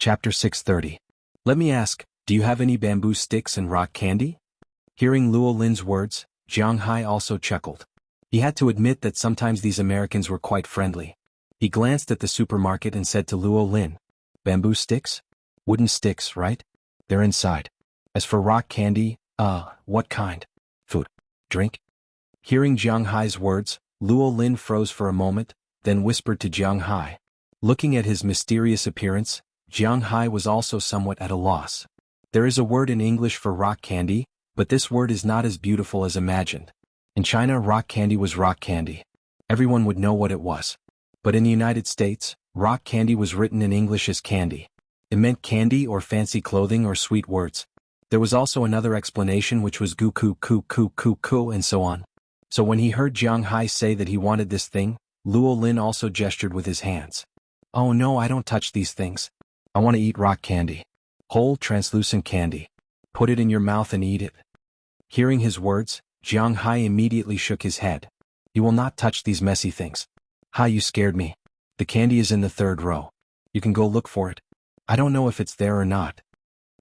Chapter 630. Let me ask, do you have any bamboo sticks and rock candy? Hearing Luo Lin's words, Jiang Hai also chuckled. He had to admit that sometimes these Americans were quite friendly. He glanced at the supermarket and said to Luo Lin, "Bamboo sticks? Wooden sticks, right? They're inside. As for rock candy, what kind? Food? Drink?" Hearing Jiang Hai's words, Luo Lin froze for a moment, then whispered to Jiang Hai. Looking at his mysterious appearance, Jiang Hai was also somewhat at a loss. There is a word in English for rock candy, but this word is not as beautiful as imagined. In China, rock candy was rock candy. Everyone would know what it was. But in the United States, rock candy was written in English as candy. It meant candy or fancy clothing or sweet words. There was also another explanation which was gu ku ku ku ku ku and so on. So when he heard Jiang Hai say that he wanted this thing, Luo Lin also gestured with his hands. "Oh no, I don't touch these things. I want to eat rock candy. Whole translucent candy. Put it in your mouth and eat it." Hearing his words, Jiang Hai immediately shook his head. "You will not touch these messy things. Ha, you scared me. The candy is in the third row. You can go look for it. I don't know if it's there or not."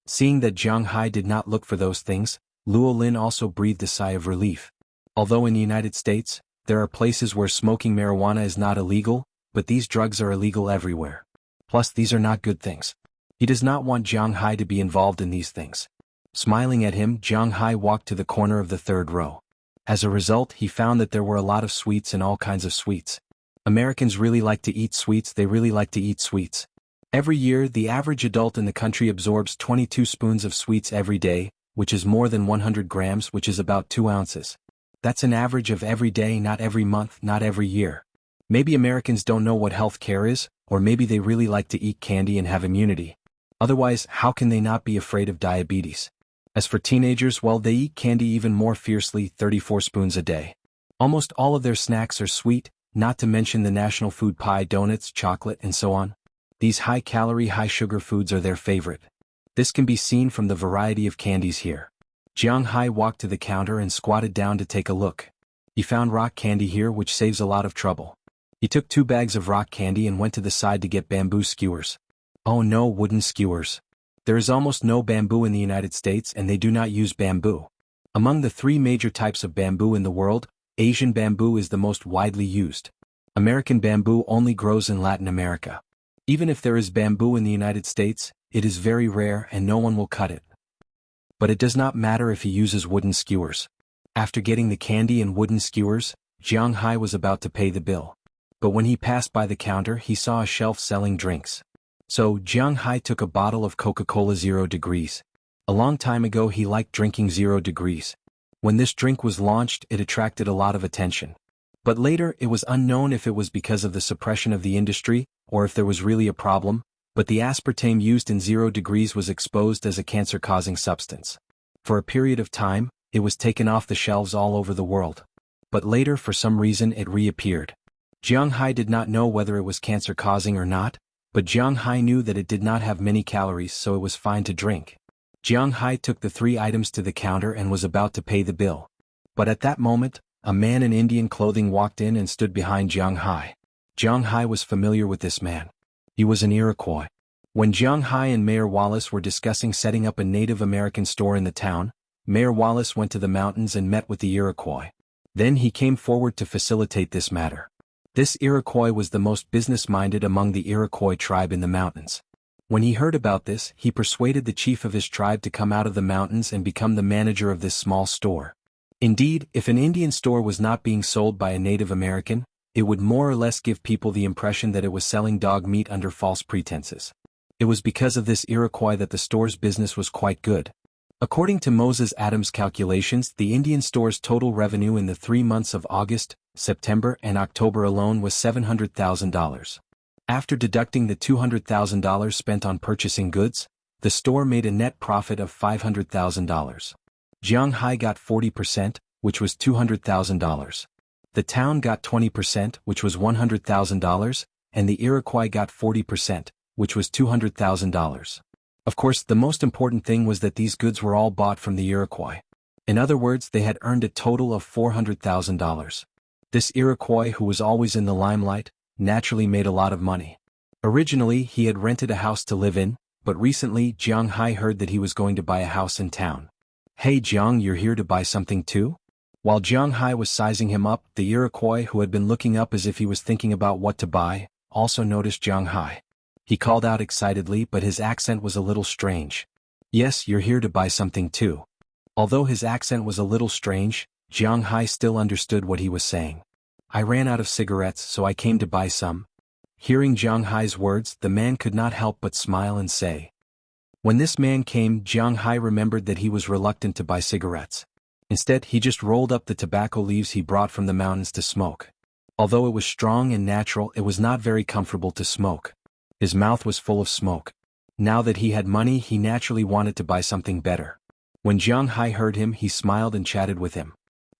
Seeing that Jiang Hai did not look for those things, Luo Lin also breathed a sigh of relief. Although in the United States, there are places where smoking marijuana is not illegal, but these drugs are illegal everywhere. Plus, these are not good things. He does not want Jiang Hai to be involved in these things. Smiling at him, Jiang Hai walked to the corner of the third row. As a result, he found that there were a lot of sweets and all kinds of sweets. Americans really like to eat sweets, they really like to eat sweets. Every year, the average adult in the country absorbs 22 spoons of sweets every day, which is more than 100 grams, which is about 2 ounces. That's an average of every day, not every month, not every year. Maybe Americans don't know what health care is, or maybe they really like to eat candy and have immunity. Otherwise, how can they not be afraid of diabetes? As for teenagers, well, they eat candy even more fiercely, 34 spoons a day. Almost all of their snacks are sweet, not to mention the national food pie, donuts, chocolate, and so on. These high-calorie, high-sugar foods are their favorite. This can be seen from the variety of candies here. Jiang Hai walked to the counter and squatted down to take a look. He found rock candy here, which saves a lot of trouble. He took 2 bags of rock candy and went to the side to get bamboo skewers. Oh no, wooden skewers. There is almost no bamboo in the United States and they do not use bamboo. Among the 3 major types of bamboo in the world, Asian bamboo is the most widely used. American bamboo only grows in Latin America. Even if there is bamboo in the United States, it is very rare and no one will cut it. But it does not matter if he uses wooden skewers. After getting the candy and wooden skewers, Jiang Hai was about to pay the bill. But when he passed by the counter, he saw a shelf selling drinks. So, Jiang Hai took a bottle of Coca-Cola 0 degrees. A long time ago he liked drinking 0 degrees. When this drink was launched, it attracted a lot of attention. But later, it was unknown if it was because of the suppression of the industry, or if there was really a problem, but the aspartame used in 0 degrees was exposed as a cancer-causing substance. For a period of time, it was taken off the shelves all over the world. But later, for some reason, it reappeared. Jiang Hai did not know whether it was cancer-causing or not, but Jiang Hai knew that it did not have many calories, so it was fine to drink. Jiang Hai took the 3 items to the counter and was about to pay the bill. But at that moment, a man in Indian clothing walked in and stood behind Jiang Hai. Jiang Hai was familiar with this man. He was an Iroquois. When Jiang Hai and Mayor Wallace were discussing setting up a Native American store in the town, Mayor Wallace went to the mountains and met with the Iroquois. Then he came forward to facilitate this matter. This Iroquois was the most business-minded among the Iroquois tribe in the mountains. When he heard about this, he persuaded the chief of his tribe to come out of the mountains and become the manager of this small store. Indeed, if an Indian store was not being sold by a Native American, it would more or less give people the impression that it was selling dog meat under false pretenses. It was because of this Iroquois that the store's business was quite good. According to Moses Adams' calculations, the Indian store's total revenue in the 3 months of August, September, and October alone was $700,000. After deducting the $200,000 spent on purchasing goods, the store made a net profit of $500,000. Jiang Hai got 40%, which was $200,000. The town got 20%, which was $100,000, and the Iroquois got 40%, which was $200,000. Of course, the most important thing was that these goods were all bought from the Iroquois. In other words, they had earned a total of $400,000. This Iroquois, who was always in the limelight, naturally made a lot of money. Originally, he had rented a house to live in, but recently Jiang Hai heard that he was going to buy a house in town. "Hey Jiang, you're here to buy something too?" While Jiang Hai was sizing him up, the Iroquois, who had been looking up as if he was thinking about what to buy, also noticed Jiang Hai. He called out excitedly, but his accent was a little strange. "Yes, you're here to buy something too." Although his accent was a little strange, Jiang Hai still understood what he was saying. "I ran out of cigarettes, so I came to buy some." Hearing Jiang Hai's words, the man could not help but smile and say. When this man came, Jiang Hai remembered that he was reluctant to buy cigarettes. Instead, he just rolled up the tobacco leaves he brought from the mountains to smoke. Although it was strong and natural, it was not very comfortable to smoke. His mouth was full of smoke. Now that he had money, he naturally wanted to buy something better. When Jiang Hai heard him, he smiled and chatted with him.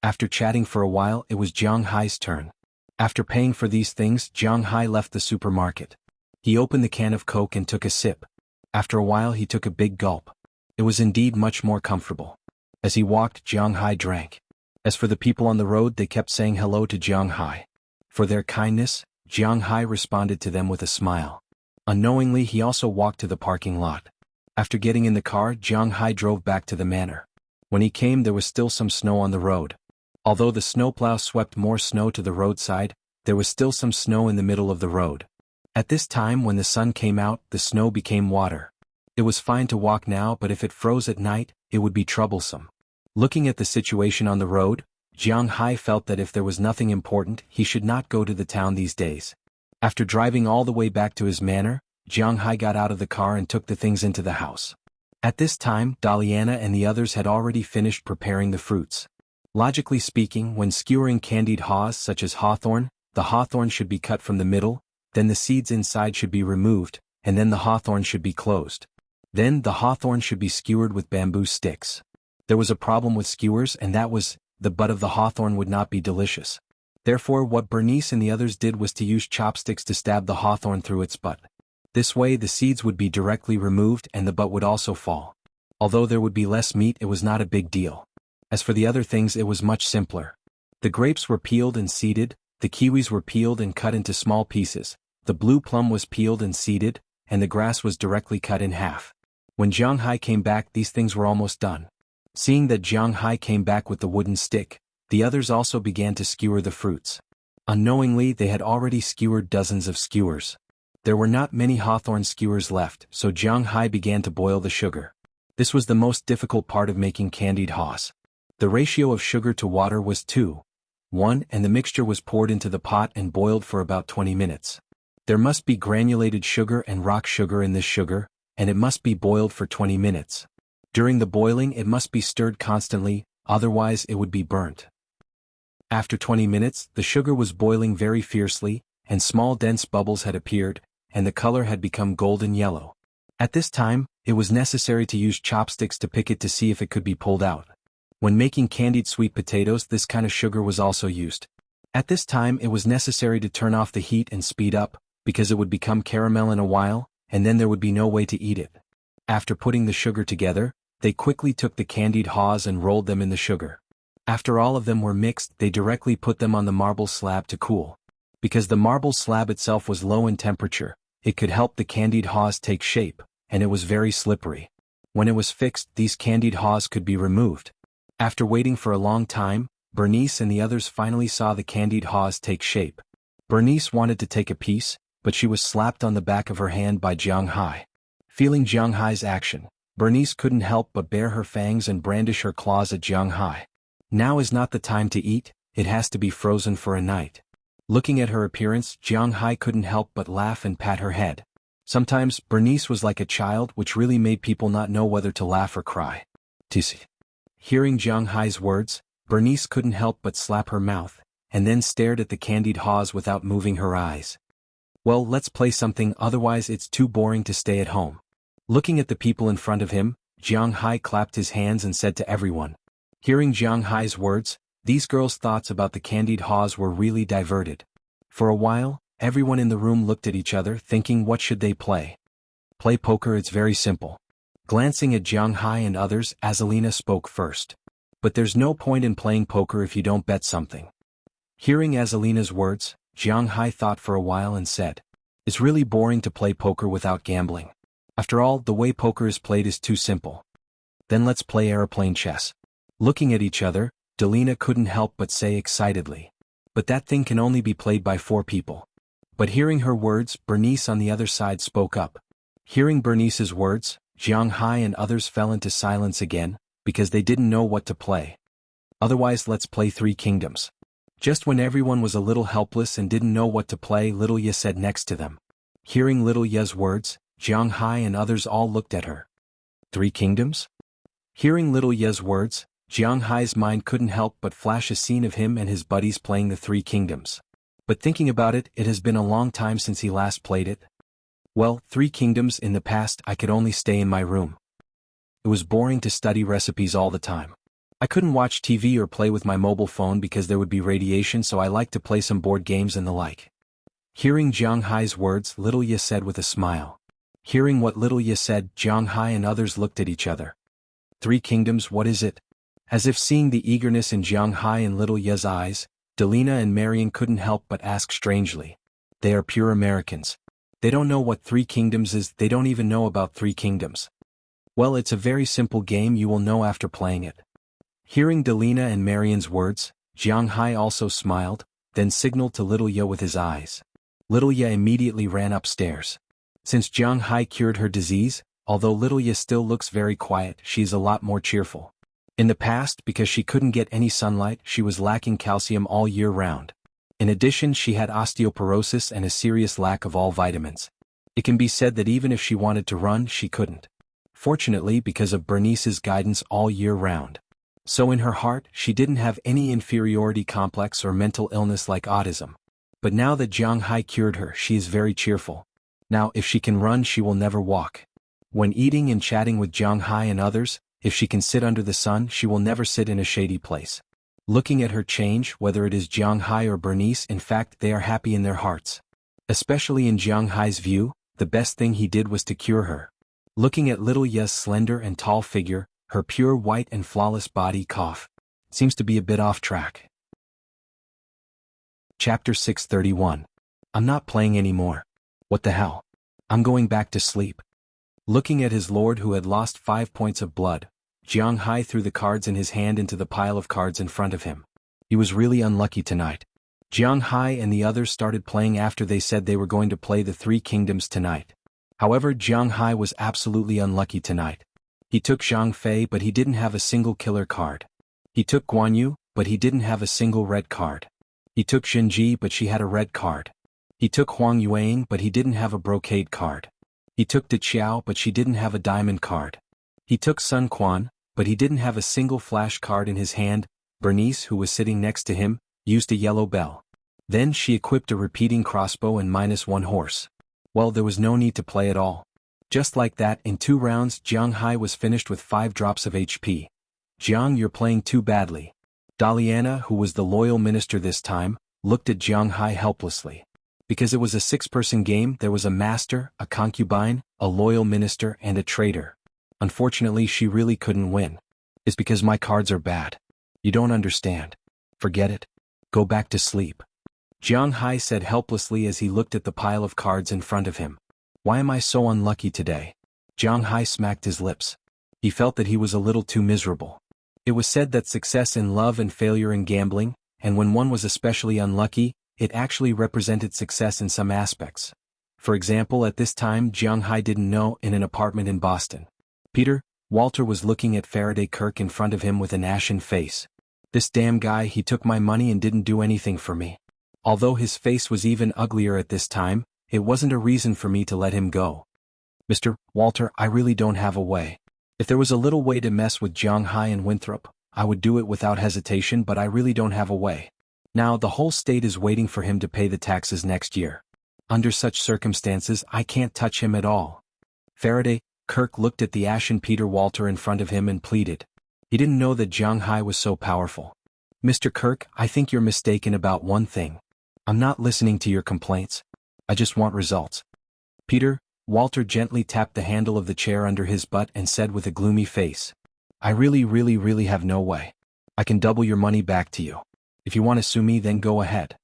After chatting for a while, it was Jiang Hai's turn. After paying for these things, Jiang Hai left the supermarket. He opened the can of Coke and took a sip. After a while, he took a big gulp. It was indeed much more comfortable. As he walked, Jiang Hai drank. As for the people on the road, they kept saying hello to Jiang Hai. For their kindness, Jiang Hai responded to them with a smile. Unknowingly, he also walked to the parking lot. After getting in the car, Jiang Hai drove back to the manor. When he came, there was still some snow on the road. Although the snowplow swept more snow to the roadside, there was still some snow in the middle of the road. At this time, when the sun came out, the snow became water. It was fine to walk now, but if it froze at night, it would be troublesome. Looking at the situation on the road, Jiang Hai felt that if there was nothing important, he should not go to the town these days. After driving all the way back to his manor, Jiang Hai got out of the car and took the things into the house. At this time, Daliana and the others had already finished preparing the fruits. Logically speaking, when skewering candied haws such as hawthorn, the hawthorn should be cut from the middle, then the seeds inside should be removed, and then the hawthorn should be closed. Then the hawthorn should be skewered with bamboo sticks. There was a problem with skewers, and that was, the butt of the hawthorn would not be delicious. Therefore, what Bernice and the others did was to use chopsticks to stab the hawthorn through its butt. This way the seeds would be directly removed and the butt would also fall. Although there would be less meat, it was not a big deal. As for the other things, it was much simpler. The grapes were peeled and seeded, the kiwis were peeled and cut into small pieces, the blue plum was peeled and seeded, and the grass was directly cut in half. When Jiang Hai came back, these things were almost done. Seeing that Jiang Hai came back with the wooden stick, the others also began to skewer the fruits. Unknowingly, they had already skewered dozens of skewers. There were not many hawthorn skewers left, so Jiang Hai began to boil the sugar. This was the most difficult part of making candied haws. The ratio of sugar to water was 2:1, and the mixture was poured into the pot and boiled for about 20 minutes. There must be granulated sugar and rock sugar in this sugar, and it must be boiled for 20 minutes. During the boiling, it must be stirred constantly, otherwise it would be burnt. After 20 minutes, the sugar was boiling very fiercely, and small dense bubbles had appeared, and the color had become golden yellow. At this time, it was necessary to use chopsticks to pick it to see if it could be pulled out. When making candied sweet potatoes, this kind of sugar was also used. At this time, it was necessary to turn off the heat and speed up, because it would become caramel in a while, and then there would be no way to eat it. After putting the sugar together, they quickly took the candied haws and rolled them in the sugar. After all of them were mixed, they directly put them on the marble slab to cool. Because the marble slab itself was low in temperature, it could help the candied haws take shape, and it was very slippery. When it was fixed, these candied haws could be removed. After waiting for a long time, Bernice and the others finally saw the candied haws take shape. Bernice wanted to take a piece, but she was slapped on the back of her hand by Jiang Hai. Feeling Jiang Hai's action, Bernice couldn't help but bare her fangs and brandish her claws at Jiang Hai. Now is not the time to eat, it has to be frozen for a night. Looking at her appearance, Jiang Hai couldn't help but laugh and pat her head. Sometimes, Bernice was like a child, which really made people not know whether to laugh or cry. Hearing Jiang Hai's words, Bernice couldn't help but slap her mouth, and then stared at the candied haws without moving her eyes. Well, let's play something, otherwise it's too boring to stay at home. Looking at the people in front of him, Jiang Hai clapped his hands and said to everyone. Hearing Jiang Hai's words, these girls' thoughts about the candied haws were really diverted. For a while, everyone in the room looked at each other thinking, what should they play? Play poker, it's very simple. Glancing at Jiang Hai and others, Azalina spoke first. But there's no point in playing poker if you don't bet something. Hearing Azalina's words, Jiang Hai thought for a while and said, it's really boring to play poker without gambling. After all, the way poker is played is too simple. Then let's play aeroplane chess. Looking at each other, Delina couldn't help but say excitedly. But that thing can only be played by 4 people. But hearing her words, Bernice on the other side spoke up. Hearing Bernice's words, Jiang Hai and others fell into silence again, because they didn't know what to play. Otherwise, let's play 3 kingdoms. Just when everyone was a little helpless and didn't know what to play, Little Ye said next to them. Hearing Little Ye's words, Jiang Hai and others all looked at her. 3 kingdoms? Hearing Little Ye's words, Jiang Hai's mind couldn't help but flash a scene of him and his buddies playing the 3 kingdoms. But thinking about it, it has been a long time since he last played it. Well, 3 kingdoms in the past I could only stay in my room. It was boring to study recipes all the time. I couldn't watch TV or play with my mobile phone because there would be radiation, so I liked to play some board games and the like. Hearing Jiang Hai's words, Little Ye said with a smile. Hearing what Little Ye said, Jiang Hai and others looked at each other. 3 kingdoms, what is it? As if seeing the eagerness in Jiang Hai and Little Ye's eyes, Delina and Marion couldn't help but ask strangely. They are pure Americans. They don't know what 3 kingdoms is, they don't even know about 3 kingdoms. Well, it's a very simple game, you will know after playing it. Hearing Delina and Marion's words, Jiang Hai also smiled, then signaled to Little Ye with his eyes. Little Ye immediately ran upstairs. Since Jiang Hai cured her disease, although Little Ye still looks very quiet, she's a lot more cheerful. In the past, because she couldn't get any sunlight, she was lacking calcium all year round. In addition, she had osteoporosis and a serious lack of all vitamins. It can be said that even if she wanted to run, she couldn't. Fortunately, because of Bernice's guidance all year round. So in her heart, she didn't have any inferiority complex or mental illness like autism. But now that Jiang Hai cured her, she is very cheerful. Now, if she can run, she will never walk. When eating and chatting with Jiang Hai and others, if she can sit under the sun, she will never sit in a shady place. Looking at her change, whether it is Jiang Hai or Bernice, in fact, they are happy in their hearts. Especially in Jiang Hai's view, the best thing he did was to cure her. Looking at Little Ye's slender and tall figure, her pure white and flawless body, seems to be a bit off track. Chapter 631. I'm not playing anymore. What the hell? I'm going back to sleep. Looking at his lord who had lost 5 points of blood, Jiang Hai threw the cards in his hand into the pile of cards in front of him. He was really unlucky tonight. Jiang Hai and the others started playing after they said they were going to play the 3 kingdoms tonight. However, Jiang Hai was absolutely unlucky tonight. He took Zhang Fei, but he didn't have a single killer card. He took Guan Yu, but he didn't have a single red card. He took Xinji, but she had a red card. He took Huang Yuan, but he didn't have a brocade card. He took De Qiao, but she didn't have a diamond card. He took Sun Quan, but he didn't have a single flash card in his hand. Bernice, who was sitting next to him, used a yellow bell. Then she equipped a repeating crossbow and -1 horse. Well, there was no need to play at all. Just like that, in 2 rounds, Jiang Hai was finished with 5 drops of HP. Jiang, you're playing too badly. Daliana, who was the loyal minister this time, looked at Jiang Hai helplessly. Because it was a 6-person game, there was a master, a concubine, a loyal minister, and a traitor. Unfortunately, she really couldn't win. It's because my cards are bad. You don't understand. Forget it. Go back to sleep. Jiang Hai said helplessly as he looked at the pile of cards in front of him. Why am I so unlucky today? Jiang Hai smacked his lips. He felt that he was a little too miserable. It was said that success in love and failure in gambling, and when one was especially unlucky, it actually represented success in some aspects. For example, at this time Jiang Hai didn't know, in an apartment in Boston. Peter, Walter was looking at Faraday Kirk in front of him with an ashen face. This damn guy, he took my money and didn't do anything for me. Although his face was even uglier at this time, it wasn't a reason for me to let him go. Mr. Walter, I really don't have a way. If there was a little way to mess with Jiang Hai and Winthrop, I would do it without hesitation, but I really don't have a way. Now the whole state is waiting for him to pay the taxes next year. Under such circumstances, I can't touch him at all. Faraday Kirk looked at the ashen Peter Walter in front of him and pleaded. He didn't know that Jiang Hai was so powerful. Mr. Kirk, I think you're mistaken about one thing. I'm not listening to your complaints. I just want results. Peter, Walter gently tapped the handle of the chair under his butt and said with a gloomy face. I really have no way. I can double your money back to you. If you want to sue me, then go ahead.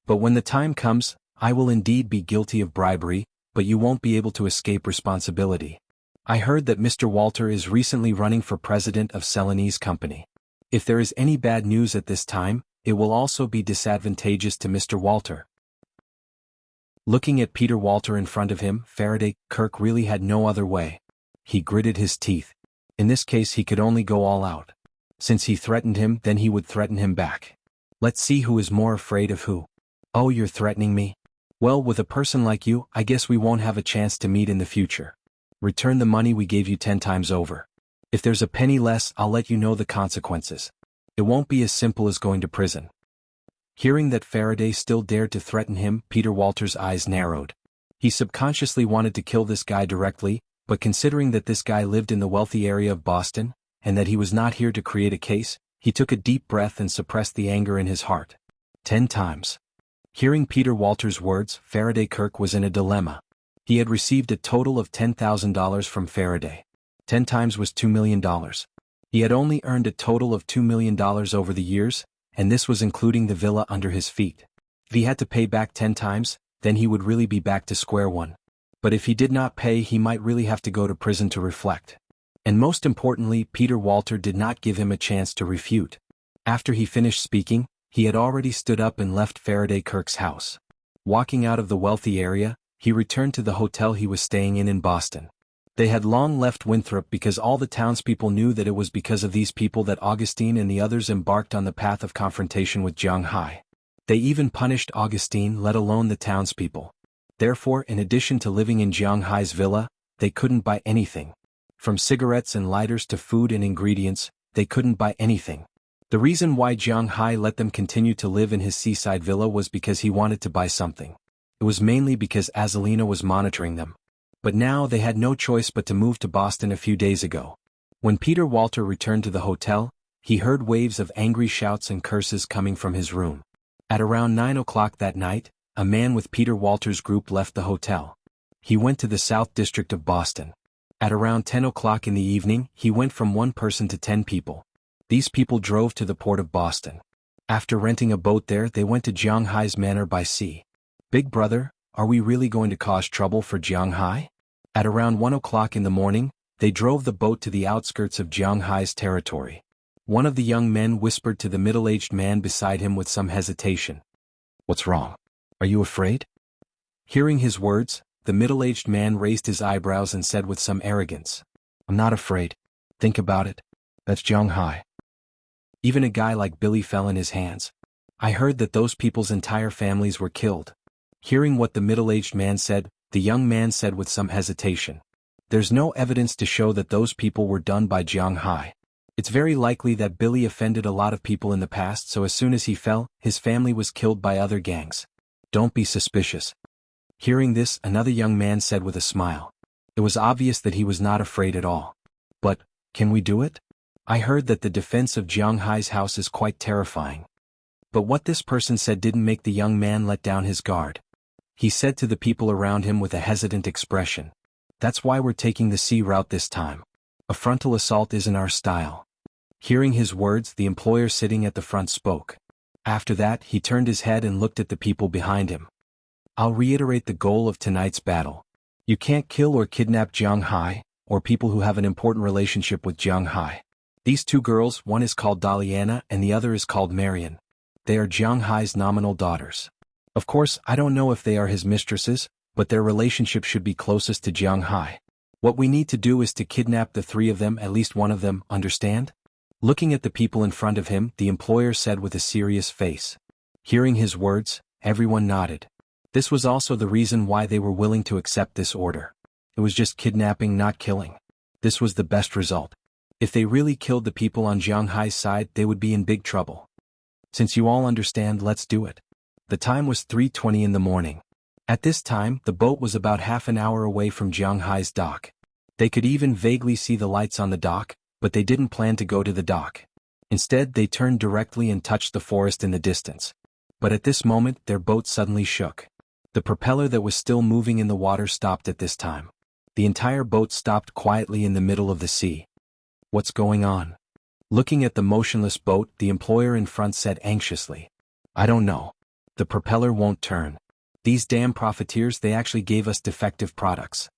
But when the time comes, I will indeed be guilty of bribery, but you won't be able to escape responsibility. I heard that Mr. Walter is recently running for president of Celanese Company. If there is any bad news at this time, it will also be disadvantageous to Mr. Walter. Looking at Peter Walter in front of him, Faraday Kirk really had no other way. He gritted his teeth. In this case he could only go all out. Since he threatened him, then he would threaten him back. Let's see who is more afraid of who. Oh, you're threatening me? Well, with a person like you, I guess we won't have a chance to meet in the future. Return the money we gave you 10 times over. If there's a penny less, I'll let you know the consequences. It won't be as simple as going to prison. Hearing that Faraday still dared to threaten him, Peter Walter's eyes narrowed. He subconsciously wanted to kill this guy directly, but considering that this guy lived in the wealthy area of Boston, and that he was not here to create a case, he took a deep breath and suppressed the anger in his heart. 10 times. Hearing Peter Walter's words, Faraday Kirk was in a dilemma. He had received a total of $10,000 from Faraday. 10 times was $2 million. He had only earned a total of $2 million over the years, and this was including the villa under his feet. If he had to pay back 10 times, then he would really be back to square one. But if he did not pay, he might really have to go to prison to reflect. And most importantly, Peter Walter did not give him a chance to refute. After he finished speaking, he had already stood up and left Faraday Kirk's house. Walking out of the wealthy area, he returned to the hotel he was staying in Boston. They had long left Winthrop because all the townspeople knew that it was because of these people that Augustine and the others embarked on the path of confrontation with Jiang Hai. They even punished Augustine, let alone the townspeople. Therefore, in addition to living in Jiang Hai's villa, they couldn't buy anything. From cigarettes and lighters to food and ingredients, they couldn't buy anything. The reason why Jiang Hai let them continue to live in his seaside villa was because he wanted to buy something. It was mainly because Azalina was monitoring them. But now they had no choice but to move to Boston a few days ago. When Peter Walter returned to the hotel, he heard waves of angry shouts and curses coming from his room. At around 9 o'clock that night, a man with Peter Walter's group left the hotel. He went to the South District of Boston. At around 10 o'clock in the evening, he went from 1 person to 10 people. These people drove to the port of Boston. After renting a boat there, they went to Jiang Hai's manor by sea. Big brother, are we really going to cause trouble for Jiang Hai? At around 1 o'clock in the morning, they drove the boat to the outskirts of Jiang Hai's territory. One of the young men whispered to the middle-aged man beside him with some hesitation. What's wrong? Are you afraid? Hearing his words, the middle-aged man raised his eyebrows and said with some arrogance, I'm not afraid. Think about it. That's Jiang Hai. Even a guy like Billy fell in his hands. I heard that those people's entire families were killed. Hearing what the middle-aged man said, the young man said with some hesitation. There's no evidence to show that those people were done by Jiang Hai. It's very likely that Billy offended a lot of people in the past, so as soon as he fell, his family was killed by other gangs. Don't be suspicious. Hearing this, another young man said with a smile. It was obvious that he was not afraid at all. But, can we do it? I heard that the defense of Jiang Hai's house is quite terrifying. But what this person said didn't make the young man let down his guard. He said to the people around him with a hesitant expression, That's why we're taking the sea route this time. A frontal assault isn't our style. Hearing his words, the employer sitting at the front spoke. After that, he turned his head and looked at the people behind him. I'll reiterate the goal of tonight's battle. You can't kill or kidnap Jiang Hai, or people who have an important relationship with Jiang Hai. These 2 girls, one is called Daliana and the other is called Marian. They are Jiang Hai's nominal daughters. Of course, I don't know if they are his mistresses, but their relationship should be closest to Jiang Hai. What we need to do is to kidnap the 3 of them, at least one of them, understand? Looking at the people in front of him, the employer said with a serious face. Hearing his words, everyone nodded. This was also the reason why they were willing to accept this order. It was just kidnapping, not killing. This was the best result. If they really killed the people on Jiang Hai's side, they would be in big trouble. Since you all understand, let's do it. The time was 3:20 in the morning. At this time, the boat was about half an hour away from Jiang Hai's dock. They could even vaguely see the lights on the dock, but they didn't plan to go to the dock. Instead, they turned directly and touched the forest in the distance. But at this moment, their boat suddenly shook. The propeller that was still moving in the water stopped at this time. The entire boat stopped quietly in the middle of the sea. What's going on? Looking at the motionless boat, the employer in front said anxiously. I don't know. The propeller won't turn. These damn profiteers, they actually gave us defective products.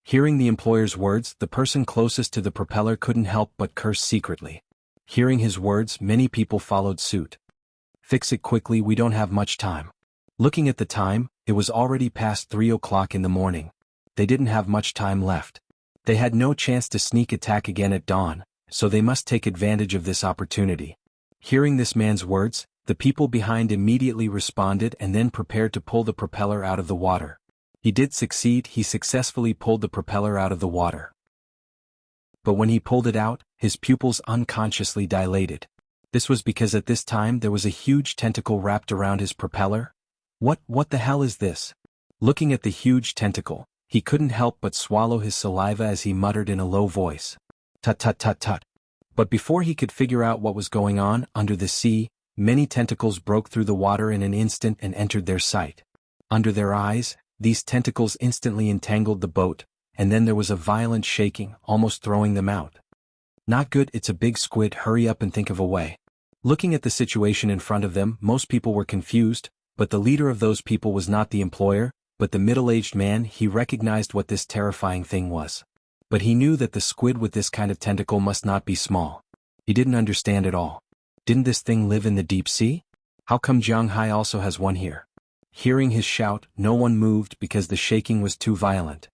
Hearing the employer's words, the person closest to the propeller couldn't help but curse secretly. Hearing his words, many people followed suit. Fix it quickly, we don't have much time. Looking at the time, it was already past 3 o'clock in the morning. They didn't have much time left. They had no chance to sneak attack again at dawn, so they must take advantage of this opportunity. Hearing this man's words, the people behind immediately responded and then prepared to pull the propeller out of the water. He did succeed, he successfully pulled the propeller out of the water. But when he pulled it out, his pupils unconsciously dilated. This was because at this time there was a huge tentacle wrapped around his propeller. What the hell is this? Looking at the huge tentacle, he couldn't help but swallow his saliva as he muttered in a low voice. Tut tut tut tut. But before he could figure out what was going on, under the sea, many tentacles broke through the water in an instant and entered their sight. Under their eyes, these tentacles instantly entangled the boat, and then there was a violent shaking, almost throwing them out. Not good, it's a big squid, hurry up and think of a way. Looking at the situation in front of them, most people were confused, but the leader of those people was not the employer, but the middle-aged man. He recognized what this terrifying thing was. But he knew that the squid with this kind of tentacle must not be small. He didn't understand at all. Didn't this thing live in the deep sea? How come Jianghai also has one here? Hearing his shout, no one moved because the shaking was too violent.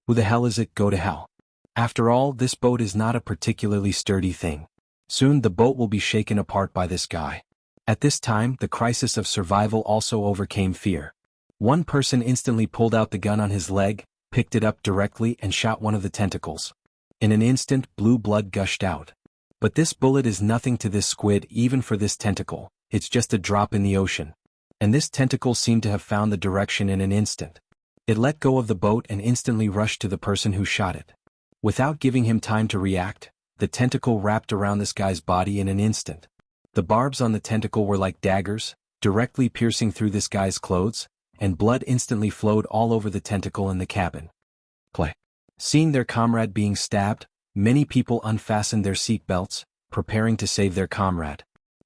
Who the hell is it? Go to hell. After all, this boat is not a particularly sturdy thing. Soon the boat will be shaken apart by this guy. At this time, the crisis of survival also overcame fear. One person instantly pulled out the gun on his leg, picked it up directly and shot one of the tentacles. In an instant, blue blood gushed out. But this bullet is nothing to this squid, even for this tentacle. It's just a drop in the ocean. And this tentacle seemed to have found the direction in an instant. It let go of the boat and instantly rushed to the person who shot it. Without giving him time to react, the tentacle wrapped around this guy's body in an instant. The barbs on the tentacle were like daggers, directly piercing through this guy's clothes, and blood instantly flowed all over the tentacle in the cabin. Play. Seeing their comrade being stabbed, many people unfastened their seat belts, preparing to save their comrade.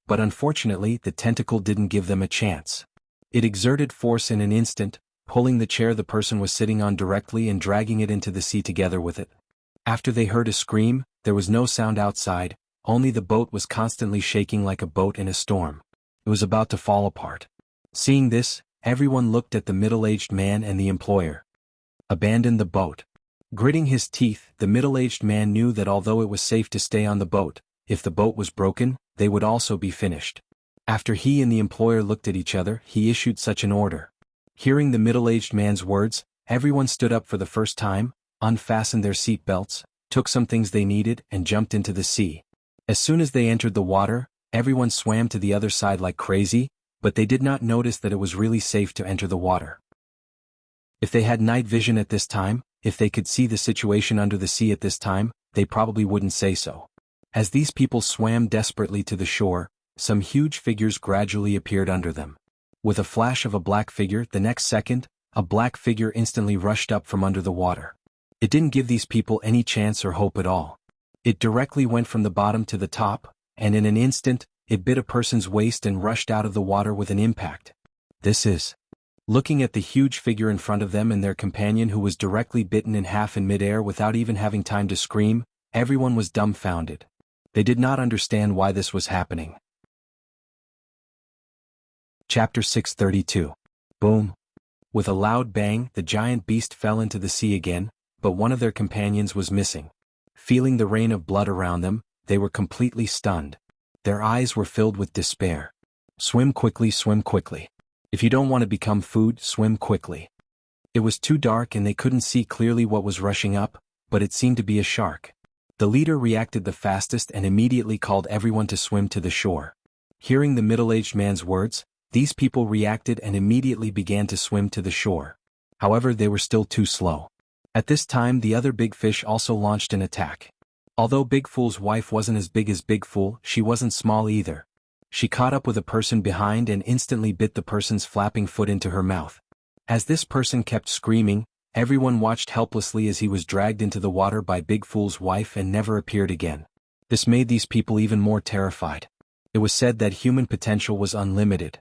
But unfortunately, the tentacle didn't give them a chance. It exerted force in an instant, pulling the chair the person was sitting on directly and dragging it into the sea together with it. After they heard a scream, there was no sound outside, only the boat was constantly shaking like a boat in a storm. It was about to fall apart. Seeing this, everyone looked at the middle-aged man and the employer. Abandon the boat. Gritting his teeth, the middle-aged man knew that although it was safe to stay on the boat, if the boat was broken, they would also be finished. After he and the employer looked at each other, he issued such an order. Hearing the middle-aged man's words, everyone stood up for the first time, unfastened their seat belts, took some things they needed, and jumped into the sea. As soon as they entered the water, everyone swam to the other side like crazy, but they did not notice that it was really safe to enter the water. If they had night vision at this time, if they could see the situation under the sea at this time, they probably wouldn't say so. As these people swam desperately to the shore, some huge figures gradually appeared under them. With a flash of a black figure, the next second, a black figure instantly rushed up from under the water. It didn't give these people any chance or hope at all. It directly went from the bottom to the top, and in an instant, it bit a person's waist and rushed out of the water with an impact. This is. Looking at the huge figure in front of them and their companion who was directly bitten in half in midair without even having time to scream, everyone was dumbfounded. They did not understand why this was happening. Chapter 632. Boom. With a loud bang, the giant beast fell into the sea again, but one of their companions was missing. Feeling the rain of blood around them, they were completely stunned. Their eyes were filled with despair. Swim quickly, swim quickly. If you don't want to become food, swim quickly. It was too dark and they couldn't see clearly what was rushing up, but it seemed to be a shark. The leader reacted the fastest and immediately called everyone to swim to the shore. Hearing the middle-aged man's words, these people reacted and immediately began to swim to the shore. However, they were still too slow. At this time, the other big fish also launched an attack. Although Big Fool's wife wasn't as big as Big Fool, she wasn't small either. She caught up with a person behind and instantly bit the person's flapping foot into her mouth. As this person kept screaming, everyone watched helplessly as he was dragged into the water by Big Fool's wife and never appeared again. This made these people even more terrified. It was said that human potential was unlimited.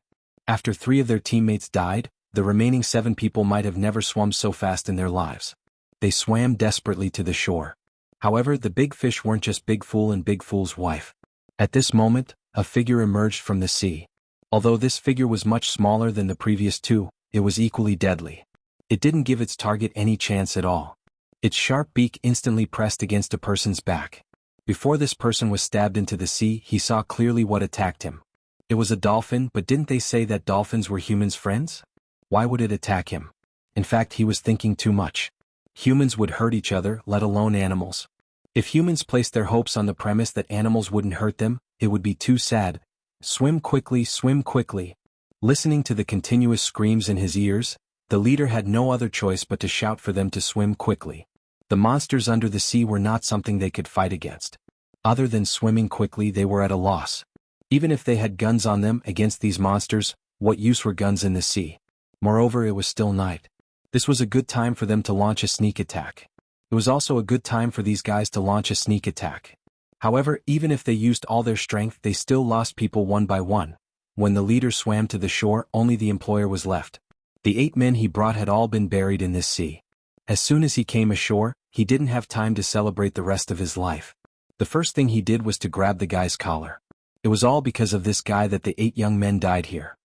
After 3 of their teammates died, the remaining 7 people might have never swum so fast in their lives. They swam desperately to the shore. However, the big fish weren't just Big Fool and Big Fool's wife. At this moment, a figure emerged from the sea. Although this figure was much smaller than the previous two, it was equally deadly. It didn't give its target any chance at all. Its sharp beak instantly pressed against a person's back. Before this person was stabbed into the sea, he saw clearly what attacked him. It was a dolphin, but didn't they say that dolphins were humans' friends? Why would it attack him? In fact, he was thinking too much. Humans would hurt each other, let alone animals. If humans placed their hopes on the premise that animals wouldn't hurt them, it would be too sad. Swim quickly, swim quickly. Listening to the continuous screams in his ears, the leader had no other choice but to shout for them to swim quickly. The monsters under the sea were not something they could fight against. Other than swimming quickly, they were at a loss. Even if they had guns on them against these monsters, what use were guns in the sea? Moreover, it was still night. This was a good time for them to launch a sneak attack. It was also a good time for these guys to launch a sneak attack. However, even if they used all their strength, they still lost people one by one. When the leader swam to the shore, only the employer was left. The 8 men he brought had all been buried in this sea. As soon as he came ashore, he didn't have time to celebrate the rest of his life. The first thing he did was to grab the guy's collar. It was all because of this guy that the 8 young men died here.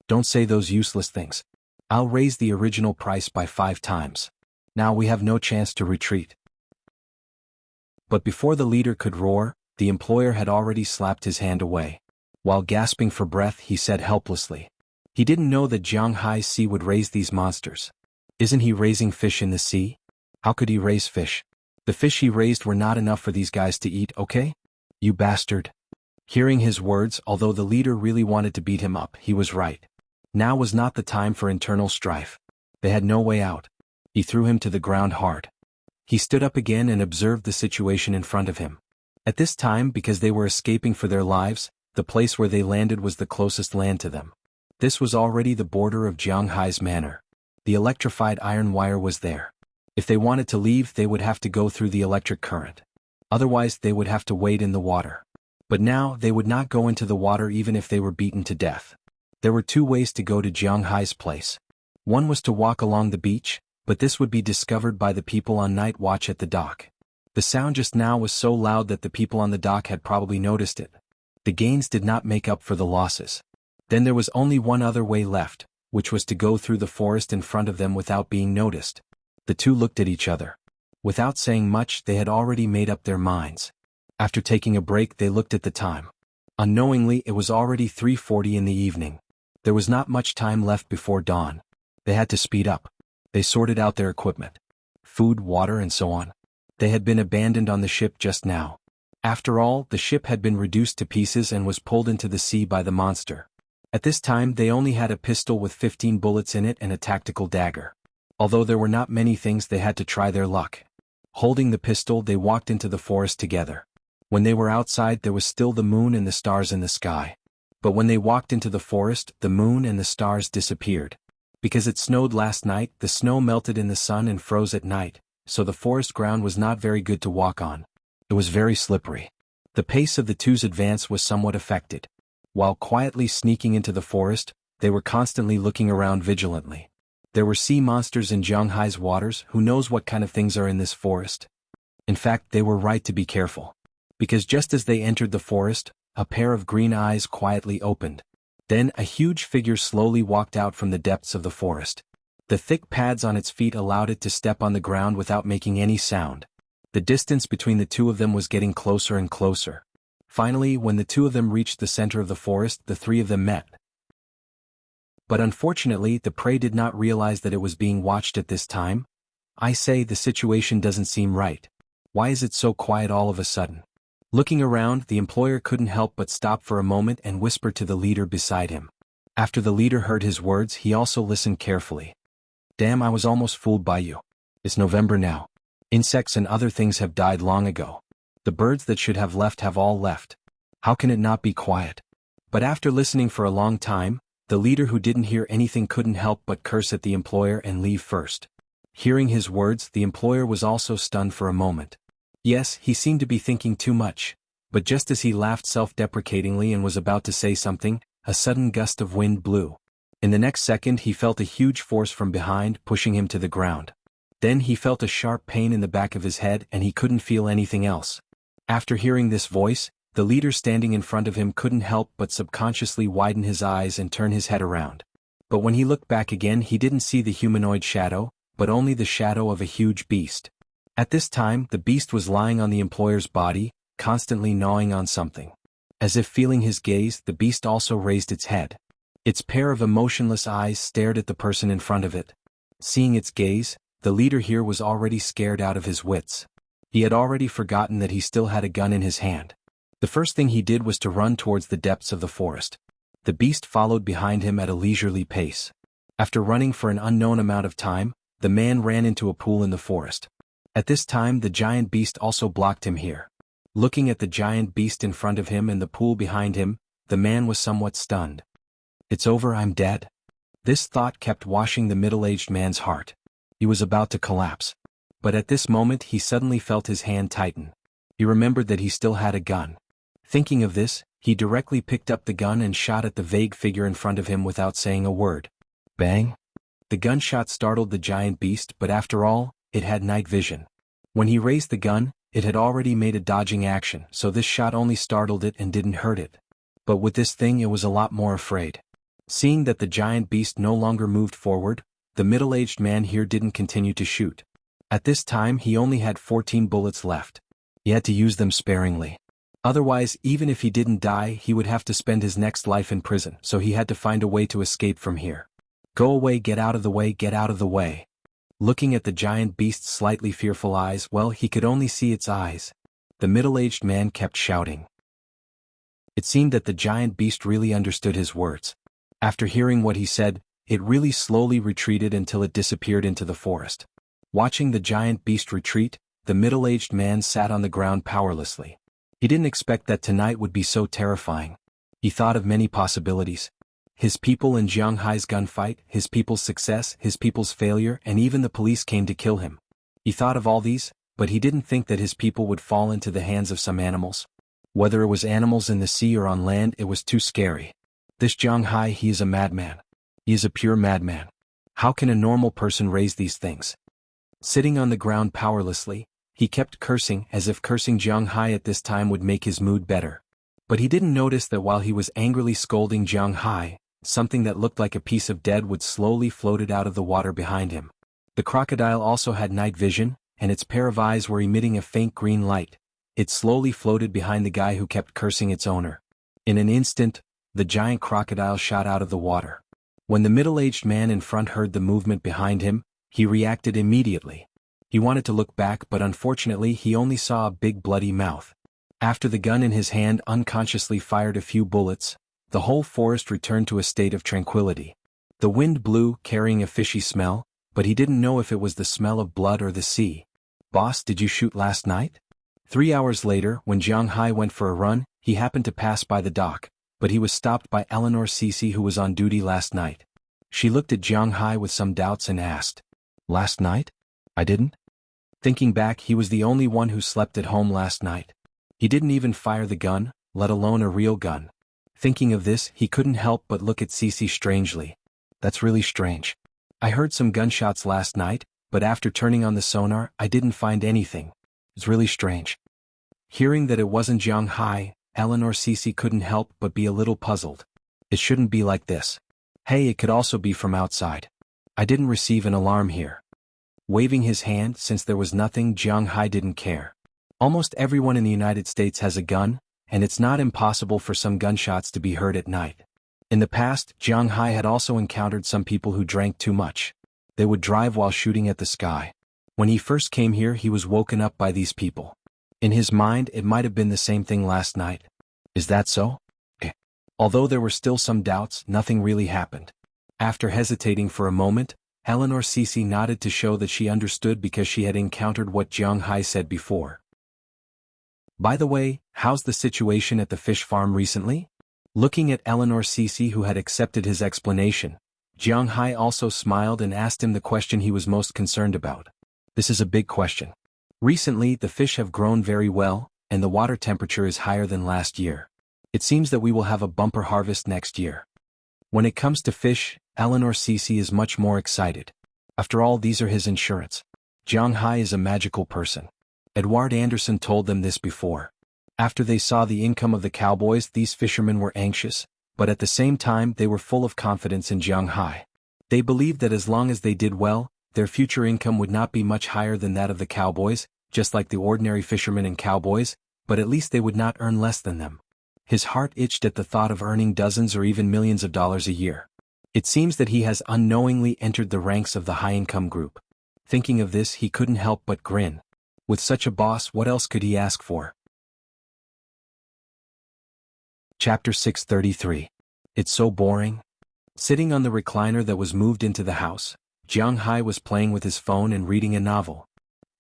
Don't say those useless things. I'll raise the original price by 5 times. Now we have no chance to retreat. But before the leader could roar, the employer had already slapped his hand away. While gasping for breath, he said helplessly. He didn't know that Jianghai's sea would raise these monsters. Isn't he raising fish in the sea? How could he raise fish? The fish he raised were not enough for these guys to eat, okay? You bastard. Hearing his words, although the leader really wanted to beat him up, he was right. Now was not the time for internal strife. They had no way out. He threw him to the ground hard. He stood up again and observed the situation in front of him. At this time, because they were escaping for their lives, the place where they landed was the closest land to them. This was already the border of Jianghai's manor. The electrified iron wire was there. If they wanted to leave, they would have to go through the electric current. Otherwise, they would have to wade in the water. But now, they would not go into the water even if they were beaten to death. There were 2 ways to go to Jianghai's place. One was to walk along the beach, but this would be discovered by the people on night watch at the dock. The sound just now was so loud that the people on the dock had probably noticed it. The gains did not make up for the losses. Then there was only one other way left, which was to go through the forest in front of them without being noticed. The 2 looked at each other. Without saying much, they had already made up their minds. After taking a break, they looked at the time. Unknowingly, it was already 3:40 in the evening. There was not much time left before dawn. They had to speed up. They sorted out their equipment. Food, water, and so on. They had been abandoned on the ship just now. After all, the ship had been reduced to pieces and was pulled into the sea by the monster. At this time, they only had a pistol with 15 bullets in it and a tactical dagger. Although there were not many things, they had to try their luck. Holding the pistol, they walked into the forest together. When they were outside, there was still the moon and the stars in the sky. But when they walked into the forest, the moon and the stars disappeared. Because it snowed last night, the snow melted in the sun and froze at night, so the forest ground was not very good to walk on. It was very slippery. The pace of the 2's advance was somewhat affected. While quietly sneaking into the forest, they were constantly looking around vigilantly. There were sea monsters in Jianghai's waters. Who knows what kind of things are in this forest? In fact, they were right to be careful. Because just as they entered the forest, a pair of green eyes quietly opened. Then a huge figure slowly walked out from the depths of the forest. The thick pads on its feet allowed it to step on the ground without making any sound. The distance between the 2 of them was getting closer and closer. Finally, when the 2 of them reached the center of the forest, the 3 of them met. But unfortunately, the prey did not realize that it was being watched at this time. I say, the situation doesn't seem right. Why is it so quiet all of a sudden? Looking around, the employer couldn't help but stop for a moment and whisper to the leader beside him. After the leader heard his words, he also listened carefully. Damn, I was almost fooled by you. It's November now. Insects and other things have died long ago. The birds that should have left have all left. How can it not be quiet? But after listening for a long time, the leader who didn't hear anything couldn't help but curse at the employer and leave first. Hearing his words, the employer was also stunned for a moment. Yes, he seemed to be thinking too much, but just as he laughed self-deprecatingly and was about to say something, a sudden gust of wind blew. In the next second, he felt a huge force from behind pushing him to the ground. Then he felt a sharp pain in the back of his head and he couldn't feel anything else. After hearing this voice, the leader standing in front of him couldn't help but subconsciously widen his eyes and turn his head around. But when he looked back again he didn't see the humanoid shadow, but only the shadow of a huge beast. At this time the beast was lying on the employer's body, constantly gnawing on something. As if feeling his gaze, the beast also raised its head. Its pair of emotionless eyes stared at the person in front of it. Seeing its gaze, the leader here was already scared out of his wits. He had already forgotten that he still had a gun in his hand. The first thing he did was to run towards the depths of the forest. The beast followed behind him at a leisurely pace. After running for an unknown amount of time, the man ran into a pool in the forest. At this time the giant beast also blocked him here. Looking at the giant beast in front of him and the pool behind him, the man was somewhat stunned. It's over, I'm dead. This thought kept washing the middle-aged man's heart. He was about to collapse. But at this moment he suddenly felt his hand tighten. He remembered that he still had a gun. Thinking of this, he directly picked up the gun and shot at the vague figure in front of him without saying a word. Bang! The gunshot startled the giant beast, but after all, it had night vision. When he raised the gun, it had already made a dodging action, so this shot only startled it and didn't hurt it. But with this thing it was a lot more afraid. Seeing that the giant beast no longer moved forward, the middle-aged man here didn't continue to shoot. At this time he only had 14 bullets left. He had to use them sparingly. Otherwise, even if he didn't die, he would have to spend his next life in prison, so he had to find a way to escape from here. Go away, get out of the way, get out of the way. Looking at the giant beast's slightly fearful eyes, well, he could only see its eyes. The middle-aged man kept shouting. It seemed that the giant beast really understood his words. After hearing what he said, it really slowly retreated until it disappeared into the forest. Watching the giant beast retreat, the middle-aged man sat on the ground powerlessly. He didn't expect that tonight would be so terrifying. He thought of many possibilities. His people and Jiang Hai's gunfight, his people's success, his people's failure, and even the police came to kill him. He thought of all these, but he didn't think that his people would fall into the hands of some animals. Whether it was animals in the sea or on land, it was too scary. This Jiang Hai, he is a madman. He is a pure madman. How can a normal person raise these things? Sitting on the ground powerlessly, he kept cursing as if cursing Jiang Hai at this time would make his mood better. But he didn't notice that while he was angrily scolding Jiang Hai, something that looked like a piece of dead wood slowly floated out of the water behind him. The crocodile also had night vision, and its pair of eyes were emitting a faint green light. It slowly floated behind the guy who kept cursing its owner. In an instant, the giant crocodile shot out of the water. When the middle-aged man in front heard the movement behind him, he reacted immediately. He wanted to look back, but unfortunately he only saw a big bloody mouth. After the gun in his hand unconsciously fired a few bullets, the whole forest returned to a state of tranquility. The wind blew, carrying a fishy smell, but he didn't know if it was the smell of blood or the sea. "Boss, did you shoot last night?" 3 hours later, when Jiang Hai went for a run, he happened to pass by the dock, but he was stopped by Eleanor Cece, who was on duty last night. She looked at Jiang Hai with some doubts and asked, "Last night? I didn't?" Thinking back, he was the only one who slept at home last night. He didn't even fire the gun, let alone a real gun. Thinking of this, he couldn't help but look at Cece strangely. "That's really strange. I heard some gunshots last night, but after turning on the sonar, I didn't find anything. It's really strange." Hearing that it wasn't Jiang Hai, Eleanor Cece couldn't help but be a little puzzled. It shouldn't be like this. Hey, it could also be from outside. I didn't receive an alarm here. Waving his hand, since there was nothing, Jiang Hai didn't care. Almost everyone in the United States has a gun, and it's not impossible for some gunshots to be heard at night. In the past, Jiang Hai had also encountered some people who drank too much. They would drive while shooting at the sky. When he first came here, he was woken up by these people. In his mind, it might have been the same thing last night. Is that so? Although there were still some doubts, nothing really happened. After hesitating for a moment, Eleanor Cece nodded to show that she understood because she had encountered what Jiang Hai said before. "By the way, how's the situation at the fish farm recently?" Looking at Eleanor Cece, who had accepted his explanation, Jiang Hai also smiled and asked him the question he was most concerned about. "This is a big question. Recently, the fish have grown very well, and the water temperature is higher than last year. It seems that we will have a bumper harvest next year." When it comes to fish, Eleanor Cece is much more excited. After all, these are his insurance. Jiang Hai is a magical person. Edward Anderson told them this before. After they saw the income of the cowboys, these fishermen were anxious, but at the same time they were full of confidence in Jiang Hai. They believed that as long as they did well, their future income would not be much higher than that of the cowboys, just like the ordinary fishermen and cowboys, but at least they would not earn less than them. His heart itched at the thought of earning dozens or even millions of dollars a year. It seems that he has unknowingly entered the ranks of the high-income group. Thinking of this, he couldn't help but grin. With such a boss, what else could he ask for? Chapter 633. It's so boring. Sitting on the recliner that was moved into the house, Jiang Hai was playing with his phone and reading a novel.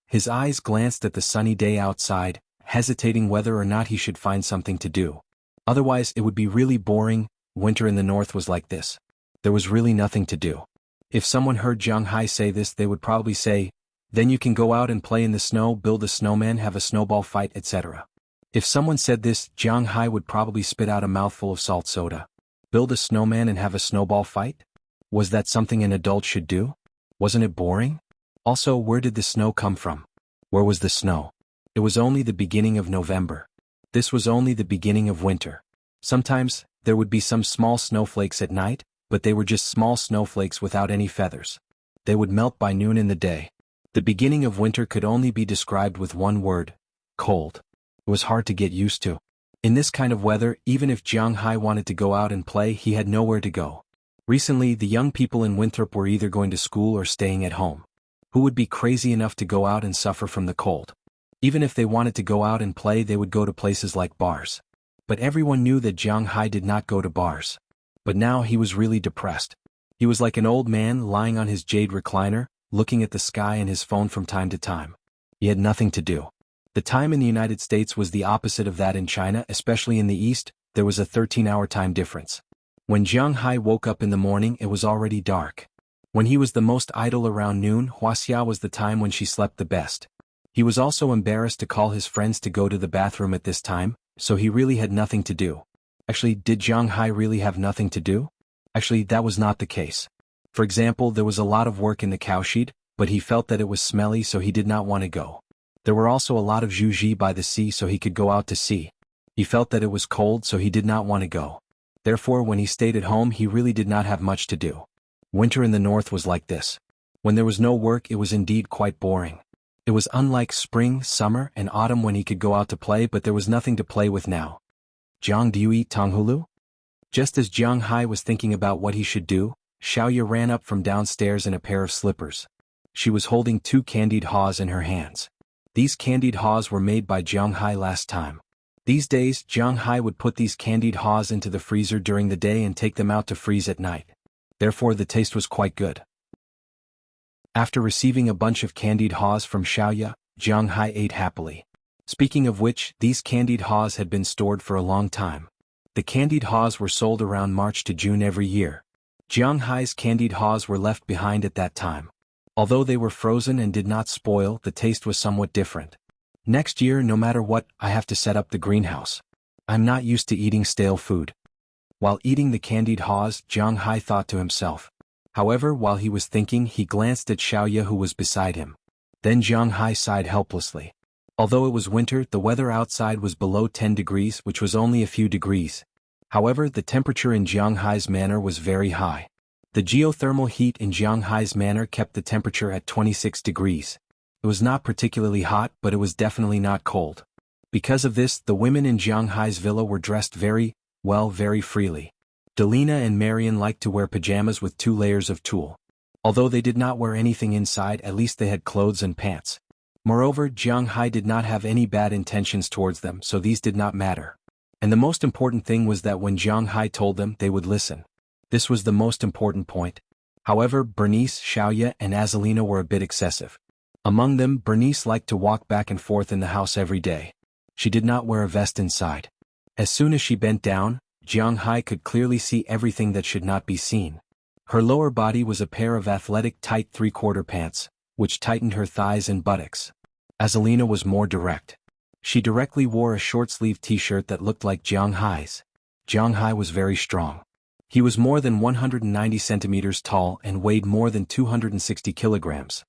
His eyes glanced at the sunny day outside, hesitating whether or not he should find something to do. Otherwise, it would be really boring. Winter in the north was like this. There was really nothing to do. If someone heard Jiang Hai say this, they would probably say, "Then you can go out and play in the snow, build a snowman, have a snowball fight, etc." If someone said this, Jiang Hai would probably spit out a mouthful of salt soda. Build a snowman and have a snowball fight? Was that something an adult should do? Wasn't it boring? Also, where did the snow come from? Where was the snow? It was only the beginning of November. This was only the beginning of winter. Sometimes, there would be some small snowflakes at night, but they were just small snowflakes without any feathers. They would melt by noon in the day. The beginning of winter could only be described with one word: cold. It was hard to get used to. In this kind of weather, even if Jiang Hai wanted to go out and play, he had nowhere to go. Recently, the young people in Winthrop were either going to school or staying at home. Who would be crazy enough to go out and suffer from the cold? Even if they wanted to go out and play, they would go to places like bars. But everyone knew that Jiang Hai did not go to bars. But now he was really depressed. He was like an old man lying on his jade recliner, looking at the sky and his phone from time to time. He had nothing to do. The time in the United States was the opposite of that in China, especially in the East. There was a 13-hour time difference. When Jiang Hai woke up in the morning, it was already dark. When he was the most idle around noon, Wuxia was the time when she slept the best. He was also embarrassed to call his friends to go to the bathroom at this time, so he really had nothing to do. Actually, did Jiang Hai really have nothing to do? Actually, that was not the case. For example, there was a lot of work in the cowshed, but he felt that it was smelly, so he did not want to go. There were also a lot of zhuji by the sea, so he could go out to sea. He felt that it was cold, so he did not want to go. Therefore, when he stayed at home, he really did not have much to do. Winter in the north was like this. When there was no work, it was indeed quite boring. It was unlike spring, summer, and autumn when he could go out to play, but there was nothing to play with now. Jiang, do you eat tanghulu? Just as Jiang Hai was thinking about what he should do, Xiaoya ran up from downstairs in a pair of slippers. She was holding 2 candied haws in her hands. These candied haws were made by Jiang Hai last time. These days, Jiang Hai would put these candied haws into the freezer during the day and take them out to freeze at night. Therefore, the taste was quite good. After receiving a bunch of candied haws from Xiaoya, Jiang Hai ate happily. Speaking of which, these candied haws had been stored for a long time. The candied haws were sold around March to June every year. Jiang Hai's candied haws were left behind at that time. Although they were frozen and did not spoil, the taste was somewhat different. Next year, no matter what, I have to set up the greenhouse. I'm not used to eating stale food. While eating the candied haws, Jiang Hai thought to himself. However, while he was thinking, he glanced at Xiaoya, who was beside him. Then Jiang Hai sighed helplessly. Although it was winter, the weather outside was below 10 degrees, which was only a few degrees. However, the temperature in Jiang Hai's manor was very high. The geothermal heat in Jiang Hai's manor kept the temperature at 26 degrees. It was not particularly hot, but it was definitely not cold. Because of this, the women in Jiang Hai's villa were dressed very freely. Delina and Marian liked to wear pajamas with 2 layers of tulle. Although they did not wear anything inside, at least they had clothes and pants. Moreover, Jiang Hai did not have any bad intentions towards them, so these did not matter. And the most important thing was that when Jiang Hai told them, they would listen. This was the most important point. However, Bernice, Xiaoya, and Azalina were a bit excessive. Among them, Bernice liked to walk back and forth in the house every day. She did not wear a vest inside. As soon as she bent down, Jiang Hai could clearly see everything that should not be seen. Her lower body was a pair of athletic tight 3/4 pants, which tightened her thighs and buttocks. Azalina was more direct. She directly wore a short-sleeved t-shirt that looked like Jiang Hai's. Jiang Hai was very strong. He was more than 190 centimeters tall and weighed more than 260 kilograms.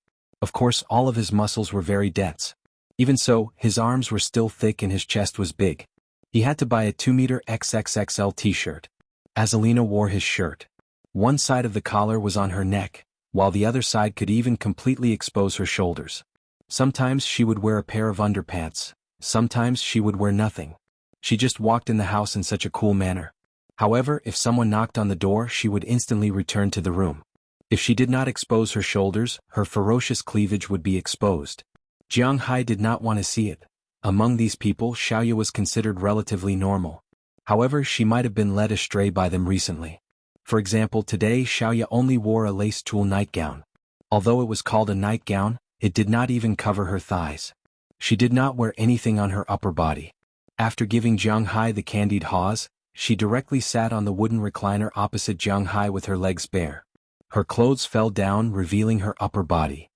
Of course all of his muscles were very dense. Even so, his arms were still thick and his chest was big. He had to buy a 2-meter XXXL t-shirt. Azalina wore his shirt. One side of the collar was on her neck, while the other side could even completely expose her shoulders. Sometimes she would wear a pair of underpants, sometimes she would wear nothing. She just walked in the house in such a cool manner. However, if someone knocked on the door she would instantly return to the room. If she did not expose her shoulders, her ferocious cleavage would be exposed. Jiang Hai did not want to see it. Among these people Xiaoya was considered relatively normal. However, she might have been led astray by them recently. For example, today Xiaoya only wore a lace tulle nightgown. Although it was called a nightgown, it did not even cover her thighs. She did not wear anything on her upper body. After giving Jiang Hai the candied haws, she directly sat on the wooden recliner opposite Jiang Hai with her legs bare. Her clothes fell down, revealing her upper body.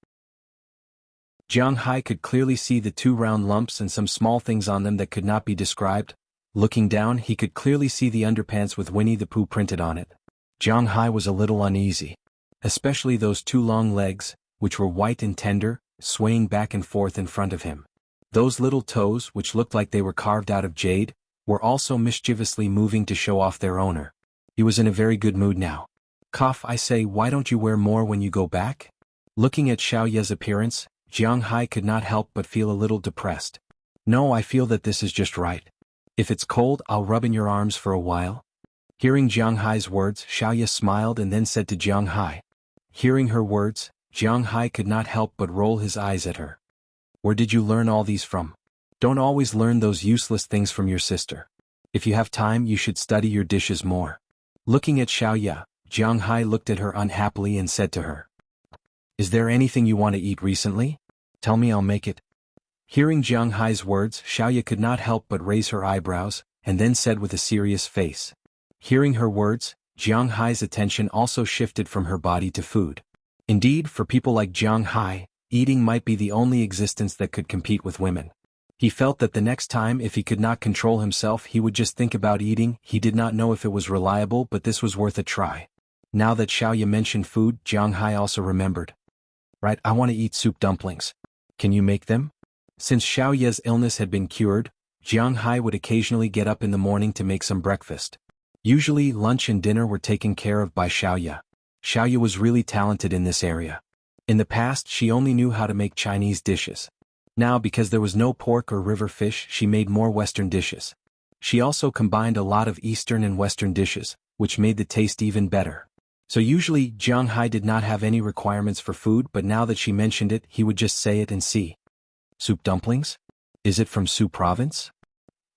Jiang Hai could clearly see the 2 round lumps and some small things on them that could not be described. Looking down, he could clearly see the underpants with Winnie the Pooh printed on it. Jiang Hai was a little uneasy. Especially those 2 long legs, which were white and tender, swaying back and forth in front of him. Those little toes, which looked like they were carved out of jade, were also mischievously moving to show off their owner. He was in a very good mood now. Cough, I say, why don't you wear more when you go back? Looking at Xiaoya's appearance, Jiang Hai could not help but feel a little depressed. No, I feel that this is just right. If it's cold, I'll rub in your arms for a while. Hearing Jiang Hai's words, Xiaoya smiled and then said to Jiang Hai. Hearing her words, Jiang Hai could not help but roll his eyes at her. Where did you learn all these from? Don't always learn those useless things from your sister. If you have time, you should study your dishes more. Looking at Xiaoya, Jiang Hai looked at her unhappily and said to her. Is there anything you want to eat recently? Tell me, I'll make it. Hearing Jiang Hai's words, Xiaoya could not help but raise her eyebrows, and then said with a serious face. Hearing her words, Jiang Hai's attention also shifted from her body to food. Indeed, for people like Jiang Hai, eating might be the only existence that could compete with women. He felt that the next time if he could not control himself he would just think about eating. He did not know if it was reliable, but this was worth a try. Now that Xiaoya mentioned food, Jiang Hai also remembered. Right, I want to eat soup dumplings. Can you make them? Since Xiaoya's illness had been cured, Jiang Hai would occasionally get up in the morning to make some breakfast. Usually lunch and dinner were taken care of by Xiaoya. Xiaoya was really talented in this area. In the past she only knew how to make Chinese dishes. Now because there was no pork or river fish she made more Western dishes. She also combined a lot of Eastern and Western dishes, which made the taste even better. So usually Jiang Hai did not have any requirements for food, but now that she mentioned it he would just say it and see. Soup dumplings? Is it from Su province?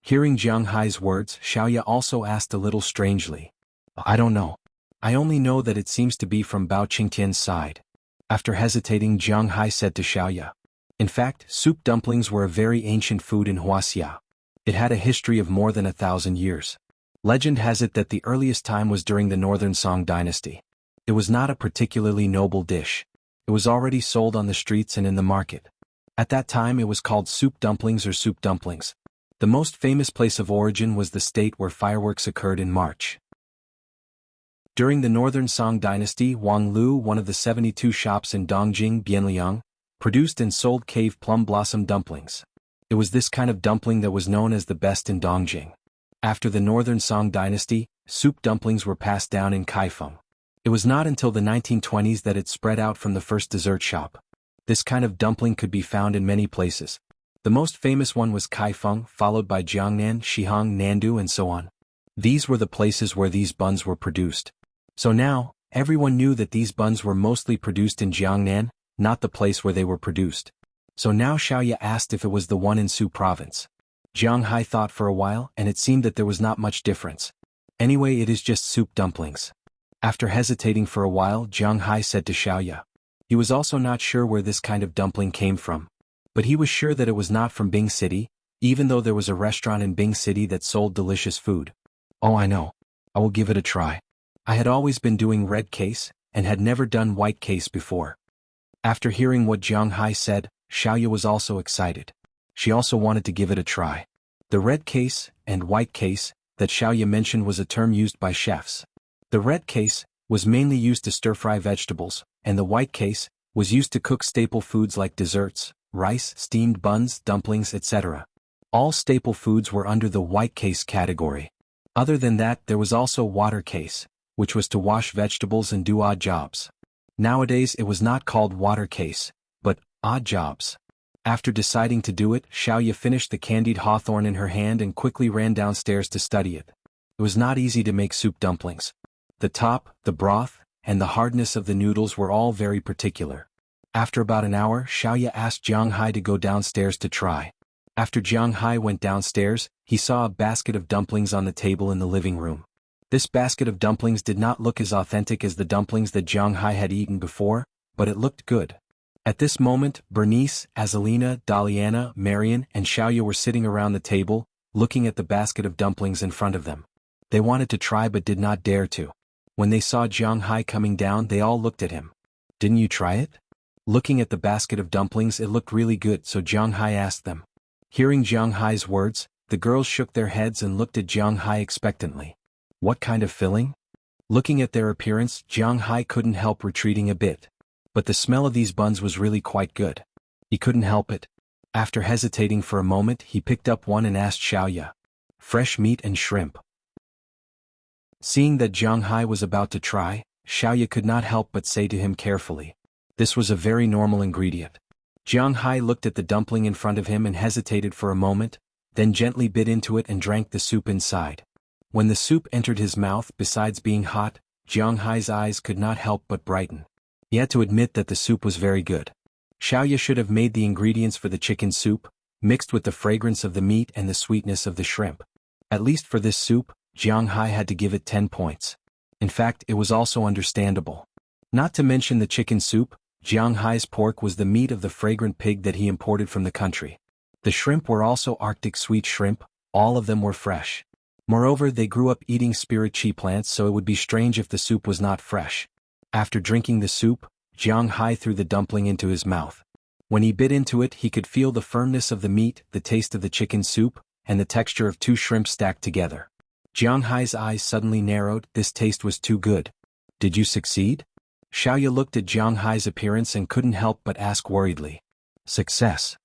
Hearing Jiang Hai's words, Xiaoya also asked a little strangely. I don't know. I only know that it seems to be from Bao Qingtian's side. After hesitating, Jiang Hai said to Xiaoya. In fact, soup dumplings were a very ancient food in Wuxia. It had a history of more than 1,000 years. Legend has it that the earliest time was during the Northern Song dynasty. It was not a particularly noble dish. It was already sold on the streets and in the market. At that time it was called soup dumplings or soup dumplings. The most famous place of origin was the state where fireworks occurred in March. During the Northern Song dynasty, Wang Lu, one of the 72 shops in Dongjing, Bianliang, produced and sold cave plum blossom dumplings. It was this kind of dumpling that was known as the best in Dongjing. After the Northern Song dynasty, soup dumplings were passed down in Kaifeng. It was not until the 1920s that it spread out from the first dessert shop. This kind of dumpling could be found in many places. The most famous one was Kaifeng, followed by Jiangnan, Shihang, Nandu and so on. These were the places where these buns were produced. So now, everyone knew that these buns were mostly produced in Jiangnan, not the place where they were produced. So now Xiaoya asked if it was the one in Su province. Jiang Hai thought for a while, and it seemed that there was not much difference. Anyway, it is just soup dumplings. After hesitating for a while, Jiang Hai said to Xiaoya. He was also not sure where this kind of dumpling came from. But he was sure that it was not from Bing City, even though there was a restaurant in Bing City that sold delicious food. Oh, I know. I will give it a try. I had always been doing red case, and had never done white case before. After hearing what Jiang Hai said, Xiaoya was also excited. She also wanted to give it a try. The red case and white case that Xiaoya mentioned was a term used by chefs. The red case was mainly used to stir-fry vegetables, and the white case was used to cook staple foods like desserts, rice, steamed buns, dumplings, etc. All staple foods were under the white case category. Other than that, there was also water case, which was to wash vegetables and do odd jobs. Nowadays it was not called water case, but odd jobs. After deciding to do it, Xiaoya finished the candied hawthorn in her hand and quickly ran downstairs to study it. It was not easy to make soup dumplings. The top, the broth, and the hardness of the noodles were all very particular. After about an hour, Xiaoya asked Jiang Hai to go downstairs to try. After Jiang Hai went downstairs, he saw a basket of dumplings on the table in the living room. This basket of dumplings did not look as authentic as the dumplings that Jiang Hai had eaten before, but it looked good. At this moment, Bernice, Azalina, Daliana, Marian, and Xiaoya were sitting around the table, looking at the basket of dumplings in front of them. They wanted to try but did not dare to. When they saw Jiang Hai coming down, they all looked at him. "Didn't you try it?" Looking at the basket of dumplings, it looked really good, so Jiang Hai asked them. Hearing Jiang Hai's words, the girls shook their heads and looked at Jiang Hai expectantly. What kind of filling? Looking at their appearance, Jiang Hai couldn't help retreating a bit. But the smell of these buns was really quite good. He couldn't help it. After hesitating for a moment, he picked up one and asked Xiaoya. "Fresh meat and shrimp." Seeing that Jiang Hai was about to try, Xiaoya could not help but say to him carefully. This was a very normal ingredient. Jiang Hai looked at the dumpling in front of him and hesitated for a moment, then gently bit into it and drank the soup inside. When the soup entered his mouth, besides being hot, Jiang Hai's eyes could not help but brighten. He had to admit that the soup was very good. Xiaoya should have made the ingredients for the chicken soup, mixed with the fragrance of the meat and the sweetness of the shrimp. At least for this soup, Jiang Hai had to give it 10 points. In fact, it was also understandable. Not to mention the chicken soup, Jiang Hai's pork was the meat of the fragrant pig that he imported from the country. The shrimp were also Arctic sweet shrimp, all of them were fresh. Moreover, they grew up eating spiritual plants, so it would be strange if the soup was not fresh. After drinking the soup, Jiang Hai threw the dumpling into his mouth. When he bit into it, he could feel the firmness of the meat, the taste of the chicken soup, and the texture of 2 shrimp stacked together. Jiang Hai's eyes suddenly narrowed. This taste was too good. "Did you succeed?" Xiaoya looked at Jiang Hai's appearance and couldn't help but ask worriedly. "Success."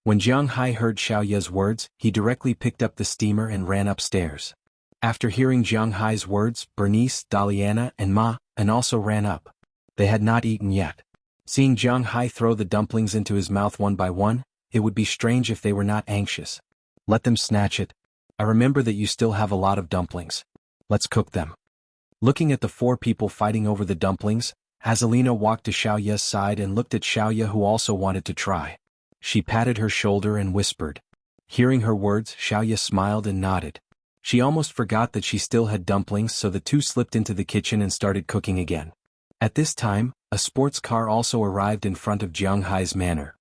When Jiang Hai heard Xiaoya's words, he directly picked up the steamer and ran upstairs. After hearing Jiang Hai's words, Bernice, Daliana, and Ma also ran up. They had not eaten yet. Seeing Jiang Hai throw the dumplings into his mouth one by one, it would be strange if they were not anxious. "Let them snatch it. I remember that you still have a lot of dumplings. Let's cook them." Looking at the 4 people fighting over the dumplings, Azalina walked to Xiaoya's side and looked at Xiaoya, who also wanted to try. She patted her shoulder and whispered. Hearing her words, Xiaoya smiled and nodded. She almost forgot that she still had dumplings, so the 2 slipped into the kitchen and started cooking again. At this time, a sports car also arrived in front of Jiang Hai's manor.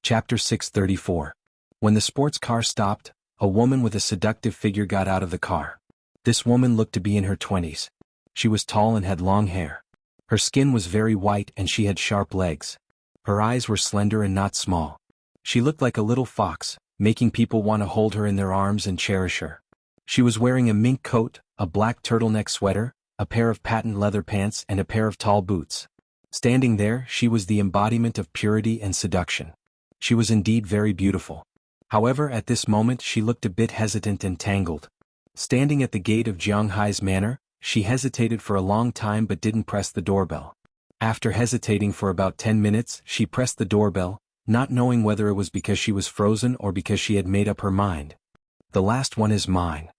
Chapter 634. When the sports car stopped, a woman with a seductive figure got out of the car. This woman looked to be in her 20s. She was tall and had long hair. Her skin was very white and she had sharp legs. Her eyes were slender and not small. She looked like a little fox, making people want to hold her in their arms and cherish her. She was wearing a mink coat, a black turtleneck sweater, a pair of patent leather pants and a pair of tall boots. Standing there, she was the embodiment of purity and seduction. She was indeed very beautiful. However, at this moment she looked a bit hesitant and tangled. Standing at the gate of Jiang Hai's manor, she hesitated for a long time but didn't press the doorbell. After hesitating for about 10 minutes, she pressed the doorbell, not knowing whether it was because she was frozen or because she had made up her mind. "The last one is mine."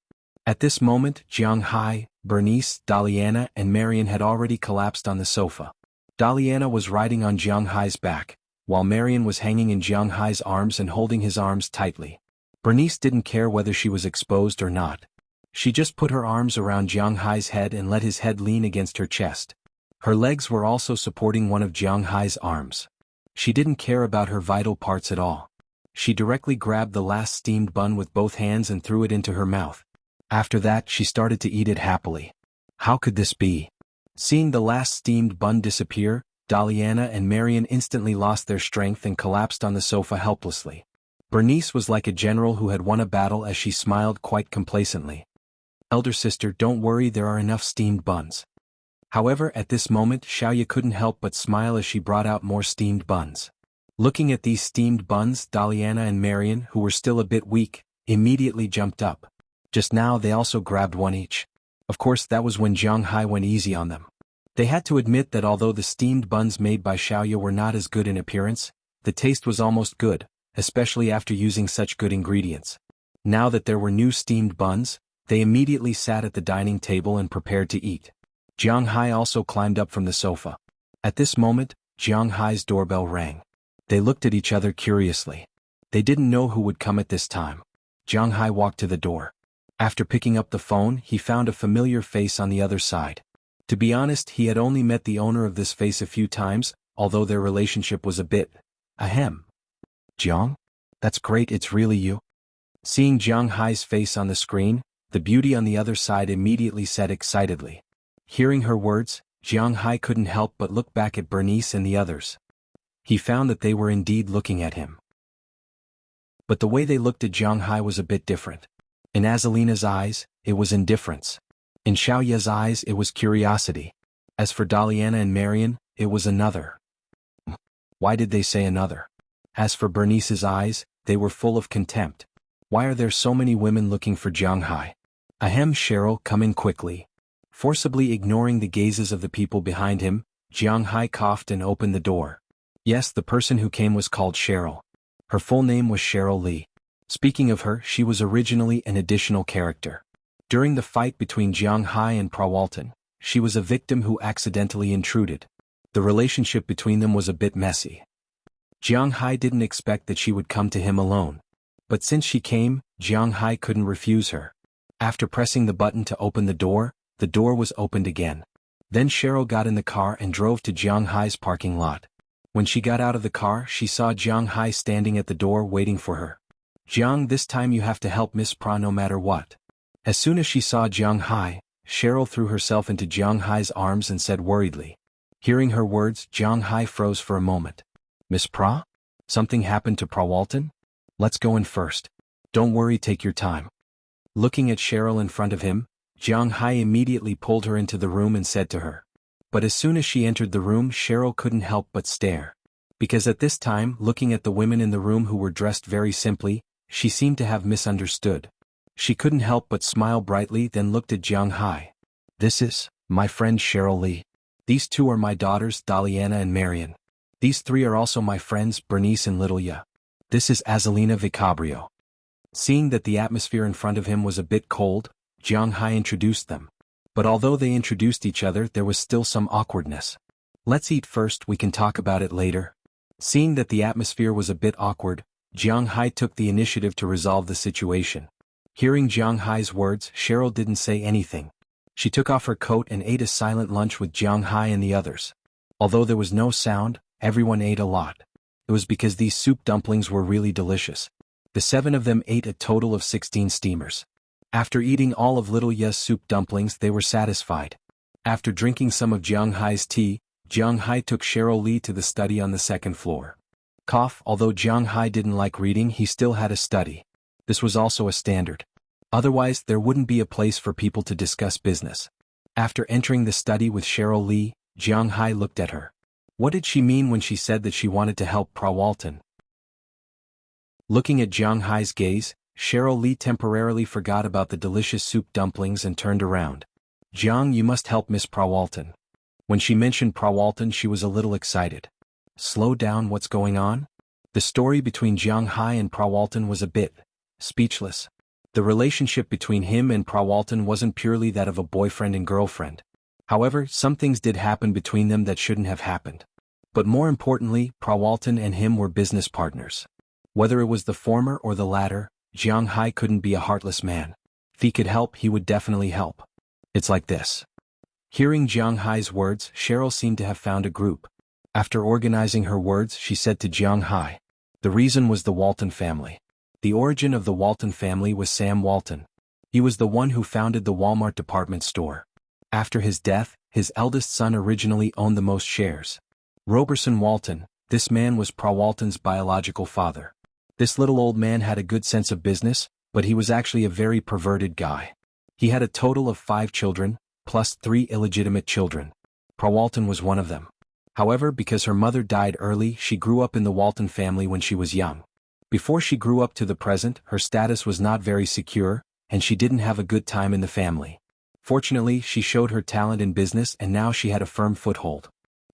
At this moment, Jiang Hai, Bernice, Daliana, and Marian had already collapsed on the sofa. Daliana was riding on Jiang Hai's back, while Marian was hanging in Jiang Hai's arms and holding his arms tightly. Bernice didn't care whether she was exposed or not. She just put her arms around Jiang Hai's head and let his head lean against her chest. Her legs were also supporting one of Jiang Hai's arms. She didn't care about her vital parts at all. She directly grabbed the last steamed bun with both hands and threw it into her mouth. After that, she started to eat it happily. How could this be? Seeing the last steamed bun disappear, Daliana and Marian instantly lost their strength and collapsed on the sofa helplessly. Bernice was like a general who had won a battle as she smiled quite complacently. "Elder sister, don't worry, there are enough steamed buns." However, at this moment Xiaoya couldn't help but smile as she brought out more steamed buns. Looking at these steamed buns, Daliana and Marian, who were still a bit weak, immediately jumped up. Just now they also grabbed one each. Of course, that was when Zhang Hai went easy on them. They had to admit that although the steamed buns made by Xiaoya were not as good in appearance, the taste was almost good, especially after using such good ingredients. Now that there were new steamed buns, they immediately sat at the dining table and prepared to eat. Zhang Hai also climbed up from the sofa. At this moment, Zhang Hai's doorbell rang. They looked at each other curiously. They didn't know who would come at this time. Zhang Hai walked to the door. After picking up the phone, he found a familiar face on the other side. To be honest, he had only met the owner of this face a few times, although their relationship was a bit ahem. Jiang? That's great, it's really you. Seeing Zhang Hai's face on the screen, the beauty on the other side immediately said excitedly. Hearing her words, Zhang Hai couldn't help but look back at Bernice and the others. He found that they were indeed looking at him. But the way they looked at Zhang Hai was a bit different. In Azalina's eyes, it was indifference. In Xiaoya's eyes, it was curiosity. As for Daliana and Marian, it was another. Why did they say another? As for Bernice's eyes, they were full of contempt. Why are there so many women looking for Zhang Hai? Ahem, Cheryl, come in quickly. Forcibly ignoring the gazes of the people behind him, Zhang Hai coughed and opened the door. Yes, the person who came was called Cheryl. Her full name was Cheryl Li. Speaking of her, she was originally an additional character. During the fight between Zhang Hai and Prawalton, she was a victim who accidentally intruded. The relationship between them was a bit messy. Zhang Hai didn't expect that she would come to him alone. But since she came, Zhang Hai couldn't refuse her. After pressing the button to open the door was opened again. Then Cheryl got in the car and drove to Zhang Hai's parking lot. When she got out of the car, she saw Zhang Hai standing at the door waiting for her. Zhang, this time you have to help Miss Pra no matter what. As soon as she saw Zhang Hai, Cheryl threw herself into Zhang Hai's arms and said worriedly. Hearing her words, Zhang Hai froze for a moment. Miss Pra? Something happened to Prawalton? Let's go in first. Don't worry, take your time. Looking at Cheryl in front of him, Zhang Hai immediately pulled her into the room and said to her. But as soon as she entered the room, Cheryl couldn't help but stare. Because at this time, looking at the women in the room who were dressed very simply, she seemed to have misunderstood. She couldn't help but smile brightly, then looked at Zhang Hai. This is my friend Cheryl Li. These two are my daughters Daliana and Marian. These three are also my friends Bernice and Little Ya. This is Azalina Vicabrio. Seeing that the atmosphere in front of him was a bit cold, Zhang Hai introduced them. But although they introduced each other, there was still some awkwardness. Let's eat first, we can talk about it later. Seeing that the atmosphere was a bit awkward, Zhang Hai took the initiative to resolve the situation. Hearing Zhang Hai's words, Cheryl didn't say anything. She took off her coat and ate a silent lunch with Zhang Hai and the others. Although there was no sound, everyone ate a lot. It was because these soup dumplings were really delicious. The 7 of them ate a total of 16 steamers. After eating all of Little Ya's soup dumplings, they were satisfied. After drinking some of Zhang Hai's tea, Zhang Hai took Cheryl Li to the study on the 2nd floor. Although Zhang Hai didn't like reading, he still had a study. This was also a standard. Otherwise, there wouldn't be a place for people to discuss business. After entering the study with Cheryl Li, Zhang Hai looked at her. What did she mean when she said that she wanted to help Prawalton? Looking at Zhang Hai's gaze, Cheryl Li temporarily forgot about the delicious soup dumplings and turned around. Zhang, you must help Miss Prawalton. When she mentioned Prawalton, she was a little excited. Slow down, what's going on? The story between Zhang Hai and Prawalton was a bit speechless. The relationship between him and Prawalton wasn't purely that of a boyfriend and girlfriend. However, some things did happen between them that shouldn't have happened. But more importantly, Prawalton and him were business partners. Whether it was the former or the latter, Zhang Hai couldn't be a heartless man. If he could help, he would definitely help. It's like this. Hearing Zhang Hai's words, Cheryl seemed to have found a group. After organizing her words, she said to Zhang Hai. The reason was the Walton family. The origin of the Walton family was Sam Walton. He was the one who founded the Walmart department store. After his death, his eldest son originally owned the most shares. Roberson Walton, this man was Prawalton's biological father. This little old man had a good sense of business, but he was actually a very perverted guy. He had a total of 5 children, plus 3 illegitimate children. Walton was one of them. However, because her mother died early, she grew up in the Walton family when she was young. Before she grew up to the present, her status was not very secure, and she didn't have a good time in the family. Fortunately, she showed her talent in business and now she had a firm foothold.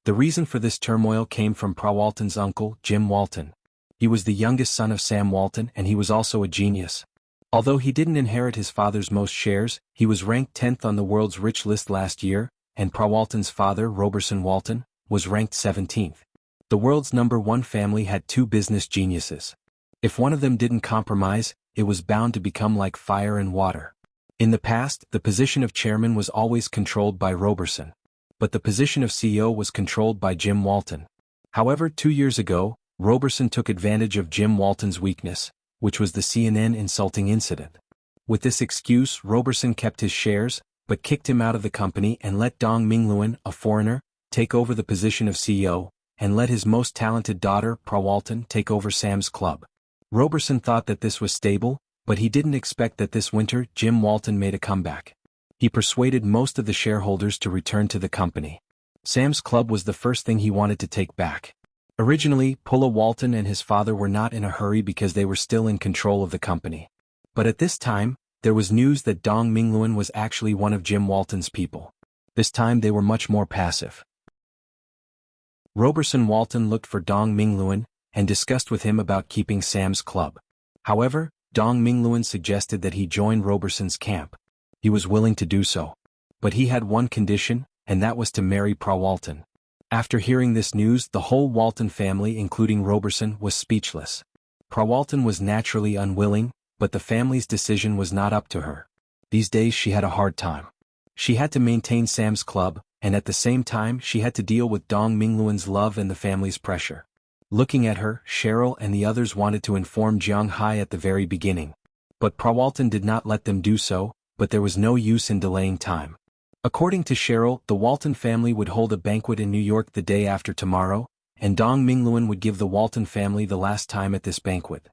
The reason for this turmoil came from Walton's uncle, Jim Walton. He was the youngest son of Sam Walton and he was also a genius. Although he didn't inherit his father's most shares, he was ranked 10th on the world's rich list last year, and Walton's father, Roberson Walton, was ranked 17th. The world's #1 family had two business geniuses. If one of them didn't compromise, it was bound to become like fire and water. In the past, the position of chairman was always controlled by Roberson. But the position of CEO was controlled by Jim Walton. However, 2 years ago, Roberson took advantage of Jim Walton's weakness, which was the CNN insulting incident. With this excuse, Roberson kept his shares, but kicked him out of the company and let Dong Mingluan, a foreigner, take over the position of CEO, and let his most talented daughter, Walton, take over Sam's Club. Roberson thought that this was stable, but he didn't expect that this winter Jim Walton made a comeback. He persuaded most of the shareholders to return to the company. Sam's Club was the first thing he wanted to take back. Originally, Walton and his father were not in a hurry because they were still in control of the company. But at this time, there was news that Dong Mingluan was actually one of Jim Walton's people. This time they were much more passive. Roberson Walton looked for Dong Mingluan and discussed with him about keeping Sam's Club. However, Dong Mingluan suggested that he join Roberson's camp. He was willing to do so. But he had one condition, and that was to marry Walton. After hearing this news, the whole Walton family, including Roberson, was speechless. Walton was naturally unwilling, but the family's decision was not up to her. These days she had a hard time. She had to maintain Sam's Club, and at the same time she had to deal with Dong Mingluan's love and the family's pressure. Looking at her, Cheryl and the others wanted to inform Jiang Hai at the very beginning. But Walton did not let them do so, but there was no use in delaying time. According to Cheryl, the Walton family would hold a banquet in New York the day after tomorrow, and Dong Mingluan would give the Walton family the last time at this banquet.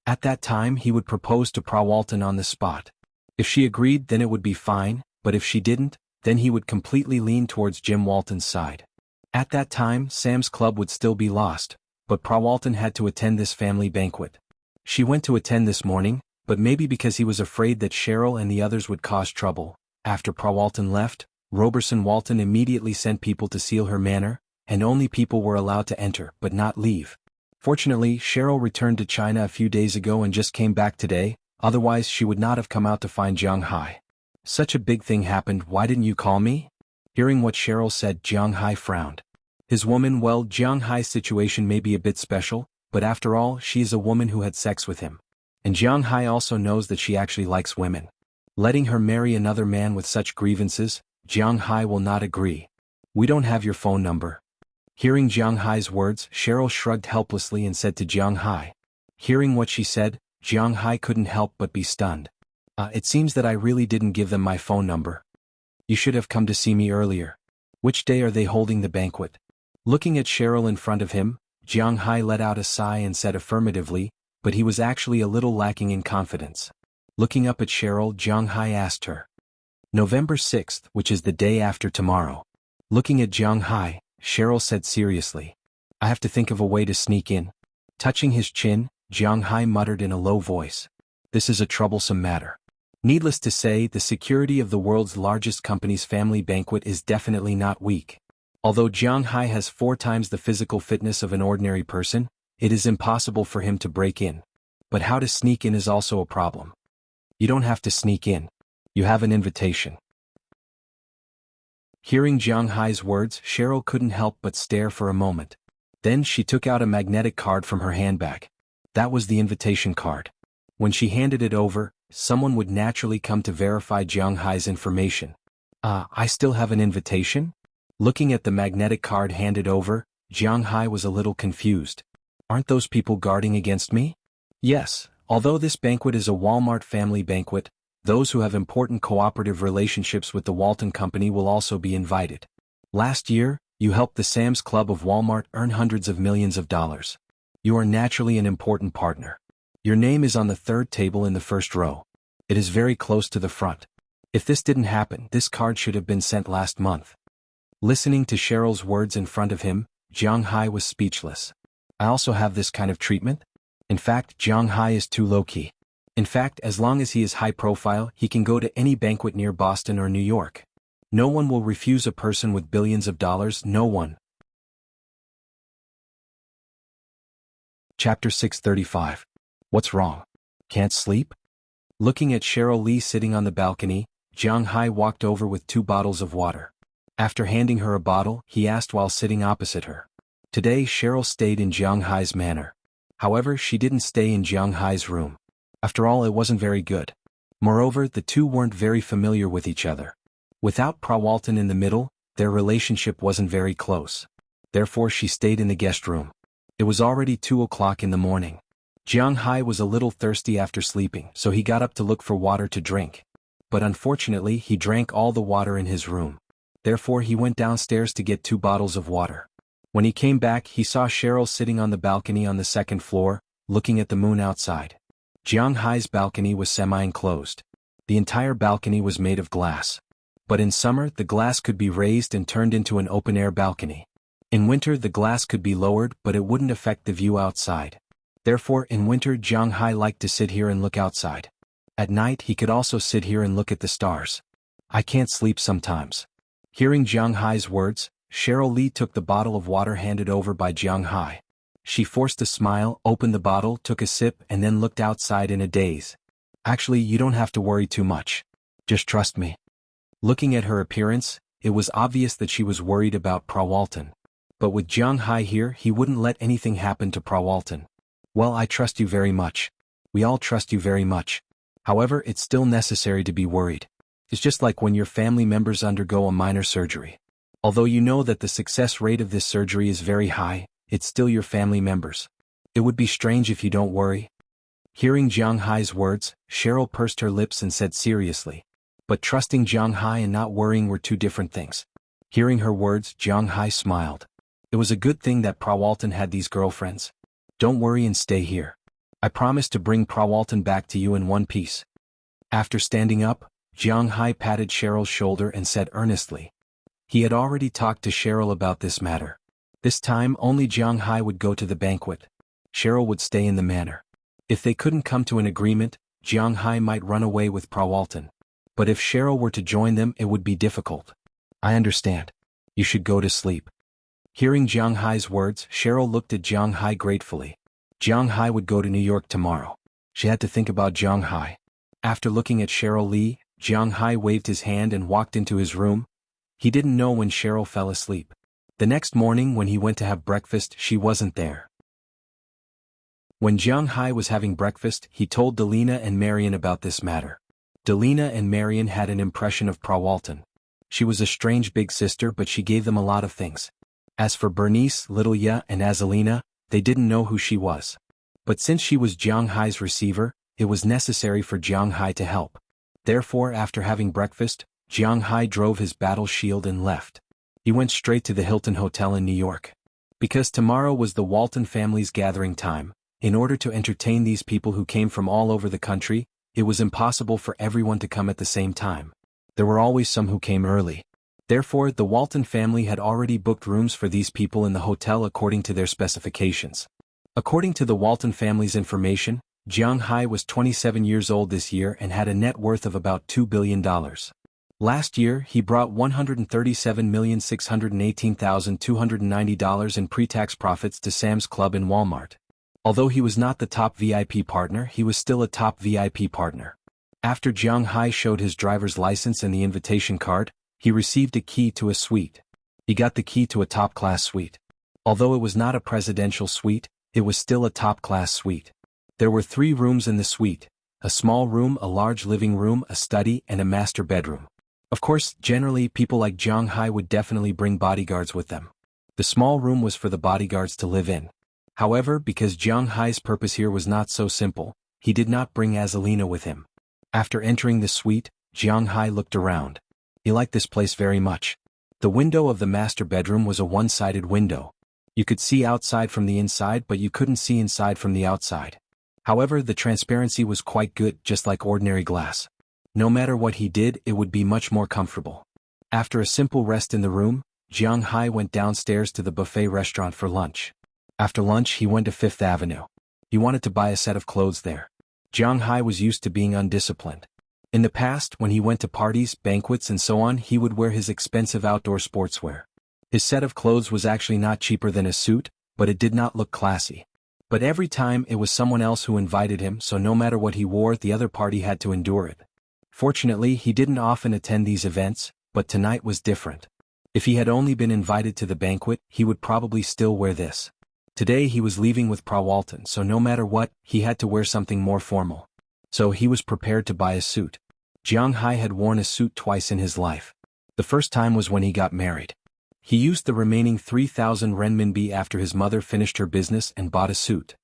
At that time he would propose to Walton on the spot. If she agreed, then it would be fine, but if she didn't, then he would completely lean towards Jim Walton's side. At that time, Sam's Club would still be lost, but Walton had to attend this family banquet. She went to attend this morning, but maybe because he was afraid that Cheryl and the others would cause trouble. After Walton left, Roberson Walton immediately sent people to seal her manor, and only people were allowed to enter but not leave. Fortunately, Cheryl returned to China a few days ago and just came back today, otherwise she would not have come out to find Jiang Hai. Such a big thing happened, why didn't you call me? Hearing what Cheryl said, Jiang Hai frowned. His woman, well, Jiang Hai's situation may be a bit special, but after all, she is a woman who had sex with him. And Jiang Hai also knows that she actually likes women. Letting her marry another man with such grievances, Jiang Hai will not agree. We don't have your phone number. Hearing Jiang Hai's words, Cheryl shrugged helplessly and said to Jiang Hai. Hearing what she said, Jiang Hai couldn't help but be stunned. It seems that I really didn't give them my phone number. You should have come to see me earlier. Which day are they holding the banquet? Looking at Cheryl in front of him, Jiang Hai let out a sigh and said affirmatively, but he was actually a little lacking in confidence. Looking up at Cheryl, Jiang Hai asked her. November 6th, which is the day after tomorrow. Looking at Jiang Hai, Cheryl said seriously. I have to think of a way to sneak in. Touching his chin, Jiang Hai muttered in a low voice. This is a troublesome matter. Needless to say, the security of the world's largest company's family banquet is definitely not weak. Although Jiang Hai has 4 times the physical fitness of an ordinary person, it is impossible for him to break in. But how to sneak in is also a problem. You don't have to sneak in. You have an invitation. Hearing Jiang Hai's words, Cheryl couldn't help but stare for a moment. Then she took out a magnetic card from her handbag. That was the invitation card. When she handed it over, someone would naturally come to verify Jiang Hai's information. I still have an invitation? Looking at the magnetic card handed over, Jiang Hai was a little confused. Aren't those people guarding against me? Yes, although this banquet is a Walmart family banquet, those who have important cooperative relationships with the Walton Company will also be invited. Last year, you helped the Sam's Club of Walmart earn hundreds of millions of dollars. You are naturally an important partner. Your name is on the 3rd table in the 1st row. It is very close to the front. If this didn't happen, this card should have been sent last month. Listening to Cheryl's words in front of him, Jiang Hai was speechless. I also have this kind of treatment? In fact, Jiang Hai is too low-key. In fact, as long as he is high-profile, he can go to any banquet near Boston or New York. No one will refuse a person with billions of dollars, no one. Chapter 635. What's wrong? Can't sleep? Looking at Cheryl Lee sitting on the balcony, Jiang Hai walked over with 2 bottles of water. After handing her a bottle, he asked while sitting opposite her. Today Cheryl stayed in Jiang Hai's manor. However, she didn't stay in Jiang Hai's room. After all, it wasn't very good. Moreover, the two weren't very familiar with each other. Without Prawalton in the middle, their relationship wasn't very close. Therefore she stayed in the guest room. It was already 2 o'clock in the morning. Jiang Hai was a little thirsty after sleeping, so he got up to look for water to drink. But unfortunately he drank all the water in his room. Therefore he went downstairs to get 2 bottles of water. When he came back, he saw Cheryl sitting on the balcony on the 2nd floor, looking at the moon outside. Jiang Hai's balcony was semi-enclosed. The entire balcony was made of glass. But in summer the glass could be raised and turned into an open-air balcony. In winter the glass could be lowered, but it wouldn't affect the view outside. Therefore in winter Jiang Hai liked to sit here and look outside. At night he could also sit here and look at the stars. I can't sleep sometimes. Hearing Jiang Hai's words, Cheryl Lee took the bottle of water handed over by Jiang Hai. She forced a smile, opened the bottle, took a sip, and then looked outside in a daze. Actually, you don't have to worry too much. Just trust me. Looking at her appearance, it was obvious that she was worried about Prawalton. But with Jiang Hai here, he wouldn't let anything happen to Prawalton. Well, I trust you very much. We all trust you very much. However, it's still necessary to be worried. It's just like when your family members undergo a minor surgery. Although you know that the success rate of this surgery is very high, it's still your family members. It would be strange if you don't worry. Hearing Jiang Hai's words, Cheryl pursed her lips and said seriously. But trusting Jiang Hai and not worrying were 2 different things. Hearing her words, Jiang Hai smiled. It was a good thing that Prawalton had these girlfriends. Don't worry and stay here. I promise to bring Prawalton back to you in one piece. After standing up, Jiang Hai patted Cheryl's shoulder and said earnestly. He had already talked to Cheryl about this matter. This time only Jiang Hai would go to the banquet. Cheryl would stay in the manor. If they couldn't come to an agreement, Jiang Hai might run away with Prawalton. But if Cheryl were to join them, it would be difficult. I understand. You should go to sleep. Hearing Jiang Hai's words, Cheryl looked at Jiang Hai gratefully. Jiang Hai would go to New York tomorrow. She had to think about Jiang Hai. After looking at Cheryl Lee, Jiang Hai waved his hand and walked into his room. He didn't know when Cheryl fell asleep. The next morning when he went to have breakfast, she wasn't there. When Jiang Hai was having breakfast, he told Delina and Marion about this matter. Delina and Marion had an impression of Prawalton. She was a strange big sister, but she gave them a lot of things. As for Bernice, Little Ya, and Azalina, they didn't know who she was. But since she was Jiang Hai's receiver, it was necessary for Jiang Hai to help. Therefore, after having breakfast, Jiang Hai drove his battle shield and left. He went straight to the Hilton Hotel in New York. Because tomorrow was the Walton family's gathering time, in order to entertain these people who came from all over the country, it was impossible for everyone to come at the same time. There were always some who came early. Therefore, the Walton family had already booked rooms for these people in the hotel according to their specifications. According to the Walton family's information, Jiang Hai was 27 years old this year and had a net worth of about $2 billion. Last year, he brought $137,618,290 in pre-tax profits to Sam's Club and Walmart. Although he was not the top VIP partner, he was still a top VIP partner. After Jiang Hai showed his driver's license and the invitation card, he received a key to a suite. He got the key to a top-class suite. Although it was not a presidential suite, it was still a top-class suite. There were 3 rooms in the suite: a small room, a large living room, a study, and a master bedroom. Of course, generally people like Jiang Hai would definitely bring bodyguards with them. The small room was for the bodyguards to live in. However, because Jiang Hai's purpose here was not so simple, he did not bring Azalina with him. After entering the suite, Jiang Hai looked around. He liked this place very much. The window of the master bedroom was a one-sided window. You could see outside from the inside, but you couldn't see inside from the outside. However, the transparency was quite good, just like ordinary glass. No matter what he did, it would be much more comfortable. After a simple rest in the room, Jiang Hai went downstairs to the buffet restaurant for lunch. After lunch he went to Fifth Avenue. He wanted to buy a set of clothes there. Jiang Hai was used to being undisciplined. In the past, when he went to parties, banquets and so on, he would wear his expensive outdoor sportswear. His set of clothes was actually not cheaper than a suit, but it did not look classy. But every time it was someone else who invited him, so no matter what he wore, the other party had to endure it. Fortunately, he didn't often attend these events, but tonight was different. If he had only been invited to the banquet, he would probably still wear this. Today he was leaving with Walton, so no matter what, he had to wear something more formal. So he was prepared to buy a suit. Jiang Hai had worn a suit twice in his life. The first time was when he got married. He used the remaining 3,000 renminbi after his mother finished her business and bought a suit.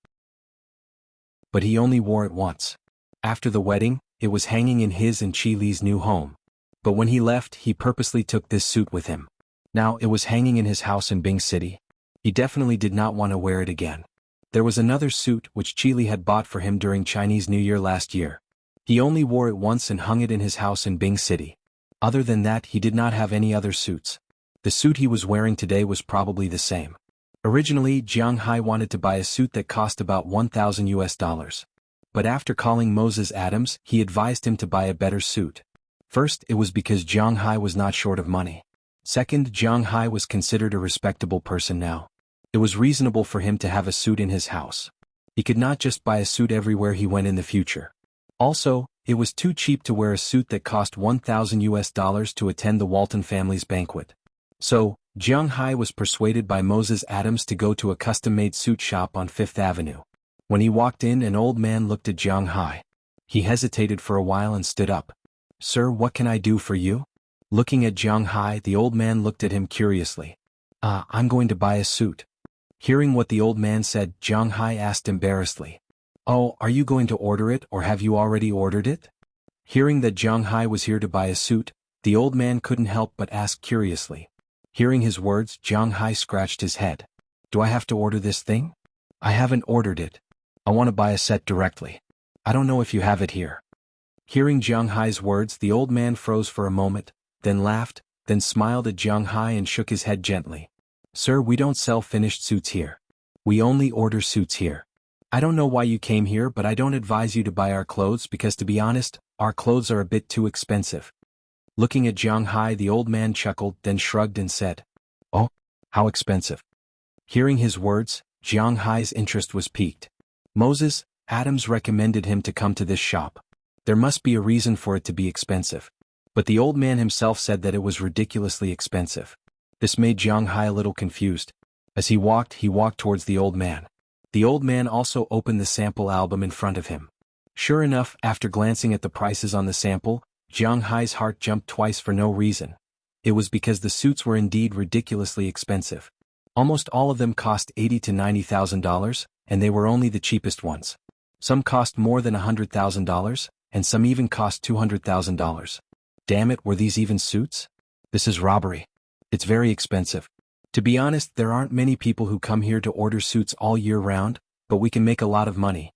But he only wore it once. After the wedding, it was hanging in his and Chi Li's new home. But when he left, he purposely took this suit with him. Now it was hanging in his house in Bing City. He definitely did not want to wear it again. There was another suit which Chi Li had bought for him during Chinese New Year last year. He only wore it once and hung it in his house in Bing City. Other than that, he did not have any other suits. The suit he was wearing today was probably the same. Originally, Jiang Hai wanted to buy a suit that cost about $1,000. But after calling Moses Adams, he advised him to buy a better suit. First, it was because Jiang Hai was not short of money. Second, Jiang Hai was considered a respectable person now. It was reasonable for him to have a suit in his house. He could not just buy a suit everywhere he went in the future. Also, it was too cheap to wear a suit that cost $1,000 to attend the Walton family's banquet. So, Jiang Hai was persuaded by Moses Adams to go to a custom-made suit shop on Fifth Avenue. When he walked in, an old man looked at Jiang Hai. He hesitated for a while and stood up. "Sir, what can I do for you?" Looking at Jiang Hai, the old man looked at him curiously. I'm going to buy a suit." Hearing what the old man said, Jiang Hai asked embarrassedly, "Oh, are you going to order it or have you already ordered it?" Hearing that Jiang Hai was here to buy a suit, the old man couldn't help but ask curiously. Hearing his words, Jiang Hai scratched his head. "Do I have to order this thing?" "I haven't ordered it. I want to buy a set directly. I don't know if you have it here." Hearing Jiang Hai's words, the old man froze for a moment, then laughed, then smiled at Jiang Hai and shook his head gently. "Sir, we don't sell finished suits here. We only order suits here. I don't know why you came here, but I don't advise you to buy our clothes because, to be honest, our clothes are a bit too expensive." Looking at Jiang Hai, the old man chuckled, then shrugged and said, "Oh, how expensive?" Hearing his words, Jiang Hai's interest was piqued. Moses Adams recommended him to come to this shop. There must be a reason for it to be expensive. But the old man himself said that it was ridiculously expensive. This made Jiang Hai a little confused. As he walked towards the old man. The old man also opened the sample album in front of him. Sure enough, after glancing at the prices on the sample, Jiang Hai's heart jumped twice for no reason. It was because the suits were indeed ridiculously expensive. Almost all of them cost $80,000 to $90,000, and they were only the cheapest ones. Some cost more than $100,000, and some even cost $200,000. Damn it, were these even suits? This is robbery. It's very expensive. To be honest, there aren't many people who come here to order suits all year round, but we can make a lot of money.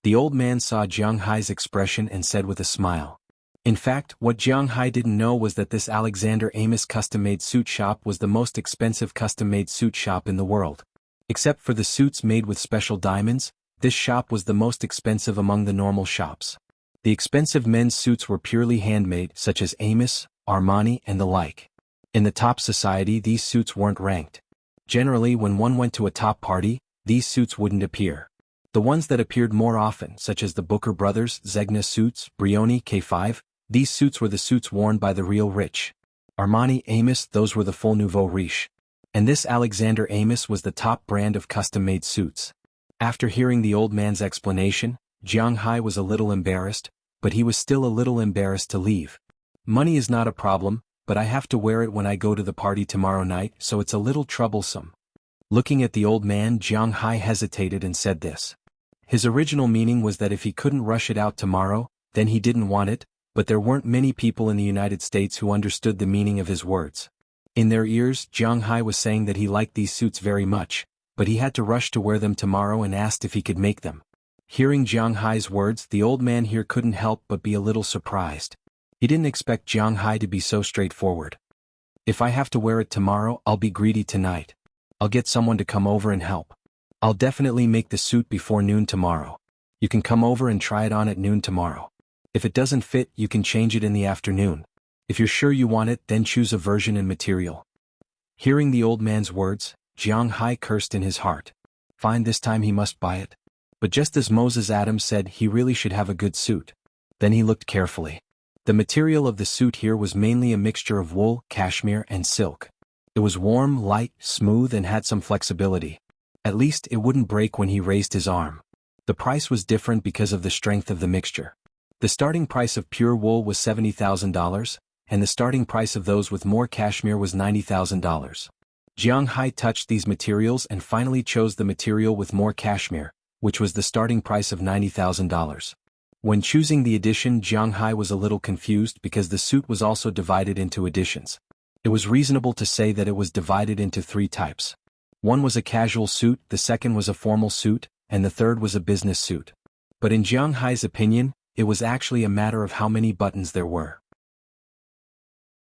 The old man saw Jiang Hai's expression and said with a smile. In fact, what Jiang Hai didn't know was that this Alexander Amos custom-made suit shop was the most expensive custom-made suit shop in the world. Except for the suits made with special diamonds, this shop was the most expensive among the normal shops. The expensive men's suits were purely handmade, such as Amos, Armani, and the like. In the top society, these suits weren't ranked. Generally, when one went to a top party, these suits wouldn't appear. The ones that appeared more often, such as the Booker Brothers, Zegna suits, Brioni, K5, these suits were the suits worn by the real rich. Armani, Amos, those were the full nouveau riche. And this Alexander Amos was the top brand of custom-made suits. After hearing the old man's explanation, Jiang Hai was a little embarrassed, but he was still a little embarrassed to leave. "Money is not a problem, but I have to wear it when I go to the party tomorrow night, so it's a little troublesome." Looking at the old man, Jiang Hai hesitated and said this. His original meaning was that if he couldn't rush it out tomorrow, then he didn't want it, but there weren't many people in the United States who understood the meaning of his words. In their ears, Jiang Hai was saying that he liked these suits very much, but he had to rush to wear them tomorrow and asked if he could make them. Hearing Jiang Hai's words, the old man here couldn't help but be a little surprised. He didn't expect Jiang Hai to be so straightforward. If I have to wear it tomorrow, I'll be greedy tonight. I'll get someone to come over and help. I'll definitely make the suit before noon tomorrow. You can come over and try it on at noon tomorrow. If it doesn't fit, you can change it in the afternoon. If you're sure you want it, then choose a version and material. Hearing the old man's words, Jiang Hai cursed in his heart. Fine, this time he must buy it. But just as Moses Adams said, he really should have a good suit. Then he looked carefully. The material of the suit here was mainly a mixture of wool, cashmere, and silk. It was warm, light, smooth, and had some flexibility. At least it wouldn't break when he raised his arm. The price was different because of the strength of the mixture. The starting price of pure wool was $70,000, and the starting price of those with more cashmere was $90,000. Jiang Hai touched these materials and finally chose the material with more cashmere, which was the starting price of $90,000. When choosing the edition, Jiang Hai was a little confused because the suit was also divided into editions. It was reasonable to say that it was divided into 3 types. One was a casual suit, the second was a formal suit, and the third was a business suit. But in Jiang Hai's opinion, it was actually a matter of how many buttons there were.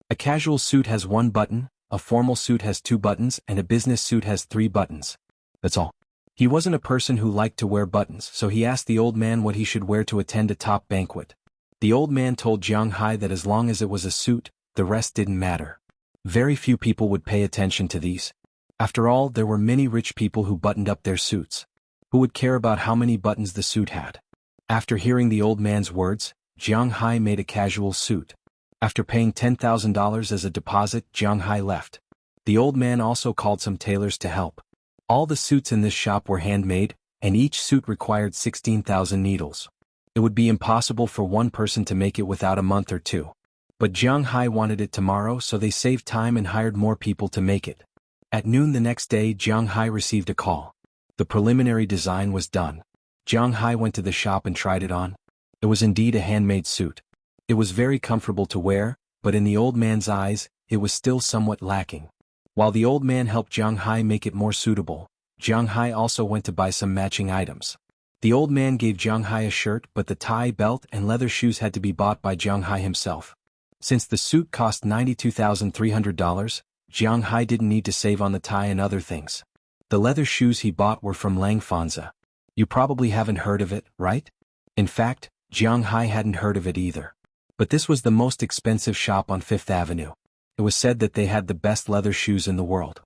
A casual suit has 1 button, a formal suit has 2 buttons, and a business suit has 3 buttons. That's all. He wasn't a person who liked to wear buttons, so he asked the old man what he should wear to attend a top banquet. The old man told Jiang Hai that as long as it was a suit, the rest didn't matter. Very few people would pay attention to these. After all, there were many rich people who buttoned up their suits. Who would care about how many buttons the suit had? After hearing the old man's words, Jiang Hai made a casual suit. After paying $10,000 as a deposit, Jiang Hai left. The old man also called some tailors to help. All the suits in this shop were handmade, and each suit required 16,000 needles. It would be impossible for one person to make it without a month or 2. But Jiang Hai wanted it tomorrow, so they saved time and hired more people to make it. At noon the next day, Jiang Hai received a call. The preliminary design was done. Jiang Hai went to the shop and tried it on. It was indeed a handmade suit. It was very comfortable to wear, but in the old man's eyes, it was still somewhat lacking. While the old man helped Jiang Hai make it more suitable, Jiang Hai also went to buy some matching items. The old man gave Jiang Hai a shirt, but the tie, belt, and leather shoes had to be bought by Jiang Hai himself. Since the suit cost $92,300, Jiang Hai didn't need to save on the tie and other things. The leather shoes he bought were from Langfanza. You probably haven't heard of it, right? In fact, Jiang Hai hadn't heard of it either. But this was the most expensive shop on 5th Avenue. It was said that they had the best leather shoes in the world.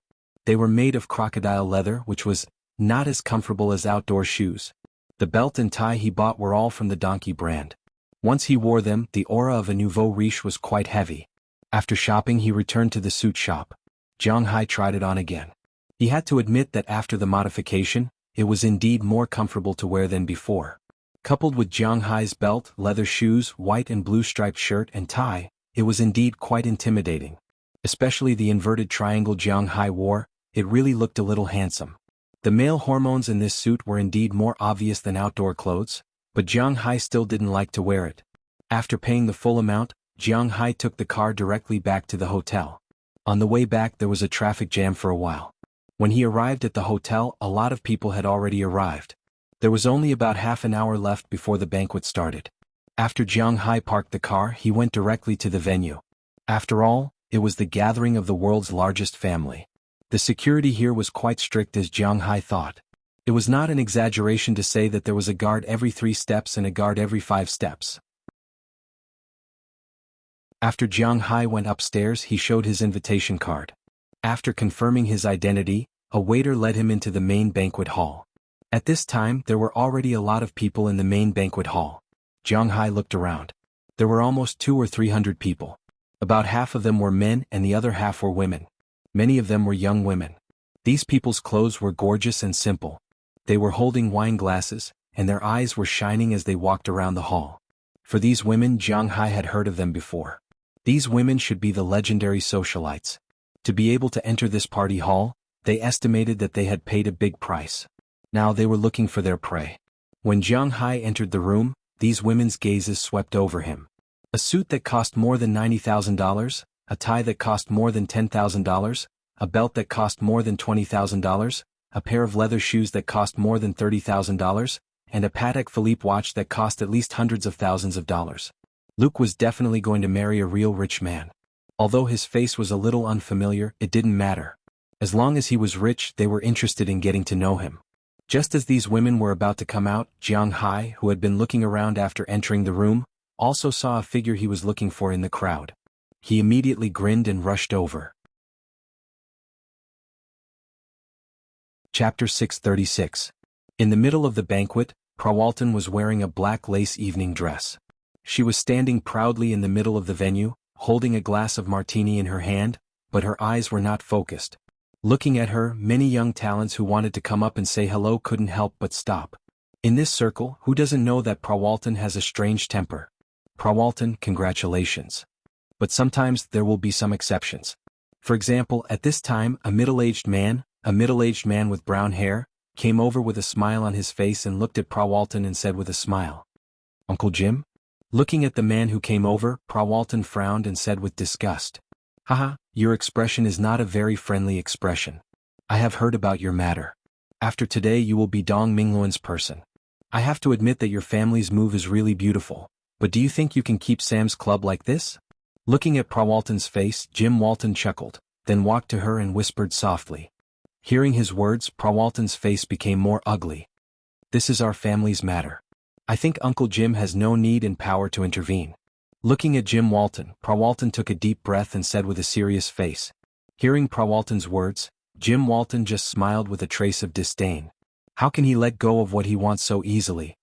They were made of crocodile leather, which was not as comfortable as outdoor shoes. The belt and tie he bought were all from the Donkey brand. Once he wore them, the aura of a nouveau riche was quite heavy. After shopping, he returned to the suit shop. Jiang Hai tried it on again. He had to admit that after the modification, it was indeed more comfortable to wear than before. Coupled with Jiang Hai's belt, leather shoes, white and blue striped shirt and tie, it was indeed quite intimidating. Especially the inverted triangle Jiang Hai wore, it really looked a little handsome. The male hormones in this suit were indeed more obvious than outdoor clothes, but Jiang Hai still didn't like to wear it. After paying the full amount, Jiang Hai took the car directly back to the hotel. On the way back there was a traffic jam for a while. When he arrived at the hotel, a lot of people had already arrived. There was only about half an hour left before the banquet started. After Jiang Hai parked the car, he went directly to the venue. After all, it was the gathering of the world's largest family. The security here was quite strict as Jiang Hai thought. It was not an exaggeration to say that there was a guard every 3 steps and a guard every 5 steps. After Jiang Hai went upstairs, he showed his invitation card. After confirming his identity, a waiter led him into the main banquet hall. At this time, there were already a lot of people in the main banquet hall. Jiang Hai looked around. There were almost 200 or 300 people. About half of them were men and the other half were women. Many of them were young women. These people's clothes were gorgeous and simple. They were holding wine glasses, and their eyes were shining as they walked around the hall. For these women, Jiang Hai had heard of them before. These women should be the legendary socialites. To be able to enter this party hall, they estimated that they had paid a big price. Now they were looking for their prey. When Jiang Hai entered the room, these women's gazes swept over him. A suit that cost more than $90,000, a tie that cost more than $10,000, a belt that cost more than $20,000, a pair of leather shoes that cost more than $30,000, and a Patek Philippe watch that cost at least hundreds of thousands of dollars. Luke was definitely going to marry a real rich man. Although his face was a little unfamiliar, it didn't matter. As long as he was rich, they were interested in getting to know him. Just as these women were about to come out, Jiang Hai, who had been looking around after entering the room, also saw a figure he was looking for in the crowd. He immediately grinned and rushed over. Chapter 636. In the middle of the banquet, Prawalton was wearing a black lace evening dress. She was standing proudly in the middle of the venue, holding a glass of martini in her hand, but her eyes were not focused. Looking at her, many young talents who wanted to come up and say hello couldn't help but stop. In this circle, who doesn't know that Prawalton has a strange temper? Prawalton, congratulations. But sometimes there will be some exceptions. For example, at this time, a middle-aged man with brown hair, came over with a smile on his face and looked at Prawalton and said with a smile, "Uncle Jim?" Looking at the man who came over, Prawalton frowned and said with disgust, "Haha, your expression is not a very friendly expression. I have heard about your matter. After today you will be Dong Mingluan's person. I have to admit that your family's move is really beautiful, but do you think you can keep Sam's club like this?" Looking at Prawalton's face, Jim Walton chuckled, then walked to her and whispered softly. Hearing his words, Prawalton's face became more ugly. "This is our family's matter. I think Uncle Jim has no need and power to intervene." Looking at Jim Walton, Prawalton took a deep breath and said with a serious face. Hearing Prawalton's words, Jim Walton just smiled with a trace of disdain. How can he let go of what he wants so easily?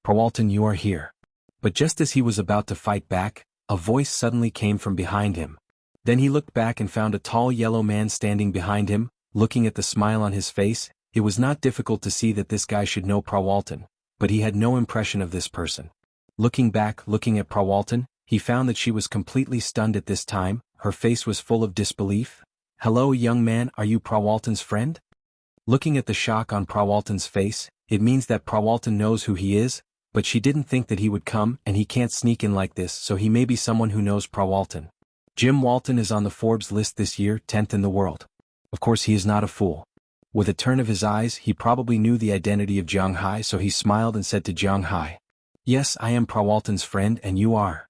"Prawalton, you are here." But just as he was about to fight back, a voice suddenly came from behind him. Then he looked back and found a tall yellow man standing behind him. Looking at the smile on his face, it was not difficult to see that this guy should know Prawalton, but he had no impression of this person. Looking at Prawalton, he found that she was completely stunned at this time. Her face was full of disbelief. "Hello, young man, are you Prawalton's friend?" Looking at the shock on Prawalton's face, it means that Prawalton knows who he is, but she didn't think that he would come, and he can't sneak in like this, so he may be someone who knows Prawalton. Jim Walton is on the Forbes list this year, 10th in the world. Of course he is not a fool. With a turn of his eyes, he probably knew the identity of Jiang Hai, so he smiled and said to Jiang Hai, "Yes, I am Prawalton's friend and you are."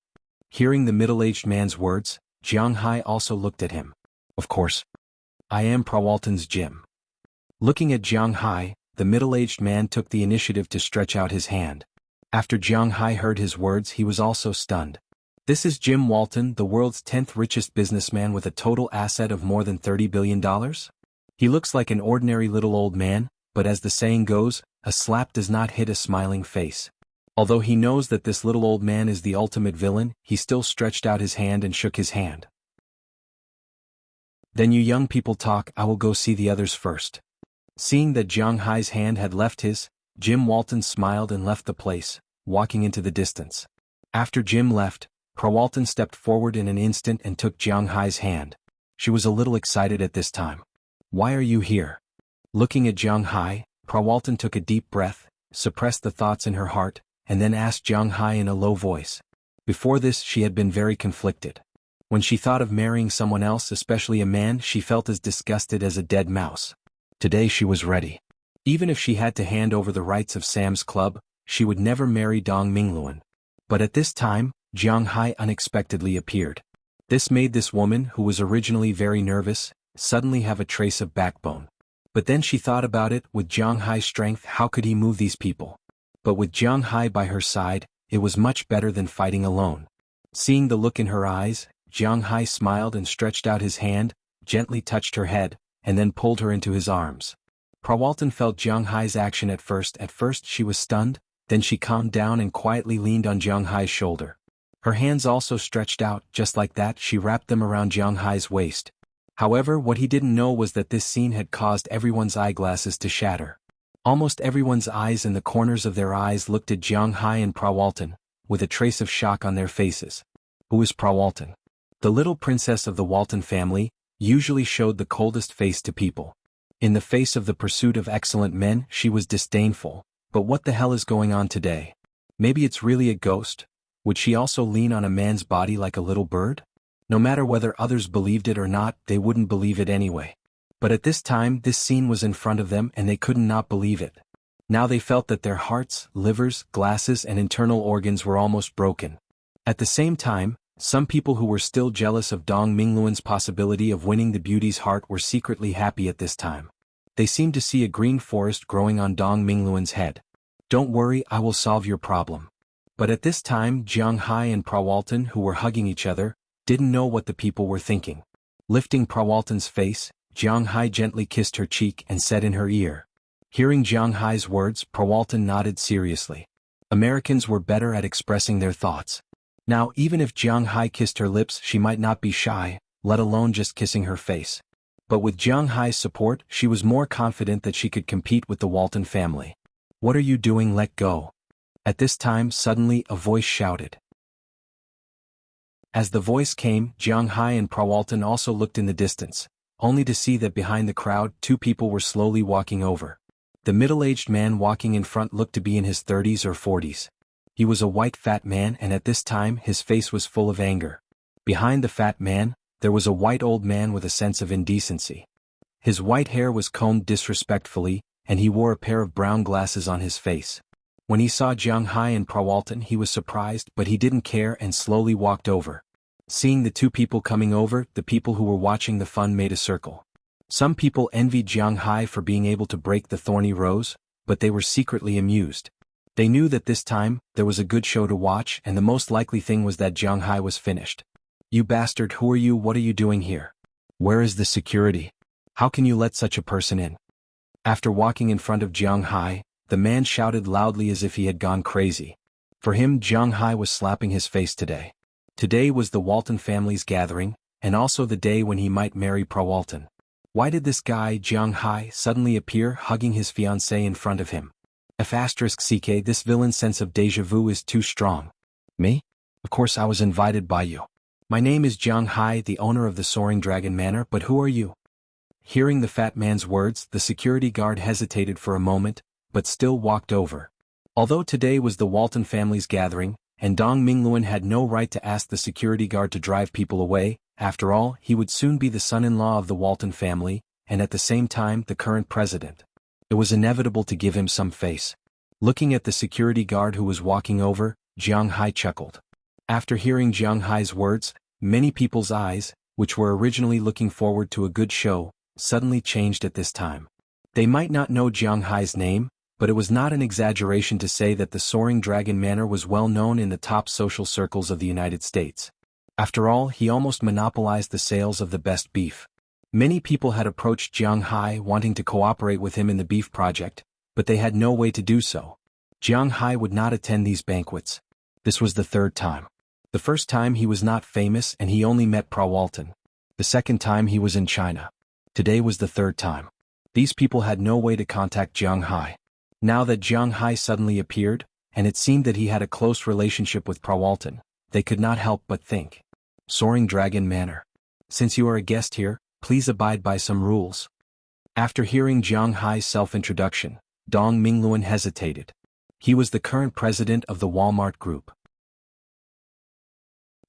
Hearing the middle-aged man's words, Jiang Hai also looked at him. "Of course. I am Prawalton's Jim." Looking at Jiang Hai, the middle-aged man took the initiative to stretch out his hand. After Jiang Hai heard his words, he was also stunned. This is Jim Walton, the world's 10th richest businessman with a total asset of more than $30 billion? He looks like an ordinary little old man, but as the saying goes, a slap does not hit a smiling face. Although he knows that this little old man is the ultimate villain, he still stretched out his hand and shook his hand. "Then you young people talk, I will go see the others first." Seeing that Jiang Hai's hand had left his, Jim Walton smiled and left the place, walking into the distance. After Jim left, Prawalton stepped forward in an instant and took Jiang Hai's hand. She was a little excited at this time. "Why are you here?" Looking at Jiang Hai, Prawalton took a deep breath, suppressed the thoughts in her heart, and then asked Jiang Hai in a low voice. Before this she had been very conflicted. When she thought of marrying someone else, especially a man, she felt as disgusted as a dead mouse. Today she was ready. Even if she had to hand over the rights of Sam's club, she would never marry Dong Mingluan. But at this time, Jiang Hai unexpectedly appeared. This made this woman, who was originally very nervous, suddenly have a trace of backbone. But then she thought about it, with Jiang Hai's strength, how could he move these people? But with Jiang Hai by her side, it was much better than fighting alone. Seeing the look in her eyes, Jiang Hai smiled and stretched out his hand, gently touched her head, and then pulled her into his arms. Prawalton felt Jiang Hai's action at first. At first she was stunned, then she calmed down and quietly leaned on Jiang Hai's shoulder. Her hands also stretched out. Just like that, she wrapped them around Jiang Hai's waist. However, what he didn't know was that this scene had caused everyone's eyeglasses to shatter. Almost everyone's eyes and the corners of their eyes looked at Jiang Hai and Prawalton, with a trace of shock on their faces. Who is Prawalton? The little princess of the Walton family, usually showed the coldest face to people. In the face of the pursuit of excellent men, she was disdainful. But what the hell is going on today? Maybe it's really a ghost? Would she also lean on a man's body like a little bird? No matter whether others believed it or not, they wouldn't believe it anyway. But at this time, this scene was in front of them and they couldn't not believe it. Now they felt that their hearts, livers, glasses and internal organs were almost broken. At the same time, Some people who were still jealous of Dong Mingluan's possibility of winning the beauty's heart were secretly happy at this time. They seemed to see a green forest growing on Dong Mingluan's head. Don't worry, I will solve your problem. But at this time Jiang Hai and Prawalton, who were hugging each other, didn't know what the people were thinking. Lifting Prawalton's face, Jiang Hai gently kissed her cheek and said in her ear. Hearing Jiang Hai's words, Prawalton nodded seriously. Americans were better at expressing their thoughts. Now even if Jiang Hai kissed her lips she might not be shy, let alone just kissing her face. But with Jiang Hai's support she was more confident that she could compete with the Walton family. What are you doing? Let go. At this time suddenly a voice shouted. As the voice came, Jiang Hai and Prawalton also looked in the distance, only to see that behind the crowd 2 people were slowly walking over. The middle-aged man walking in front looked to be in his 30s or 40s. He was a white fat man and at this time his face was full of anger. Behind the fat man, there was a white old man with a sense of indecency. His white hair was combed disrespectfully, and he wore a pair of brown glasses on his face. When he saw Jiang Hai and Prawalton he was surprised but he didn't care and slowly walked over. Seeing the 2 people coming over, the people who were watching the fun made a circle. Some people envied Jiang Hai for being able to break the thorny rose, but they were secretly amused. They knew that this time, there was a good show to watch and the most likely thing was that Jiang Hai was finished. You bastard, who are you? What are you doing here? Where is the security? How can you let such a person in? After walking in front of Jiang Hai, the man shouted loudly as if he had gone crazy. For him Jiang Hai was slapping his face today. Today was the Walton family's gathering, and also the day when he might marry Prawalton. Why did this guy Jiang Hai suddenly appear hugging his fiancée in front of him? *CK This villain's sense of déjà vu is too strong. Me? Of course I was invited by you. My name is Jiang Hai, the owner of the Soaring Dragon Manor, but who are you? Hearing the fat man's words, the security guard hesitated for a moment, but still walked over. Although today was the Walton family's gathering, and Dong Mingluan had no right to ask the security guard to drive people away, after all, he would soon be the son-in-law of the Walton family, and at the same time the current president. It was inevitable to give him some face. Looking at the security guard who was walking over, Jiang Hai chuckled. After hearing Jiang Hai's words, many people's eyes, which were originally looking forward to a good show, suddenly changed at this time. They might not know Jiang Hai's name, but it was not an exaggeration to say that the Soaring Dragon Manor was well known in the top social circles of the United States. After all, he almost monopolized the sales of the best beef. Many people had approached Jiang Hai wanting to cooperate with him in the beef project, but they had no way to do so. Jiang Hai would not attend these banquets. This was the 3rd time. The first time he was not famous and he only met Prawalton. The second time he was in China. Today was the 3rd time. These people had no way to contact Jiang Hai. Now that Jiang Hai suddenly appeared, and it seemed that he had a close relationship with Prawalton, they could not help but think. Soaring Dragon Manor. Since you are a guest here, please abide by some rules. After hearing Jiang Hai's self-introduction, Dong Mingluan hesitated. He was the current president of the Walmart Group.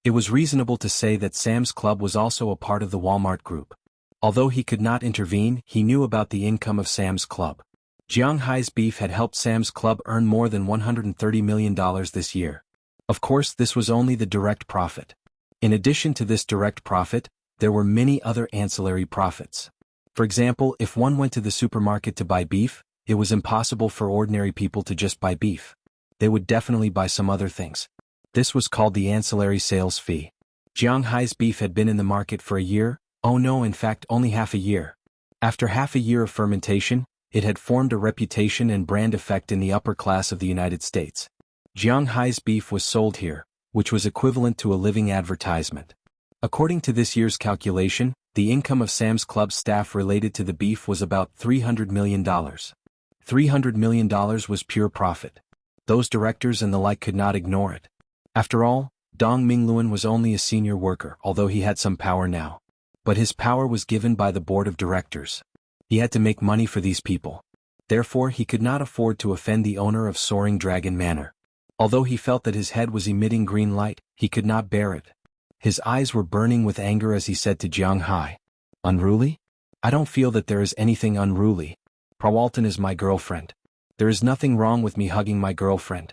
It was reasonable to say that Sam's Club was also a part of the Walmart Group. Although he could not intervene, he knew about the income of Sam's Club. Jiang Hai's beef had helped Sam's Club earn more than $130 million this year. Of course, this was only the direct profit. In addition to this direct profit, there were many other ancillary profits. For example, if one went to the supermarket to buy beef, it was impossible for ordinary people to just buy beef. They would definitely buy some other things. This was called the ancillary sales fee. Jiang Hai's beef had been in the market for a year, in fact only half a year. After half a year of fermentation, it had formed a reputation and brand effect in the upper class of the United States. Jiang Hai's beef was sold here, which was equivalent to a living advertisement. According to this year's calculation, the income of Sam's Club staff related to the beef was about $300 million. $300 million was pure profit. Those directors and the like could not ignore it. After all, Dong Mingluan was only a senior worker, although he had some power now. But his power was given by the board of directors. He had to make money for these people. Therefore he could not afford to offend the owner of Soaring Dragon Manor. Although he felt that his head was emitting green light, he could not bear it. His eyes were burning with anger as he said to Jiang Hai, "Unruly? I don't feel that there is anything unruly. Prawalton is my girlfriend. There is nothing wrong with me hugging my girlfriend."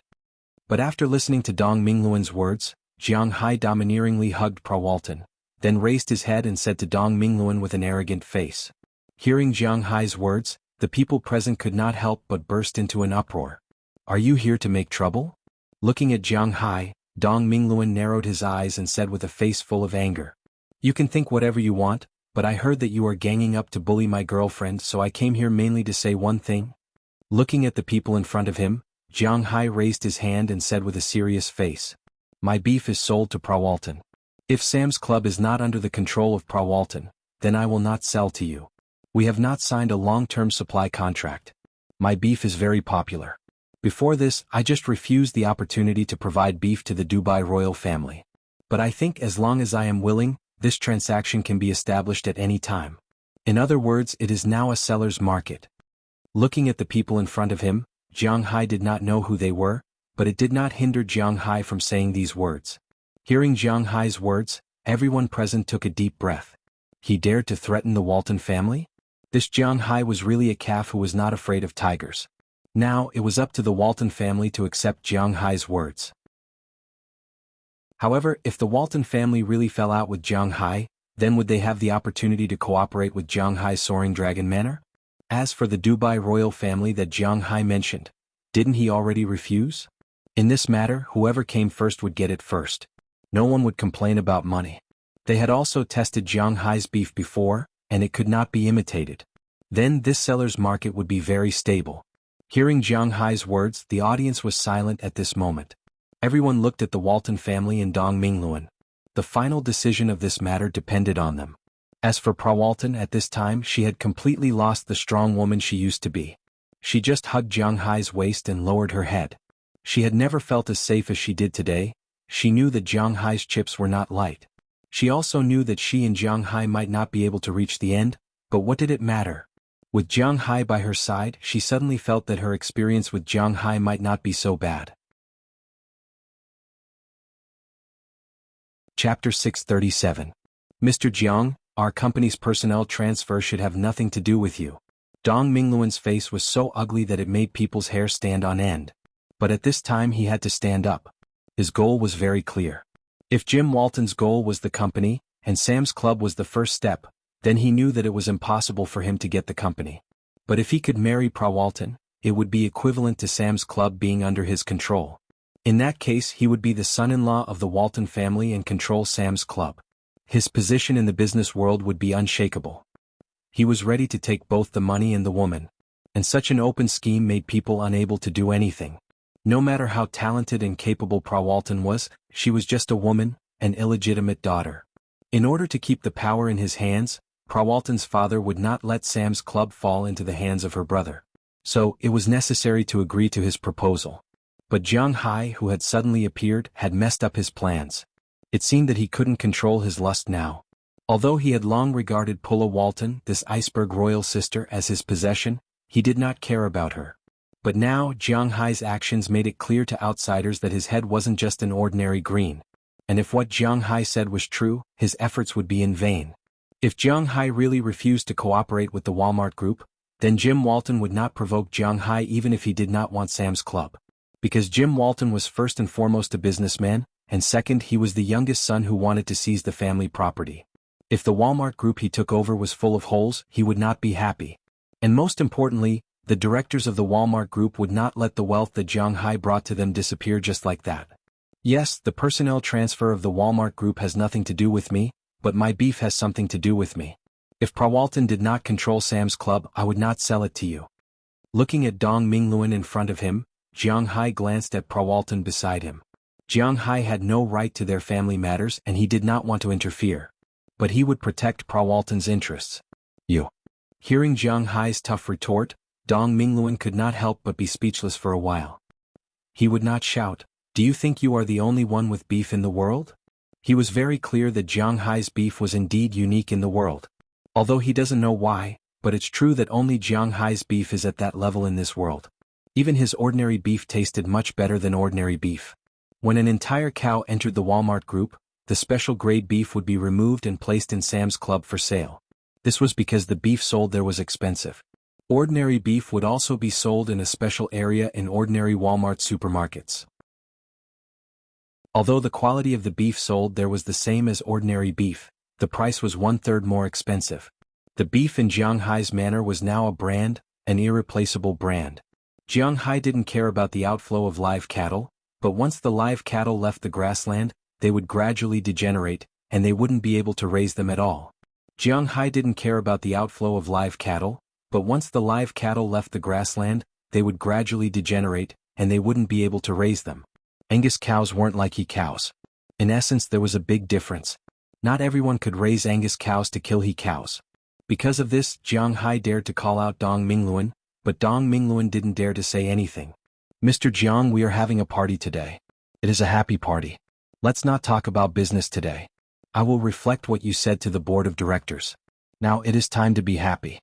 But after listening to Dong Mingluan's words, Jiang Hai domineeringly hugged Prawalton, then raised his head and said to Dong Mingluan with an arrogant face. Hearing Jiang Hai's words, the people present could not help but burst into an uproar. Are you here to make trouble? Looking at Jiang Hai, Dong Mingluan narrowed his eyes and said with a face full of anger. You can think whatever you want, but I heard that you are ganging up to bully my girlfriend, so I came here mainly to say one thing. Looking at the people in front of him, Jiang Hai raised his hand and said with a serious face. My beef is sold to Prawalton. If Sam's Club is not under the control of Prawalton, then I will not sell to you. We have not signed a long-term supply contract. My beef is very popular. Before this, I just refused the opportunity to provide beef to the Dubai royal family. But I think as long as I am willing, this transaction can be established at any time. In other words, it is now a seller's market. Looking at the people in front of him, Jiang Hai did not know who they were, but it did not hinder Jiang Hai from saying these words. Hearing Jiang Hai's words, everyone present took a deep breath. He dared to threaten the Walton family? This Jiang Hai was really a calf who was not afraid of tigers. Now, it was up to the Walton family to accept Jiang Hai's words. However, if the Walton family really fell out with Jiang Hai, then would they have the opportunity to cooperate with Jiang Hai's soaring dragon manor? As for the Dubai royal family that Jiang Hai mentioned, didn't he already refuse? In this matter, whoever came first would get it first. No one would complain about money. They had also tested Jiang Hai's beef before, and it could not be imitated. Then this seller's market would be very stable. Hearing Jiang Hai's words, the audience was silent at this moment. Everyone looked at the Walton family and Dong Mingluan. The final decision of this matter depended on them. As for Prawalton, at this time she had completely lost the strong woman she used to be. She just hugged Jiang Hai's waist and lowered her head. She had never felt as safe as she did today. She knew that Jiang Hai's chips were not light. She also knew that she and Jiang Hai might not be able to reach the end, but what did it matter? With Jiang Hai by her side, she suddenly felt that her experience with Jiang Hai might not be so bad. Chapter 637. Mr. Jiang, our company's personnel transfer should have nothing to do with you. Dong Mingluan's face was so ugly that it made people's hair stand on end. But at this time he had to stand up. His goal was very clear. If Jim Walton's goal was the company, and Sam's Club was the first step, then he knew that it was impossible for him to get the company. But if he could marry Prawalton, it would be equivalent to Sam's Club being under his control. In that case he would be the son-in-law of the Walton family and control Sam's Club. His position in the business world would be unshakable. He was ready to take both the money and the woman. And such an open scheme made people unable to do anything. No matter how talented and capable Prawalton was, she was just a woman, an illegitimate daughter. In order to keep the power in his hands, Prawalton's father would not let Sam's Club fall into the hands of her brother. So, it was necessary to agree to his proposal. But Jiang Hai, who had suddenly appeared, had messed up his plans. It seemed that he couldn't control his lust now. Although he had long regarded Pulla Walton, this iceberg royal sister, as his possession, he did not care about her. But now Jiang Hai's actions made it clear to outsiders that his head wasn't just an ordinary green. And if what Jiang Hai said was true, his efforts would be in vain. If Jiang Hai really refused to cooperate with the Walmart Group, then Jim Walton would not provoke Jiang Hai even if he did not want Sam's Club. Because Jim Walton was first and foremost a businessman, and second he was the youngest son who wanted to seize the family property. If the Walmart Group he took over was full of holes, he would not be happy. And most importantly, the directors of the Walmart Group would not let the wealth that Jiang Hai brought to them disappear just like that. Yes, the personnel transfer of the Walmart Group has nothing to do with me, but my beef has something to do with me. If Prawalton did not control Sam's Club, I would not sell it to you. Looking at Dong Mingluan in front of him, Jiang Hai glanced at Prawalton beside him. Jiang Hai had no right to their family matters and he did not want to interfere. But he would protect Prawalton's interests. You. Hearing Jiang Hai's tough retort, Dong Mingluan could not help but be speechless for a while. He would not shout, "Do you think you are the only one with beef in the world?" He was very clear that Jiang Hai's beef was indeed unique in the world. Although he doesn't know why, but it's true that only Jiang Hai's beef is at that level in this world. Even his ordinary beef tasted much better than ordinary beef. When an entire cow entered the Walmart Group, the special grade beef would be removed and placed in Sam's Club for sale. This was because the beef sold there was expensive. Ordinary beef would also be sold in a special area in ordinary Walmart supermarkets. Although the quality of the beef sold there was the same as ordinary beef, the price was 1/3 more expensive. The beef in Jiang Hai's manor was now a brand, an irreplaceable brand. Jiang Hai didn't care about the outflow of live cattle, but once the live cattle left the grassland, they would gradually degenerate, and they wouldn't be able to raise them at all. Jiang Hai didn't care about the outflow of live cattle, but once the live cattle left the grassland, they would gradually degenerate, and they wouldn't be able to raise them. Angus cows weren't like he cows. In essence there was a big difference. Not everyone could raise Angus cows to kill he cows. Because of this, Jiang Hai dared to call out Dong Mingluan, but Dong Mingluan didn't dare to say anything. Mr. Jiang, we are having a party today. It is a happy party. Let's not talk about business today. I will reflect what you said to the board of directors. Now it is time to be happy.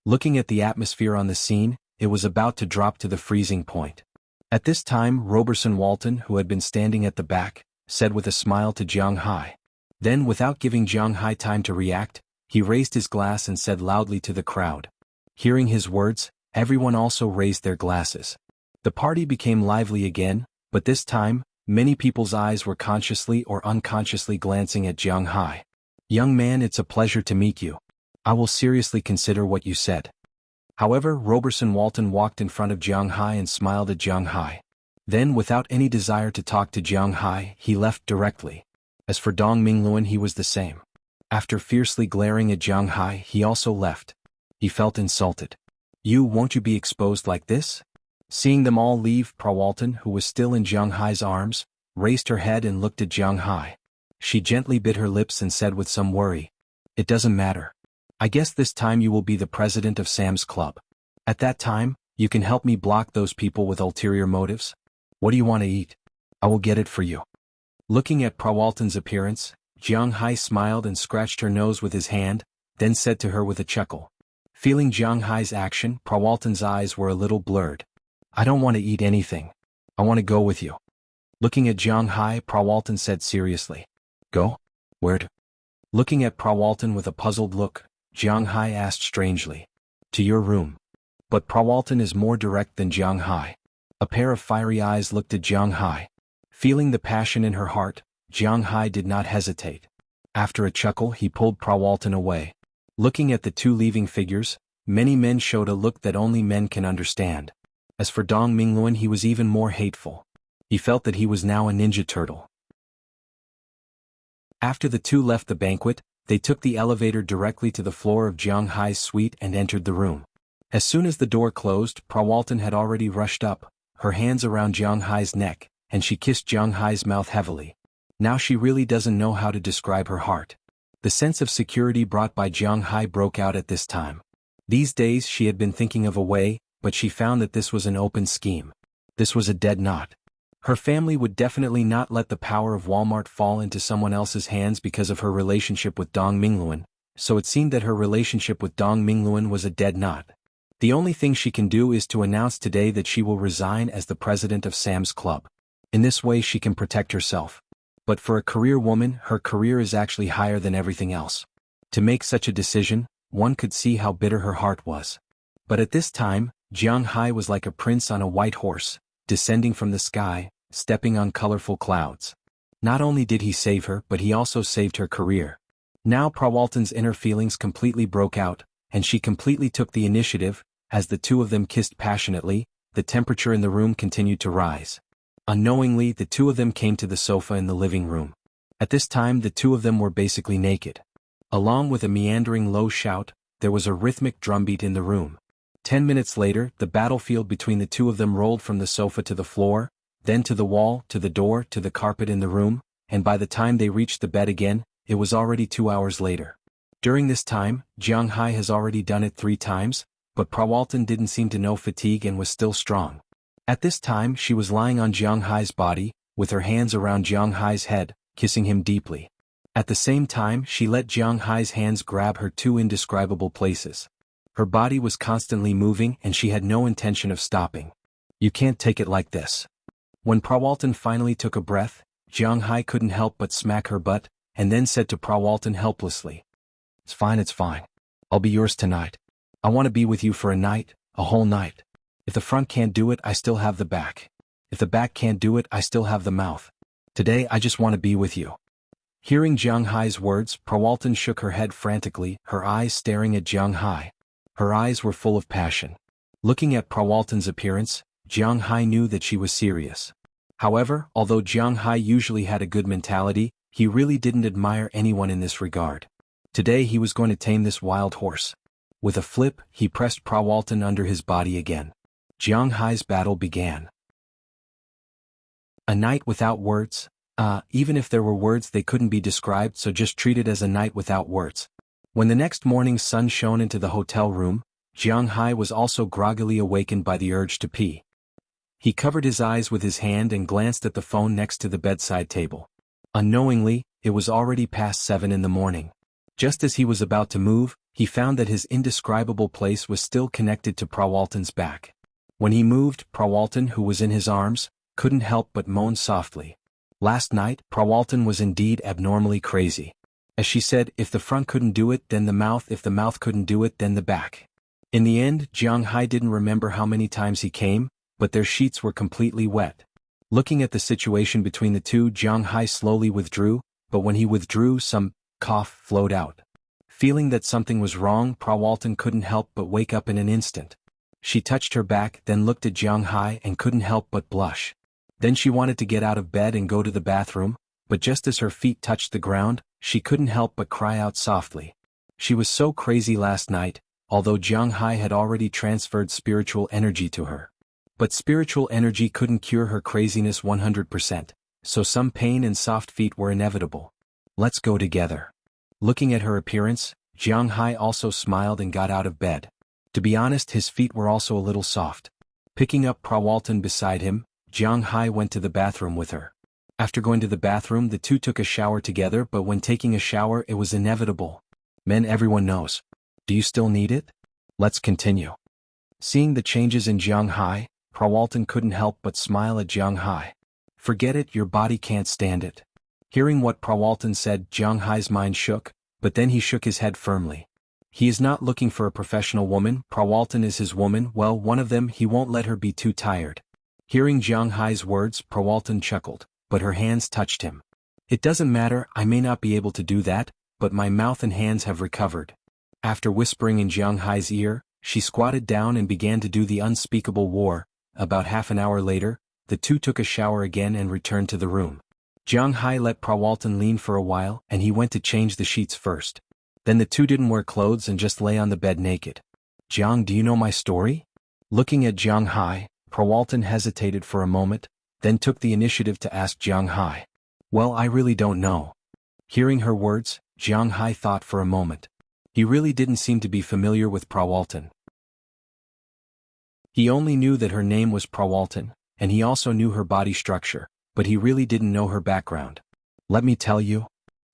Looking at the atmosphere on the scene, it was about to drop to the freezing point. At this time Roberson Walton, who had been standing at the back, said with a smile to Jiang Hai. Then without giving Jiang Hai time to react, he raised his glass and said loudly to the crowd. Hearing his words, everyone also raised their glasses. The party became lively again, but this time, many people's eyes were consciously or unconsciously glancing at Jiang Hai. Young man, it's a pleasure to meet you. I will seriously consider what you said. However, Roberson Walton walked in front of Jiang Hai and smiled at Jiang Hai. Then, without any desire to talk to Jiang Hai, he left directly. As for Dong Mingluan, he was the same. After fiercely glaring at Jiang Hai, he also left. He felt insulted. Won't you be exposed like this? Seeing them all leave, Pra Walton, who was still in Jiang Hai's arms, raised her head and looked at Jiang Hai. She gently bit her lips and said with some worry, "It doesn't matter. I guess this time you will be the president of Sam's Club. At that time, you can help me block those people with ulterior motives. What do you want to eat? I will get it for you." Looking at Pra Walton's appearance, Jiang Hai smiled and scratched her nose with his hand, then said to her with a chuckle. Feeling Jiang Hai's action, Pra Walton's eyes were a little blurred. "I don't want to eat anything. I want to go with you." Looking at Jiang Hai, Pra Walton said seriously. "Go? Where to?" Looking at Pra Walton with a puzzled look, Jiang Hai asked strangely. "To your room." But Pra Walton is more direct than Jiang Hai. A pair of fiery eyes looked at Jiang Hai. Feeling the passion in her heart, Jiang Hai did not hesitate. After a chuckle, he pulled Pra Walton away. Looking at the two leaving figures, many men showed a look that only men can understand. As for Dong Mingluan, he was even more hateful. He felt that he was now a ninja turtle. After the two left the banquet, they took the elevator directly to the floor of Jiang Hai's suite and entered the room. As soon as the door closed, Pra Walton had already rushed up, her hands around Jiang Hai's neck, and she kissed Jiang Hai's mouth heavily. Now she really doesn't know how to describe her heart. The sense of security brought by Jiang Hai broke out at this time. These days she had been thinking of a way, but she found that this was an open scheme. This was a dead knot. Her family would definitely not let the power of Walmart fall into someone else's hands because of her relationship with Dong Mingluan, so it seemed that her relationship with Dong Mingluan was a dead knot. The only thing she can do is to announce today that she will resign as the president of Sam's Club. In this way she can protect herself. But for a career woman, her career is actually higher than everything else. To make such a decision, one could see how bitter her heart was. But at this time, Jiang Hai was like a prince on a white horse, descending from the sky, stepping on colorful clouds. Not only did he save her, but he also saved her career. Now Pra Walton's inner feelings completely broke out, and she completely took the initiative. As the two of them kissed passionately, the temperature in the room continued to rise. Unknowingly, the two of them came to the sofa in the living room. At this time the two of them were basically naked. Along with a meandering low shout, there was a rhythmic drumbeat in the room. 10 minutes later, the battlefield between the two of them rolled from the sofa to the floor, then to the wall, to the door, to the carpet in the room, and by the time they reached the bed again, it was already 2 hours later. During this time, Jiang Hai has already done it 3 times, but Pra Walton didn't seem to know fatigue and was still strong. At this time she was lying on Jiang Hai's body, with her hands around Jiang Hai's head, kissing him deeply. At the same time she let Jiang Hai's hands grab her 2 indescribable places. Her body was constantly moving and she had no intention of stopping. "You can't take it like this." When Pra Walton finally took a breath, Jiang Hai couldn't help but smack her butt, and then said to Pra Walton helplessly, it's fine. I'll be yours tonight. I want to be with you for a night, a whole night. If the front can't do it, I still have the back. If the back can't do it, I still have the mouth. Today I just want to be with you. Hearing Jiang Hai's words, Prawalton shook her head frantically, her eyes staring at Jiang Hai. Her eyes were full of passion. Looking at Prawalton's appearance, Jiang Hai knew that she was serious. However, although Jiang Hai usually had a good mentality, he really didn't admire anyone in this regard. Today he was going to tame this wild horse. With a flip, he pressed Prawalton under his body again. Jiang Hai's battle began. A night without words? Even if there were words they couldn't be described, so just treat it as a night without words. When the next morning's sun shone into the hotel room, Jiang Hai was also groggily awakened by the urge to pee. He covered his eyes with his hand and glanced at the phone next to the bedside table. Unknowingly, it was already past 7 in the morning. Just as he was about to move, he found that his indescribable place was still connected to Prawalton's back. When he moved, Prawalton, who was in his arms, couldn't help but moan softly. Last night, Prawalton was indeed abnormally crazy. As she said, if the front couldn't do it, then the mouth, if the mouth couldn't do it, then the back. In the end, Jiang Hai didn't remember how many times he came, but their sheets were completely wet. Looking at the situation between the two, Jiang Hai slowly withdrew, but when he withdrew, some cough flowed out. Feeling that something was wrong, Prawalton couldn't help but wake up in an instant. She touched her back, then looked at Jiang Hai and couldn't help but blush. Then she wanted to get out of bed and go to the bathroom, but just as her feet touched the ground, she couldn't help but cry out softly. She was so crazy last night, although Jiang Hai had already transferred spiritual energy to her. But spiritual energy couldn't cure her craziness 100%, so some pain and soft feet were inevitable. Let's go together. Looking at her appearance, Jiang Hai also smiled and got out of bed. To be honest, his feet were also a little soft. Picking up Prawalton beside him, Jiang Hai went to the bathroom with her. After going to the bathroom, the two took a shower together, but when taking a shower it was inevitable. Men, everyone knows. Do you still need it? Let's continue. Seeing the changes in Jiang Hai, Prawalton couldn't help but smile at Jiang Hai. Forget it, your body can't stand it. Hearing what Prawalton said, Jiang Hai's mind shook, but then he shook his head firmly. He is not looking for a professional woman, Prawalton is his woman, well, one of them, he won't let her be too tired. Hearing Jiang Hai's words, Prawalton chuckled, but her hands touched him. It doesn't matter, I may not be able to do that, but my mouth and hands have recovered. After whispering in Jiang Hai's ear, she squatted down and began to do the unspeakable war. About half an hour later, the two took a shower again and returned to the room. Jiang Hai let Prawalton lean for a while, and he went to change the sheets first. Then the two didn't wear clothes and just lay on the bed naked. Jiang, do you know my story? Looking at Jiang Hai, Prawalton hesitated for a moment, then took the initiative to ask Jiang Hai. Well, I really don't know. Hearing her words, Jiang Hai thought for a moment. He really didn't seem to be familiar with Prawalton. He only knew that her name was Prawalton, and he also knew her body structure, but he really didn't know her background. Let me tell you.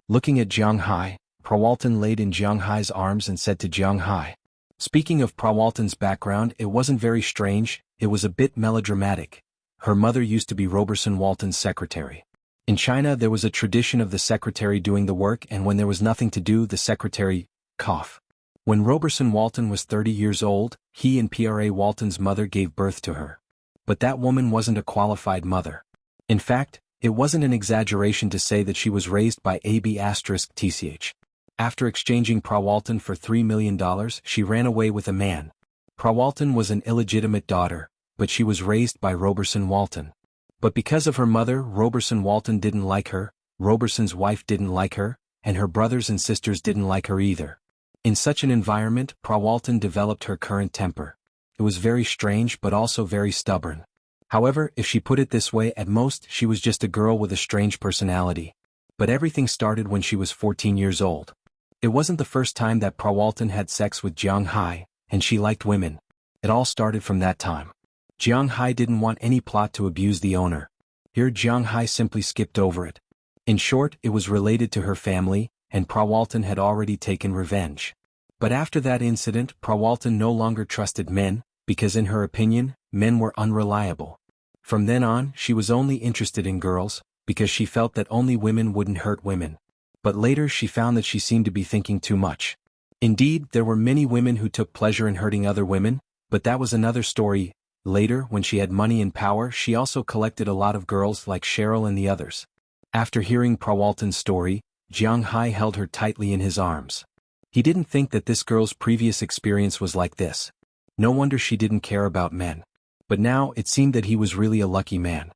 Looking at Jiang Hai, Prawalton laid in Jiang Hai's arms and said to Jiang Hai. Speaking of Prawalton's background, it wasn't very strange, it was a bit melodramatic. Her mother used to be Roberson Walton's secretary. In China there was a tradition of the secretary doing the work, and when there was nothing to do, the secretary, cough. When Roberson Walton was 30 years old, he and Pra Walton's mother gave birth to her. But that woman wasn't a qualified mother. In fact, it wasn't an exaggeration to say that she was raised by AB*TCH. After exchanging Prawalton for $3 million, she ran away with a man. Prawalton was an illegitimate daughter, but she was raised by Roberson Walton. But because of her mother, Roberson Walton didn't like her, Roberson's wife didn't like her, and her brothers and sisters didn't like her either. In such an environment, Prawalton developed her current temper. It was very strange but also very stubborn. However, if she put it this way, at most she was just a girl with a strange personality. But everything started when she was 14 years old. It wasn't the first time that Prawalton had sex with Jiang Hai, and she liked women. It all started from that time. Jiang Hai didn't want any plot to abuse the owner. Here Jiang Hai simply skipped over it. In short, it was related to her family, and Prawalton had already taken revenge. But after that incident, Prawalton no longer trusted men, because in her opinion, men were unreliable. From then on, she was only interested in girls, because she felt that only women wouldn't hurt women. But later she found that she seemed to be thinking too much. Indeed, there were many women who took pleasure in hurting other women, but that was another story. Later, when she had money and power, she also collected a lot of girls like Cheryl and the others. After hearing Prawalton's story, Jiang Hai held her tightly in his arms. He didn't think that this girl's previous experience was like this. No wonder she didn't care about men. But now it seemed that he was really a lucky man.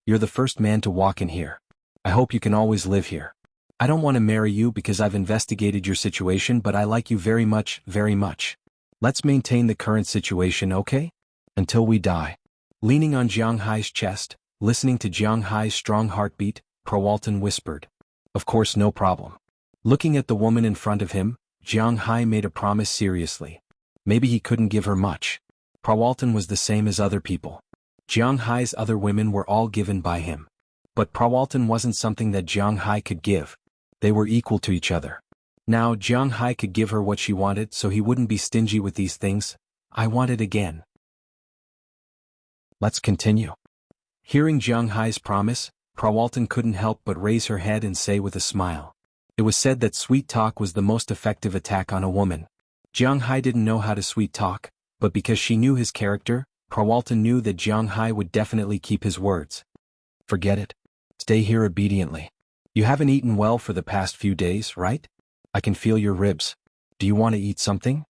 You're the first man to walk in here. I hope you can always live here. I don't want to marry you because I've investigated your situation, but I like you very much, very much. Let's maintain the current situation, okay? Until we die. Leaning on Jiang Hai's chest, listening to Jiang Hai's strong heartbeat, Prawalton whispered. Of course, no problem. Looking at the woman in front of him, Jiang Hai made a promise seriously. Maybe he couldn't give her much. Prawalton was the same as other people. Jiang Hai's other women were all given by him. But Prawalton wasn't something that Jiang Hai could give. They were equal to each other. Now Jiang Hai could give her what she wanted, so he wouldn't be stingy with these things. I want it again. Let's continue. Hearing Jiang Hai's promise, Prawalton couldn't help but raise her head and say with a smile. It was said that sweet talk was the most effective attack on a woman. Jiang Hai didn't know how to sweet talk, but because she knew his character, Prawalton knew that Jiang Hai would definitely keep his words. Forget it. Stay here obediently. You haven't eaten well for the past few days, right? I can feel your ribs. Do you want to eat something?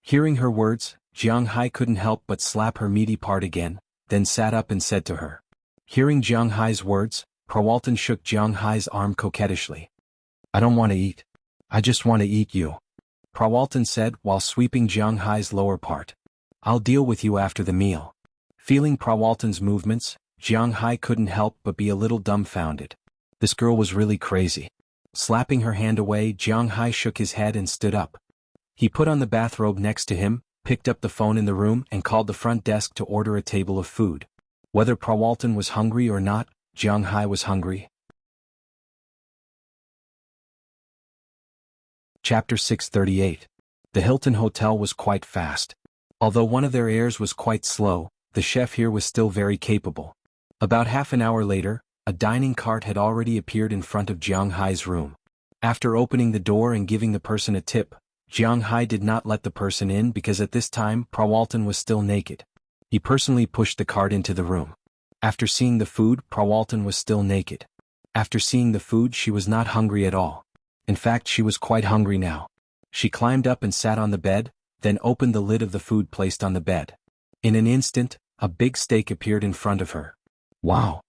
Hearing her words, Jiang Hai couldn't help but slap her meaty part again, then sat up and said to her. Hearing Jiang Hai's words, Prawalton shook Jiang Hai's arm coquettishly. I don't want to eat. I just want to eat you. Prawalton said while sweeping Jiang Hai's lower part. I'll deal with you after the meal. Feeling Prawalton's movements, Jiang Hai couldn't help but be a little dumbfounded. This girl was really crazy. Slapping her hand away, Jiang Hai shook his head and stood up. He put on the bathrobe next to him, picked up the phone in the room and called the front desk to order a table of food. Whether Prawalton was hungry or not, Jiang Hai was hungry. Chapter 638. The Hilton Hotel was quite fast. Although one of their heirs was quite slow, the chef here was still very capable. About half an hour later, a dining cart had already appeared in front of Jiang Hai's room. After opening the door and giving the person a tip, Jiang Hai did not let the person in because at this time Prawalton was still naked. He personally pushed the cart into the room. After seeing the food, Prawalton was still naked. After seeing the food, she was not hungry at all. In fact, she was quite hungry now. She climbed up and sat on the bed, then opened the lid of the food placed on the bed. In an instant, a big steak appeared in front of her. Wow!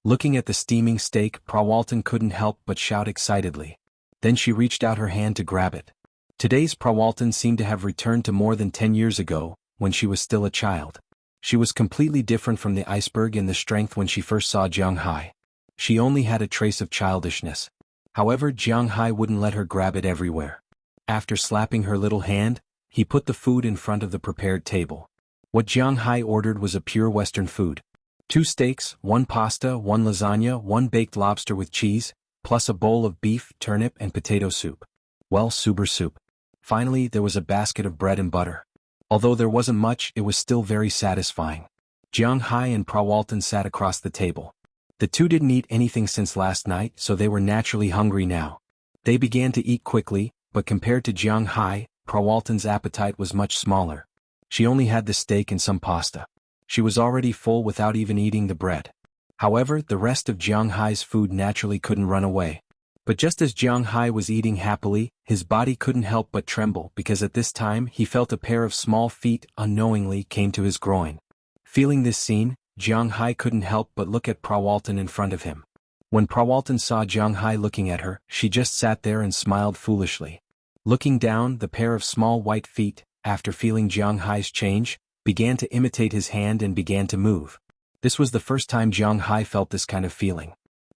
Looking at the steaming steak, Prawalton couldn't help but shout excitedly. Then she reached out her hand to grab it. Today's Prawalton seemed to have returned to more than 10 years ago, when she was still a child. She was completely different from the iceberg in the strength when she first saw Jiang Hai. She only had a trace of childishness. However, Jiang Hai wouldn't let her grab it everywhere. After slapping her little hand, he put the food in front of the prepared table. What Jiang Hai ordered was a pure Western food. 2 steaks, 1 pasta, 1 lasagna, 1 baked lobster with cheese, plus a bowl of beef, turnip and potato soup. Well, super soup. Finally, there was a basket of bread and butter. Although there wasn't much, it was still very satisfying. Jiang Hai and Prawalton sat across the table. The two didn't eat anything since last night, so they were naturally hungry now. They began to eat quickly, but compared to Jiang Hai, Prawalton's appetite was much smaller. She only had the steak and some pasta. She was already full without even eating the bread. However, the rest of Jiang Hai's food naturally couldn't run away. But just as Jiang Hai was eating happily, his body couldn't help but tremble because at this time he felt a pair of small feet unknowingly came to his groin. Feeling this scene, Jiang Hai couldn't help but look at Prawalton in front of him. When Prawalton saw Jiang Hai looking at her, she just sat there and smiled foolishly. Looking down, the pair of small white feet, after feeling Jiang Hai's change, began to imitate his hand and began to move. This was the first time Jiang Hai felt this kind of feeling.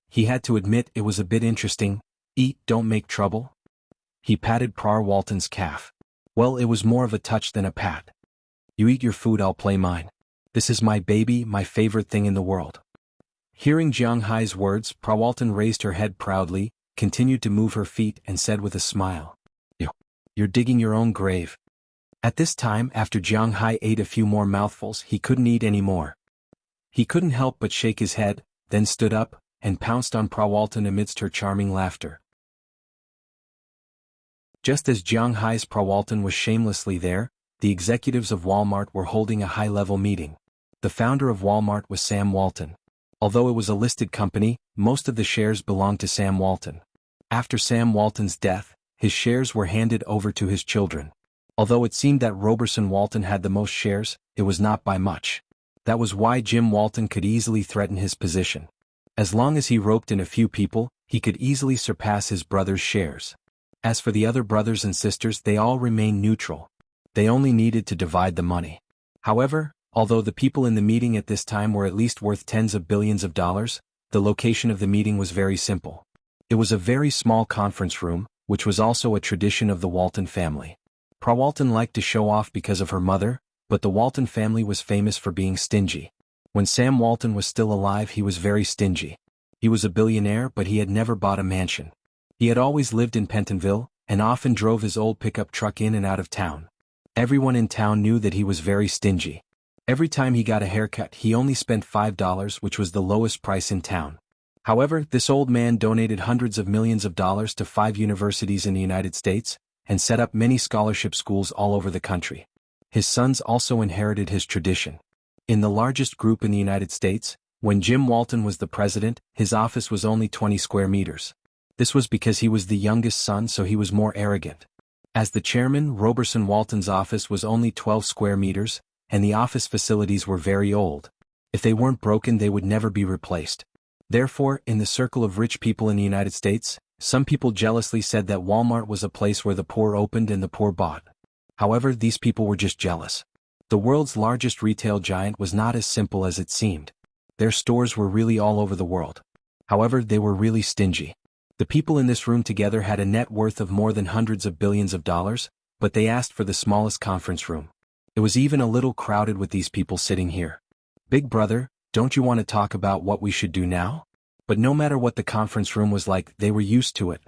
He had to admit it was a bit interesting. Eat, don't make trouble. He patted Prawalton's calf. Well, it was more of a touch than a pat. You eat your food, I'll play mine. This is my baby, my favorite thing in the world. Hearing Jiang Hai's words, Prawalton raised her head proudly, continued to move her feet and said with a smile. You're digging your own grave. At this time, after Jiang Hai ate a few more mouthfuls, he couldn't eat any more. He couldn't help but shake his head, then stood up, and pounced on Prawalton amidst her charming laughter. Just as Jiang Hai's Prawalton was shamelessly there, the executives of Walmart were holding a high-level meeting. The founder of Walmart was Sam Walton. Although it was a listed company, most of the shares belonged to Sam Walton. After Sam Walton's death, his shares were handed over to his children. Although it seemed that Roberson Walton had the most shares, it was not by much. That was why Jim Walton could easily threaten his position. As long as he roped in a few people, he could easily surpass his brother's shares. As for the other brothers and sisters, they all remained neutral. They only needed to divide the money. However, although the people in the meeting at this time were at least worth tens of billions of dollars, the location of the meeting was very simple. It was a very small conference room, which was also a tradition of the Walton family. Pra Walton liked to show off because of her mother, but the Walton family was famous for being stingy. When Sam Walton was still alive, he was very stingy. He was a billionaire, but he had never bought a mansion. He had always lived in Pentonville, and often drove his old pickup truck in and out of town. Everyone in town knew that he was very stingy. Every time he got a haircut, he only spent $5, which was the lowest price in town. However, this old man donated hundreds of millions of dollars to 5 universities in the United States, and set up many scholarship schools all over the country. His sons also inherited his tradition. In the largest group in the United States, when Jim Walton was the president, his office was only 20 square meters. This was because he was the youngest son, so he was more arrogant. As the chairman, Roberson Walton's office was only 12 square meters, and the office facilities were very old. If they weren't broken, they would never be replaced. Therefore, in the circle of rich people in the United States, some people jealously said that Walmart was a place where the poor opened and the poor bought. However, these people were just jealous. The world's largest retail giant was not as simple as it seemed. Their stores were really all over the world. However, they were really stingy. The people in this room together had a net worth of more than hundreds of billions of dollars, but they asked for the smallest conference room. It was even a little crowded with these people sitting here. Big brother, don't you want to talk about what we should do now? But no matter what the conference room was like, they were used to it.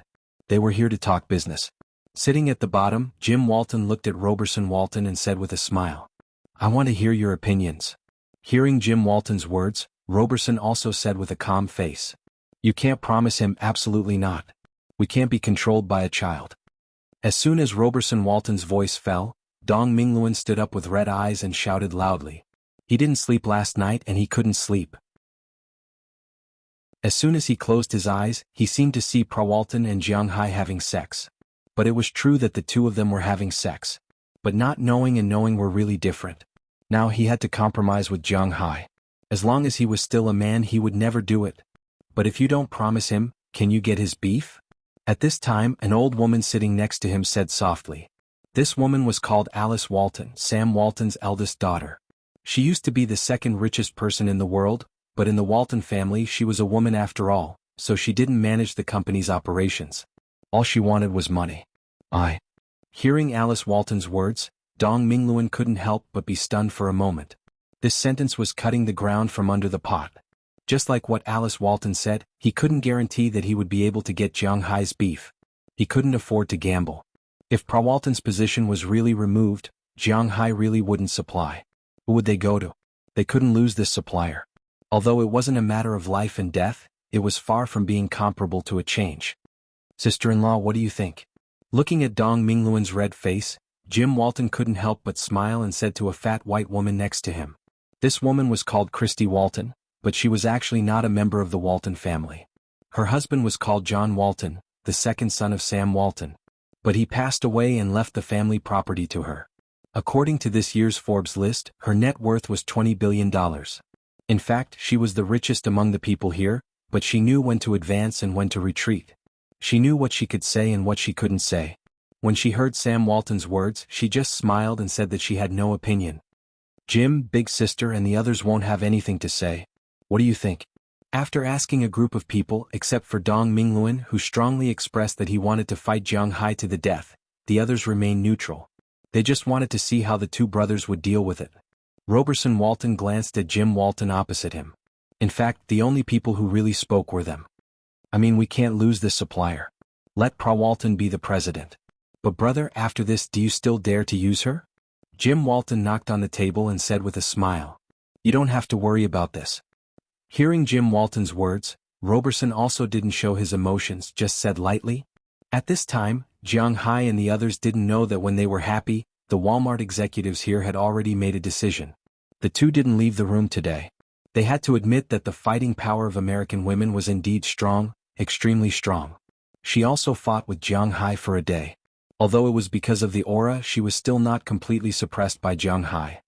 They were here to talk business. Sitting at the bottom, Jim Walton looked at Roberson Walton and said with a smile, "I want to hear your opinions." Hearing Jim Walton's words, Roberson also said with a calm face, "You can't promise him, absolutely not. We can't be controlled by a child." As soon as Roberson Walton's voice fell, Dong Mingluan stood up with red eyes and shouted loudly, "He didn't sleep last night and he couldn't sleep." As soon as he closed his eyes, he seemed to see Pra Walton and Jiang Hai having sex. But it was true that the two of them were having sex. But not knowing and knowing were really different. Now he had to compromise with Jiang Hai. As long as he was still a man, he would never do it. But if you don't promise him, can you get his beef? At this time, an old woman sitting next to him said softly. This woman was called Alice Walton, Sam Walton's eldest daughter. She used to be the second richest person in the world, but in the Walton family she was a woman after all, so she didn't manage the company's operations. All she wanted was money. Hearing Alice Walton's words, Dong Mingluan couldn't help but be stunned for a moment. This sentence was cutting the ground from under the pot. Just like what Alice Walton said, he couldn't guarantee that he would be able to get Jiang Hai's beef. He couldn't afford to gamble. If Pra Walton's position was really removed, Jiang Hai really wouldn't supply. Who would they go to? They couldn't lose this supplier. Although it wasn't a matter of life and death, it was far from being comparable to a change. Sister-in-law, what do you think? Looking at Dong Mingluan's red face, Jim Walton couldn't help but smile and said to a fat white woman next to him. This woman was called Christy Walton, but she was actually not a member of the Walton family. Her husband was called John Walton, the second son of Sam Walton. But he passed away and left the family property to her. According to this year's Forbes list, her net worth was $20 billion. In fact, she was the richest among the people here, but she knew when to advance and when to retreat. She knew what she could say and what she couldn't say. When she heard Sam Walton's words, she just smiled and said that she had no opinion. Jim, big sister, and the others won't have anything to say. What do you think? After asking a group of people, except for Dong Mingluan, who strongly expressed that he wanted to fight Jiang Hai to the death, the others remained neutral. They just wanted to see how the two brothers would deal with it. Roberson Walton glanced at Jim Walton opposite him. In fact, the only people who really spoke were them. We can't lose this supplier. Let Pra Walton be the president. But brother, after this, do you still dare to use her? Jim Walton knocked on the table and said with a smile, "You don't have to worry about this." Hearing Jim Walton's words, Roberson also didn't show his emotions, just said lightly. At this time, Jiang Hai and the others didn't know that when they were happy, the Walmart executives here had already made a decision. The two didn't leave the room today. They had to admit that the fighting power of American women was indeed strong, extremely strong. She also fought with Jiang Hai for a day. Although it was because of the aura, she was still not completely suppressed by Jiang Hai.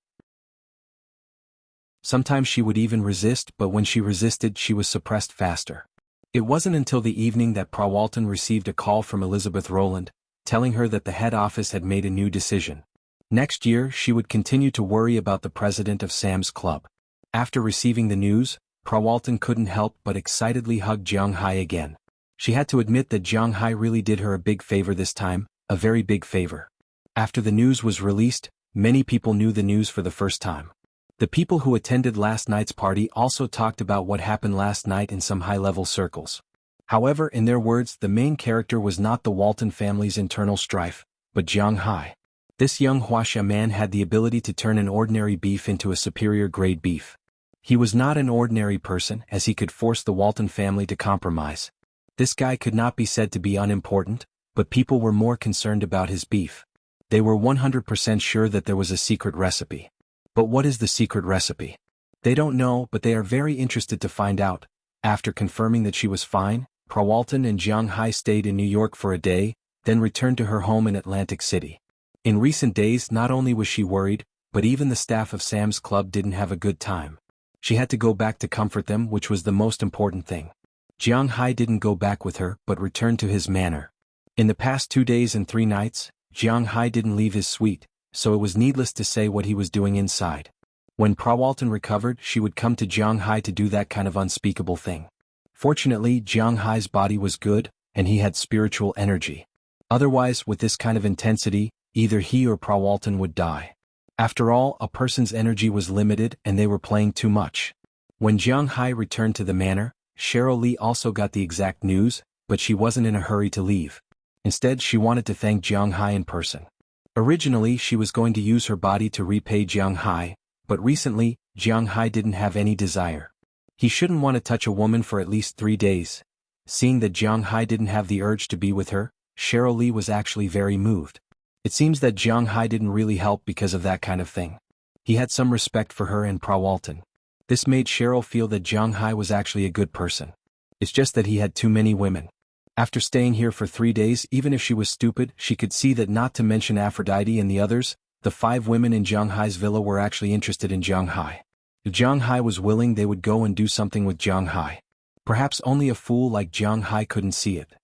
Sometimes she would even resist, but when she resisted, she was suppressed faster. It wasn't until the evening that Prawalton received a call from Elizabeth Rowland, telling her that the head office had made a new decision. Next year, she would continue to worry about the president of Sam's Club. After receiving the news, Prawalton couldn't help but excitedly hug Jiang Hai again. She had to admit that Jiang Hai really did her a big favor this time, a very big favor. After the news was released, many people knew the news for the first time. The people who attended last night's party also talked about what happened last night in some high-level circles. However, in their words, the main character was not the Walton family's internal strife, but Jiang Hai. This young Wuxia man had the ability to turn an ordinary beef into a superior grade beef. He was not an ordinary person, as he could force the Walton family to compromise. This guy could not be said to be unimportant, but people were more concerned about his beef. They were 100% sure that there was a secret recipe. But what is the secret recipe? They don't know, but they are very interested to find out. After confirming that she was fine, Prawalton and Jiang Hai stayed in New York for a day, then returned to her home in Atlantic City. In recent days, not only was she worried, but even the staff of Sam's Club didn't have a good time. She had to go back to comfort them, which was the most important thing. Jiang Hai didn't go back with her, but returned to his manor. In the past 2 days and 3 nights, Jiang Hai didn't leave his suite, so it was needless to say what he was doing inside. When Prawalton recovered, she would come to Jiang Hai to do that kind of unspeakable thing. Fortunately, Jiang Hai's body was good, and he had spiritual energy. Otherwise, with this kind of intensity, either he or Prawalton would die. After all, a person's energy was limited and they were playing too much. When Jiang Hai returned to the manor, Cheryl Lee also got the exact news, but she wasn't in a hurry to leave. Instead, she wanted to thank Jiang Hai in person. Originally, she was going to use her body to repay Jiang Hai, but recently, Jiang Hai didn't have any desire. He shouldn't want to touch a woman for at least 3 days. Seeing that Jiang Hai didn't have the urge to be with her, Cheryl Lee was actually very moved. It seems that Jiang Hai didn't really help because of that kind of thing. He had some respect for her and Prawalton. This made Cheryl feel that Jiang Hai was actually a good person. It's just that he had too many women. After staying here for 3 days, even if she was stupid, she could see that, not to mention Aphrodite and the others, the 5 women in Jiang Hai's villa were actually interested in Jiang Hai. If Jiang Hai was willing, they would go and do something with Jiang Hai. Perhaps only a fool like Jiang Hai couldn't see it.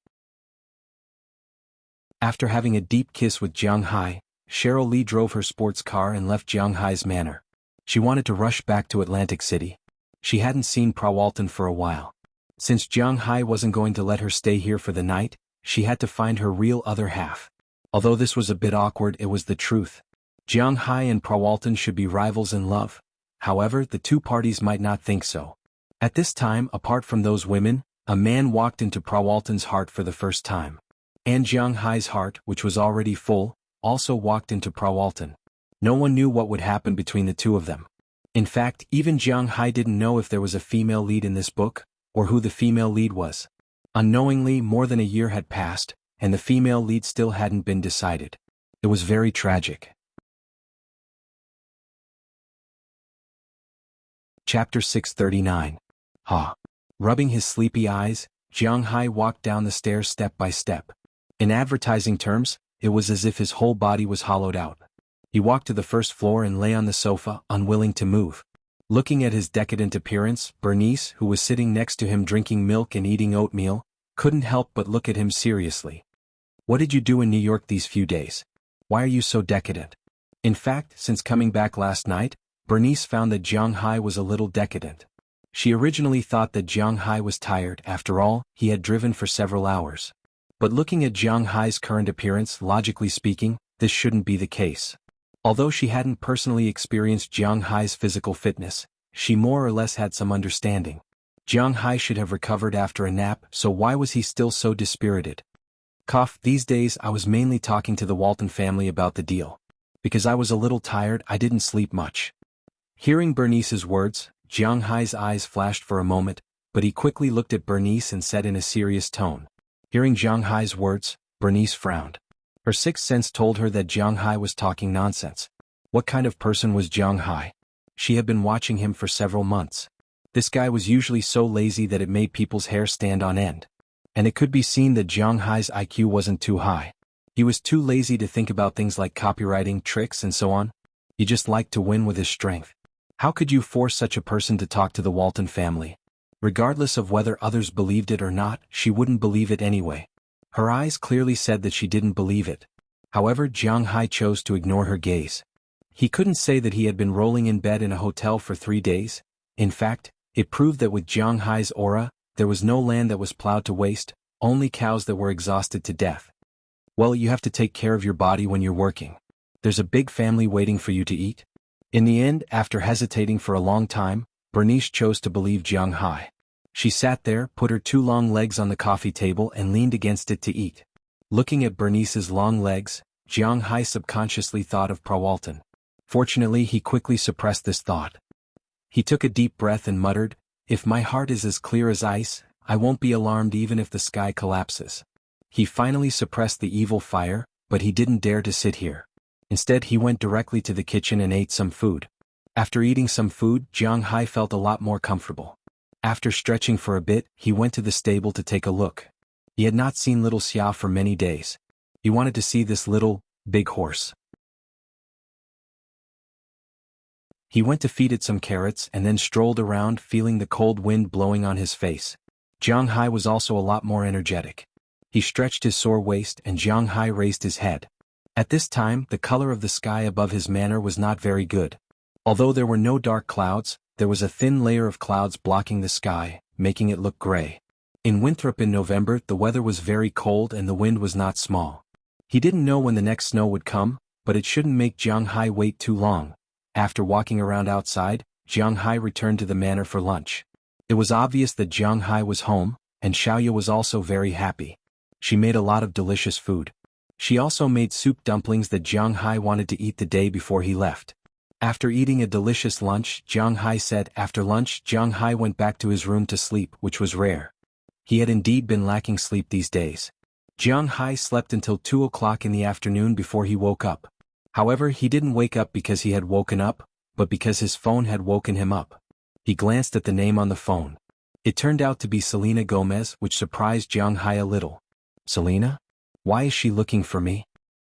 After having a deep kiss with Jiang Hai, Cheryl Lee drove her sports car and left Jiang Hai's manor. She wanted to rush back to Atlantic City. She hadn't seen Prawalton for a while. Since Jiang Hai wasn't going to let her stay here for the night, she had to find her real other half. Although this was a bit awkward, it was the truth. Jiang Hai and Prawalton should be rivals in love. However, the two parties might not think so. At this time, apart from those women, a man walked into Prawalton's heart for the first time. And Jiang Hai's heart, which was already full, also walked into Prawalton. No one knew what would happen between the two of them. In fact, even Jiang Hai didn't know if there was a female lead in this book, or who the female lead was. Unknowingly, more than a year had passed, and the female lead still hadn't been decided. It was very tragic. Chapter 639. Ha! Rubbing his sleepy eyes, Jiang Hai walked down the stairs step by step. In advertising terms, it was as if his whole body was hollowed out. He walked to the first floor and lay on the sofa, unwilling to move. Looking at his decadent appearance, Bernice, who was sitting next to him drinking milk and eating oatmeal, couldn't help but look at him seriously. "What did you do in New York these few days? Why are you so decadent?" In fact, since coming back last night, Bernice found that Jiang Hai was a little decadent. She originally thought that Jiang Hai was tired. After all, he had driven for several hours. But looking at Jiang Hai's current appearance, logically speaking, this shouldn't be the case. Although she hadn't personally experienced Jiang Hai's physical fitness, she more or less had some understanding. Jiang Hai should have recovered after a nap, so why was he still so dispirited? These days I was mainly talking to the Walton family about the deal. Because I was a little tired, I didn't sleep much. Hearing Bernice's words, Jiang Hai's eyes flashed for a moment, but he quickly looked at Bernice and said in a serious tone. Hearing Jiang Hai's words, Bernice frowned. Her sixth sense told her that Jiang Hai was talking nonsense. What kind of person was Jiang Hai? She had been watching him for several months. This guy was usually so lazy that it made people's hair stand on end. And it could be seen that Jiang Hai's IQ wasn't too high. He was too lazy to think about things like copywriting, tricks, and so on. He just liked to win with his strength. How could you force such a person to talk to the Walton family? Regardless of whether others believed it or not, she wouldn't believe it anyway. Her eyes clearly said that she didn't believe it. However, Jiang Hai chose to ignore her gaze. He couldn't say that he had been rolling in bed in a hotel for 3 days. In fact, it proved that with Jiang Hai's aura, there was no land that was plowed to waste, only cows that were exhausted to death. Well, you have to take care of your body when you're working. There's a big family waiting for you to eat. In the end, after hesitating for a long time, Bernice chose to believe Jiang Hai. She sat there, put her 2 long legs on the coffee table and leaned against it to eat. Looking at Bernice's long legs, Jiang Hai subconsciously thought of Walton. Fortunately, he quickly suppressed this thought. He took a deep breath and muttered, "If my heart is as clear as ice, I won't be alarmed even if the sky collapses." He finally suppressed the evil fire, but he didn't dare to sit here. Instead, he went directly to the kitchen and ate some food. After eating some food, Jiang Hai felt a lot more comfortable. After stretching for a bit, he went to the stable to take a look. He had not seen little Xia for many days. He wanted to see this little, big horse. He went to feed it some carrots and then strolled around feeling the cold wind blowing on his face. Jiang Hai was also a lot more energetic. He stretched his sore waist and Jiang Hai raised his head. At this time, the color of the sky above his manor was not very good. Although there were no dark clouds, there was a thin layer of clouds blocking the sky, making it look gray. In Winthrop in November, the weather was very cold and the wind was not small. He didn't know when the next snow would come, but it shouldn't make Jiang Hai wait too long. After walking around outside, Jiang Hai returned to the manor for lunch. It was obvious that Jiang Hai was home, and Xiaoya was also very happy. She made a lot of delicious food. She also made soup dumplings that Jiang Hai wanted to eat the day before he left. After eating a delicious lunch, Jiang Hai said after lunch Jiang Hai went back to his room to sleep, which was rare. He had indeed been lacking sleep these days. Jiang Hai slept until 2 o'clock in the afternoon before he woke up. However, he didn't wake up because he had woken up, but because his phone had woken him up. He glanced at the name on the phone. It turned out to be Selena Gomez, which surprised Jiang Hai a little. Selena? Why is she looking for me?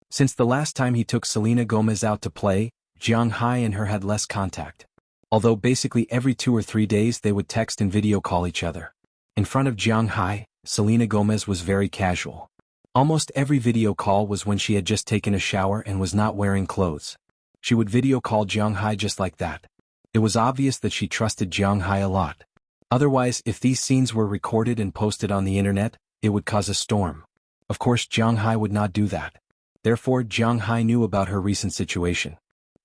Since the last time he took Selena Gomez out to play, Jiang Hai and her had less contact. Although basically every 2 or 3 days they would text and video call each other. In front of Jiang Hai, Selena Gomez was very casual. Almost every video call was when she had just taken a shower and was not wearing clothes. She would video call Jiang Hai just like that. It was obvious that she trusted Jiang Hai a lot. Otherwise, if these scenes were recorded and posted on the internet, it would cause a storm. Of course, Jiang Hai would not do that. Therefore, Jiang Hai knew about her recent situation.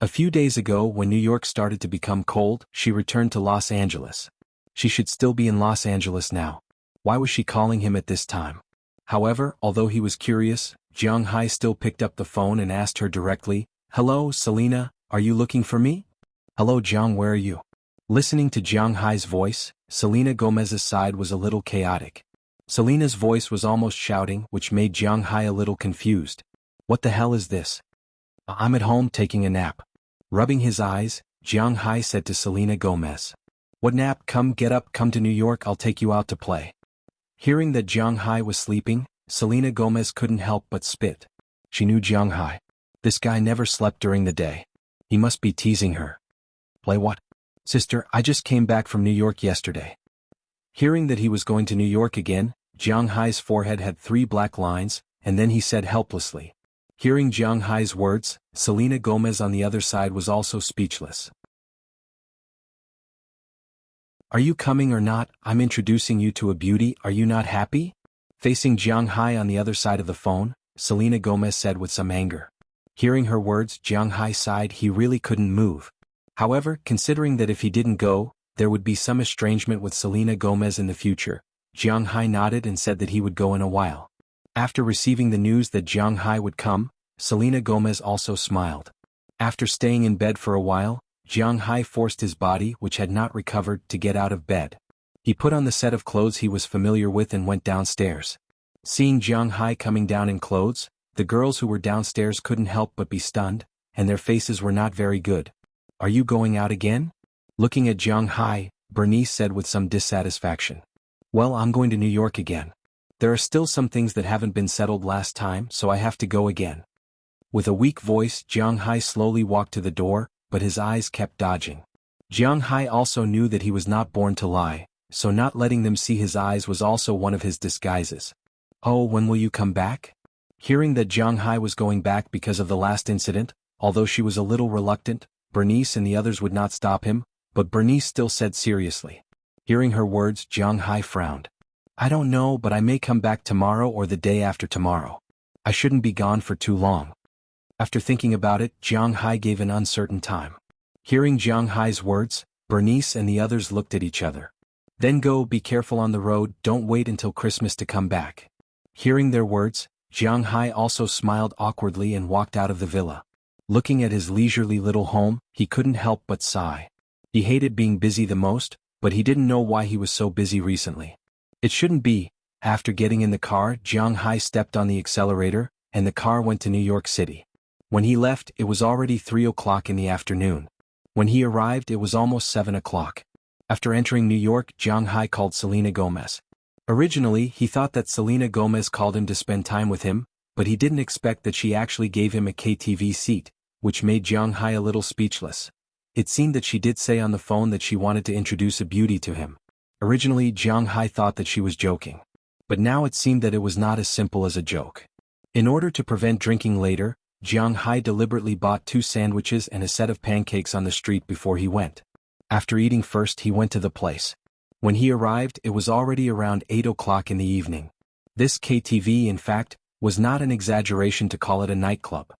A few days ago, when New York started to become cold, she returned to Los Angeles. She should still be in Los Angeles now. Why was she calling him at this time? However, although he was curious, Jiang Hai still picked up the phone and asked her directly, "Hello, Selena, are you looking for me?" "Hello Jiang, where are you?" Listening to Jiang Hai's voice, Selena Gomez's side was a little chaotic. Selena's voice was almost shouting, which made Jiang Hai a little confused. What the hell is this? "I'm at home taking a nap." Rubbing his eyes, Jiang Hai said to Selena Gomez. "What nap? Come get up, come to New York, I'll take you out to play." Hearing that Jiang Hai was sleeping, Selena Gomez couldn't help but spit. She knew Jiang Hai. This guy never slept during the day. He must be teasing her. "Play what?" "Sister, I just came back from New York yesterday." Hearing that he was going to New York again, Jiang Hai's forehead had 3 black lines, and then he said helplessly. Hearing Jiang Hai's words, Selena Gomez on the other side was also speechless. "Are you coming or not? I'm introducing you to a beauty, are you not happy?" Facing Jiang Hai on the other side of the phone, Selena Gomez said with some anger. Hearing her words, Jiang Hai sighed. He really couldn't move. However, considering that if he didn't go, there would be some estrangement with Selena Gomez in the future, Jiang Hai nodded and said that he would go in a while. After receiving the news that Jiang Hai would come, Selena Gomez also smiled. After staying in bed for a while, Jiang Hai forced his body, which had not recovered, to get out of bed. He put on the set of clothes he was familiar with and went downstairs. Seeing Jiang Hai coming down in clothes, the girls who were downstairs couldn't help but be stunned, and their faces were not very good. "Are you going out again?" Looking at Jiang Hai, Bernice said with some dissatisfaction. Well, I'm going to New York again. There are still some things that haven't been settled last time, so I have to go again. With a weak voice, Jiang Hai slowly walked to the door, but his eyes kept dodging. Jiang Hai also knew that he was not born to lie, so not letting them see his eyes was also one of his disguises. Oh, when will you come back? Hearing that Jiang Hai was going back because of the last incident, although she was a little reluctant, Bernice and the others would not stop him, but Bernice still said seriously. Hearing her words, Jiang Hai frowned. I don't know, but I may come back tomorrow or the day after tomorrow. I shouldn't be gone for too long. After thinking about it, Jiang Hai gave an uncertain time. Hearing Jiang Hai's words, Bernice and the others looked at each other. Then go, be careful on the road, don't wait until Christmas to come back. Hearing their words, Jiang Hai also smiled awkwardly and walked out of the villa. Looking at his leisurely little home, he couldn't help but sigh. He hated being busy the most, but he didn't know why he was so busy recently. It shouldn't be. After getting in the car, Jiang Hai stepped on the accelerator, and the car went to New York City. When he left, it was already 3 o'clock in the afternoon. When he arrived, it was almost 7 o'clock. After entering New York, Jiang Hai called Selena Gomez. Originally, he thought that Selena Gomez called him to spend time with him, but he didn't expect that she actually gave him a KTV seat, which made Jiang Hai a little speechless. It seemed that she did say on the phone that she wanted to introduce a beauty to him. Originally, Jiang Hai thought that she was joking. But now it seemed that it was not as simple as a joke. In order to prevent drinking later, Jiang Hai deliberately bought 2 sandwiches and a set of pancakes on the street before he went. After eating first, he went to the place. When he arrived, it was already around 8 o'clock in the evening. This KTV, in fact, was not an exaggeration to call it a nightclub.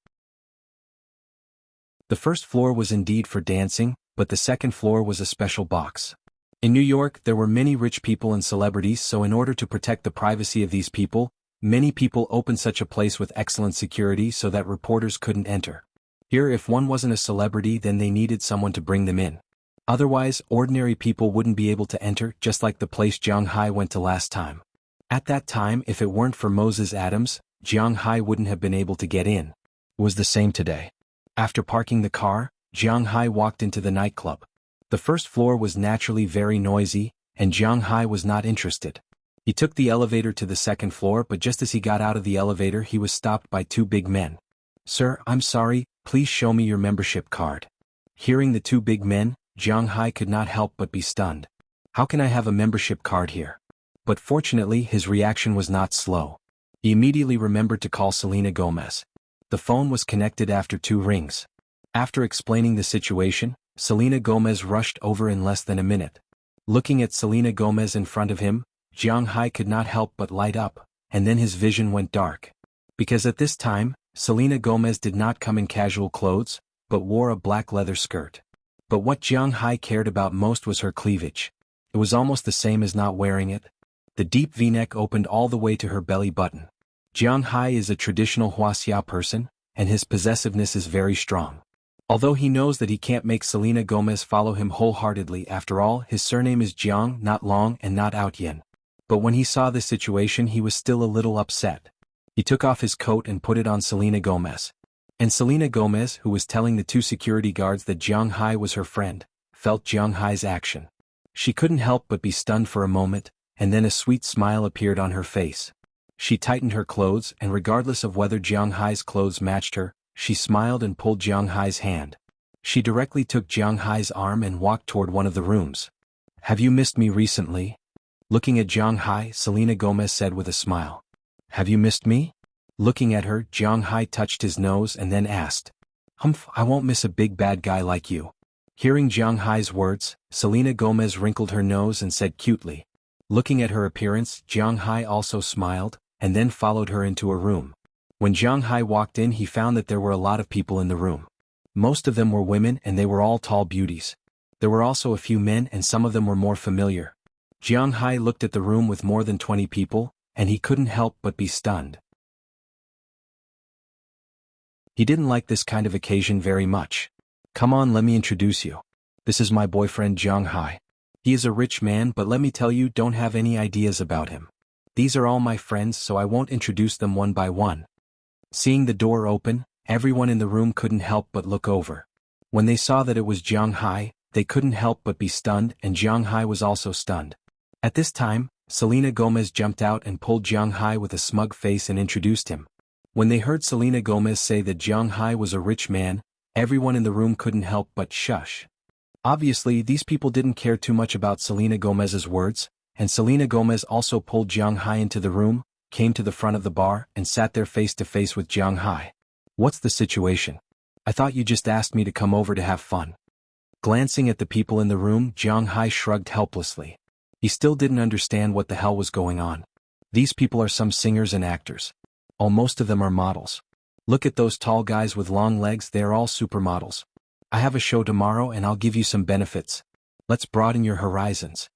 The first floor was indeed for dancing, but the second floor was a special box. In New York, there were many rich people and celebrities, so in order to protect the privacy of these people, many people opened such a place with excellent security so that reporters couldn't enter. Here, if one wasn't a celebrity, then they needed someone to bring them in. Otherwise, ordinary people wouldn't be able to enter, just like the place Jiang Hai went to last time. At that time, if it weren't for Moses Adams, Jiang Hai wouldn't have been able to get in. It was the same today. After parking the car, Jiang Hai walked into the nightclub. The first floor was naturally very noisy, and Jiang Hai was not interested. He took the elevator to the second floor, but just as he got out of the elevator, he was stopped by 2 big men. Sir, I'm sorry, please show me your membership card. Hearing the 2 big men, Jiang Hai could not help but be stunned. How can I have a membership card here? But fortunately, his reaction was not slow. He immediately remembered to call Selena Gomez. The phone was connected after 2 rings. After explaining the situation, Selena Gomez rushed over in less than a minute. Looking at Selena Gomez in front of him, Jiang Hai could not help but light up, and then his vision went dark. Because at this time, Selena Gomez did not come in casual clothes, but wore a black leather skirt. But what Jiang Hai cared about most was her cleavage. It was almost the same as not wearing it. The deep V-neck opened all the way to her belly button. Jiang Hai is a traditional Wuxia person, and his possessiveness is very strong. Although he knows that he can't make Selena Gomez follow him wholeheartedly, after all, his surname is Jiang, not Long and not Outyen. But when he saw this situation, he was still a little upset. He took off his coat and put it on Selena Gomez. And Selena Gomez, who was telling the 2 security guards that Jiang Hai was her friend, felt Jiang Hai's action. She couldn't help but be stunned for a moment, and then a sweet smile appeared on her face. She tightened her clothes, and regardless of whether Jiang Hai's clothes matched her, she smiled and pulled Jiang Hai's hand. She directly took Jiang Hai's arm and walked toward one of the rooms. Have you missed me recently? Looking at Jiang Hai, Selena Gomez said with a smile. Have you missed me? Looking at her, Jiang Hai touched his nose and then asked. Humph, I won't miss a big bad guy like you. Hearing Jiang Hai's words, Selena Gomez wrinkled her nose and said cutely. Looking at her appearance, Jiang Hai also smiled, and then followed her into a room. When Jiang Hai walked in, he found that there were a lot of people in the room. Most of them were women, and they were all tall beauties. There were also a few men, and some of them were more familiar. Jiang Hai looked at the room with more than 20 people, and he couldn't help but be stunned. He didn't like this kind of occasion very much. Come on, let me introduce you. This is my boyfriend Jiang Hai. He is a rich man, but let me tell you, don't have any ideas about him. These are all my friends, so I won't introduce them one by one. Seeing the door open, everyone in the room couldn't help but look over. When they saw that it was Jiang Hai, they couldn't help but be stunned, and Jiang Hai was also stunned. At this time, Selena Gomez jumped out and pulled Jiang Hai with a smug face and introduced him. When they heard Selena Gomez say that Jiang Hai was a rich man, everyone in the room couldn't help but shush. Obviously, these people didn't care too much about Selena Gomez's words, and Selena Gomez also pulled Jiang Hai into the room, came to the front of the bar, and sat there face to face with Jiang Hai. "What's the situation? I thought you just asked me to come over to have fun." Glancing at the people in the room, Jiang Hai shrugged helplessly. He still didn't understand what the hell was going on. These people are some singers and actors. Oh, most of them are models. Look at those tall guys with long legs, they're all supermodels. I have a show tomorrow and I'll give you some benefits. Let's broaden your horizons.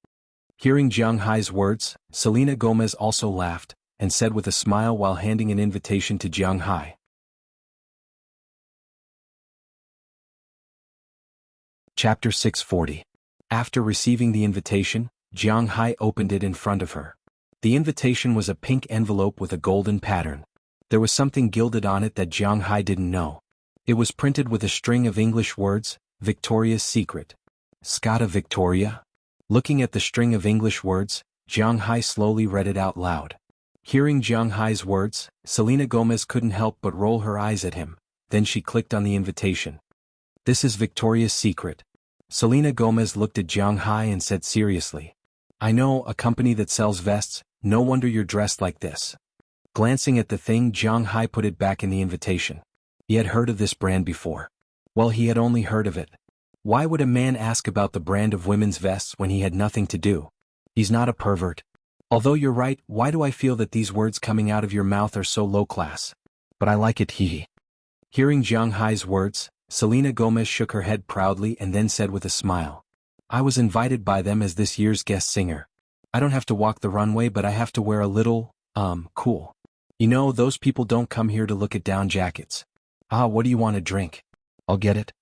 Hearing Jiang Hai's words, Selena Gomez also laughed, and said with a smile while handing an invitation to Jiang Hai. Chapter 640. After receiving the invitation, Jiang Hai opened it in front of her. The invitation was a pink envelope with a golden pattern. There was something gilded on it that Jiang Hai didn't know. It was printed with a string of English words, "Victoria's Secret." Scotta Victoria? Looking at the string of English words, Jiang Hai slowly read it out loud. Hearing Jiang Hai's words, Selena Gomez couldn't help but roll her eyes at him, then she clicked on the invitation. "This is Victoria's Secret." Selena Gomez looked at Jiang Hai and said seriously, "I know, a company that sells vests, no wonder you're dressed like this." Glancing at the thing, Jiang Hai put it back in the invitation. He had heard of this brand before. Well, he had only heard of it. Why would a man ask about the brand of women's vests when he had nothing to do? He's not a pervert. Although you're right, why do I feel that these words coming out of your mouth are so low class? But I like it, hee. Hearing Jiang Hai's words, Selena Gomez shook her head proudly and then said with a smile, "I was invited by them as this year's guest singer. I don't have to walk the runway, but I have to wear a little, cool. You know, those people don't come here to look at down jackets. Ah, what do you want to drink? I'll get it."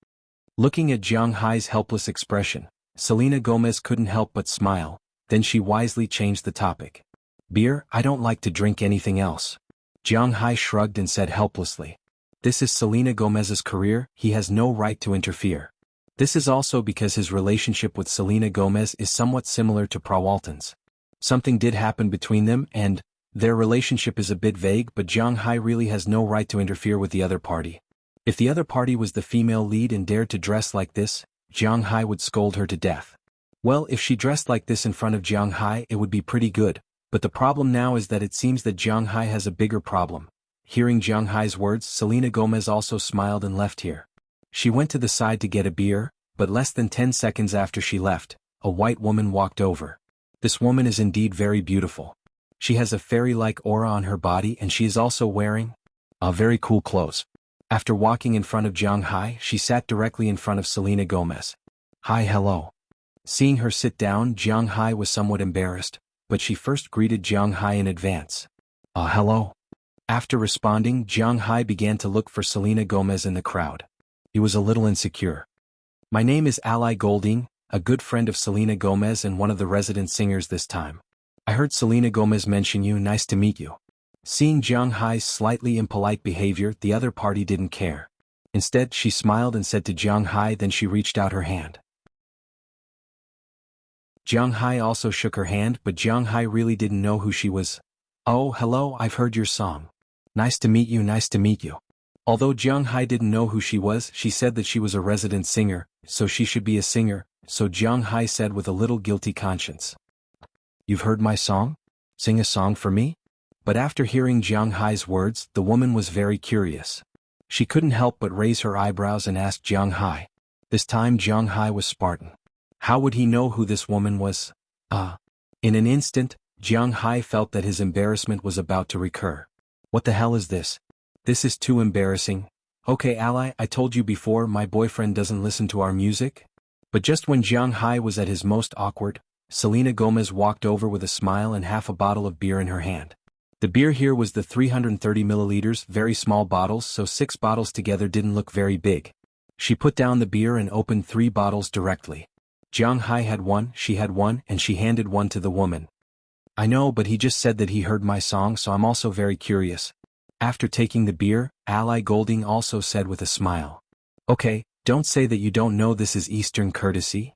Looking at Jiang Hai's helpless expression, Selena Gomez couldn't help but smile, then she wisely changed the topic. "Beer? I don't like to drink anything else." Jiang Hai shrugged and said helplessly, "This is Selena Gomez's career, he has no right to interfere." This is also because his relationship with Selena Gomez is somewhat similar to Prawalton's. Something did happen between them and their relationship is a bit vague, but Jiang Hai really has no right to interfere with the other party. If the other party was the female lead and dared to dress like this, Jiang Hai would scold her to death. Well, if she dressed like this in front of Jiang Hai, it would be pretty good, but the problem now is that it seems that Jiang Hai has a bigger problem. Hearing Jiang Hai's words, Selena Gomez also smiled and left here. She went to the side to get a beer, but less than 10 seconds after she left, a white woman walked over. This woman is indeed very beautiful. She has a fairy-like aura on her body and she is also wearing very cool clothes. After walking in front of Jiang Hai, she sat directly in front of Selena Gomez. "Hi, hello." Seeing her sit down, Jiang Hai was somewhat embarrassed, but she first greeted Jiang Hai in advance. Hello." After responding, Jiang Hai began to look for Selena Gomez in the crowd. He was a little insecure. "My name is Ally Golding, a good friend of Selena Gomez and one of the resident singers this time. I heard Selena Gomez mention you, nice to meet you." Seeing Jiang Hai's slightly impolite behavior, the other party didn't care. Instead, she smiled and said to Jiang Hai, then she reached out her hand. Jiang Hai also shook her hand, but Jiang Hai really didn't know who she was. "Oh, hello, I've heard your song. Nice to meet you, nice to meet you." Although Jiang Hai didn't know who she was, she said that she was a resident singer, so she should be a singer, so Jiang Hai said with a little guilty conscience. "You've heard my song? Sing a song for me?" But after hearing Jiang Hai's words, the woman was very curious. She couldn't help but raise her eyebrows and ask Jiang Hai. This time Jiang Hai was Spartan. How would he know who this woman was? In an instant, Jiang Hai felt that his embarrassment was about to recur. What the hell is this? This is too embarrassing. "Okay, Ally, I told you before, my boyfriend doesn't listen to our music." But just when Jiang Hai was at his most awkward, Selena Gomez walked over with a smile and half a bottle of beer in her hand. The beer here was the 330 milliliters, very small bottles, so 6 bottles together didn't look very big. She put down the beer and opened 3 bottles directly. Jiang Hai had one, she had one, and she handed one to the woman. "I know, but he just said that he heard my song, so I'm also very curious." After taking the beer, Ally Golding also said with a smile. "Okay, Don't say that you don't know this is Eastern courtesy.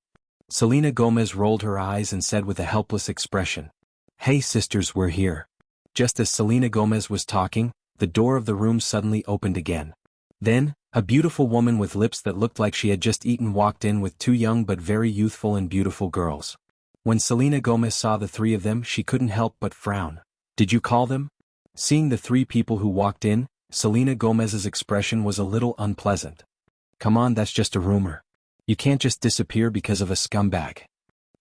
Selena Gomez rolled her eyes and said with a helpless expression. Hey sisters, we're here. Just as Selena Gomez was talking, the door of the room suddenly opened again. Then, a beautiful woman with lips that looked like she had just eaten walked in with two young but very youthful and beautiful girls. When Selena Gomez saw the three of them, she couldn't help but frown. Did you call them? Seeing the three people who walked in, Selena Gomez's expression was a little unpleasant. Come on, that's just a rumor. You can't just disappear because of a scumbag.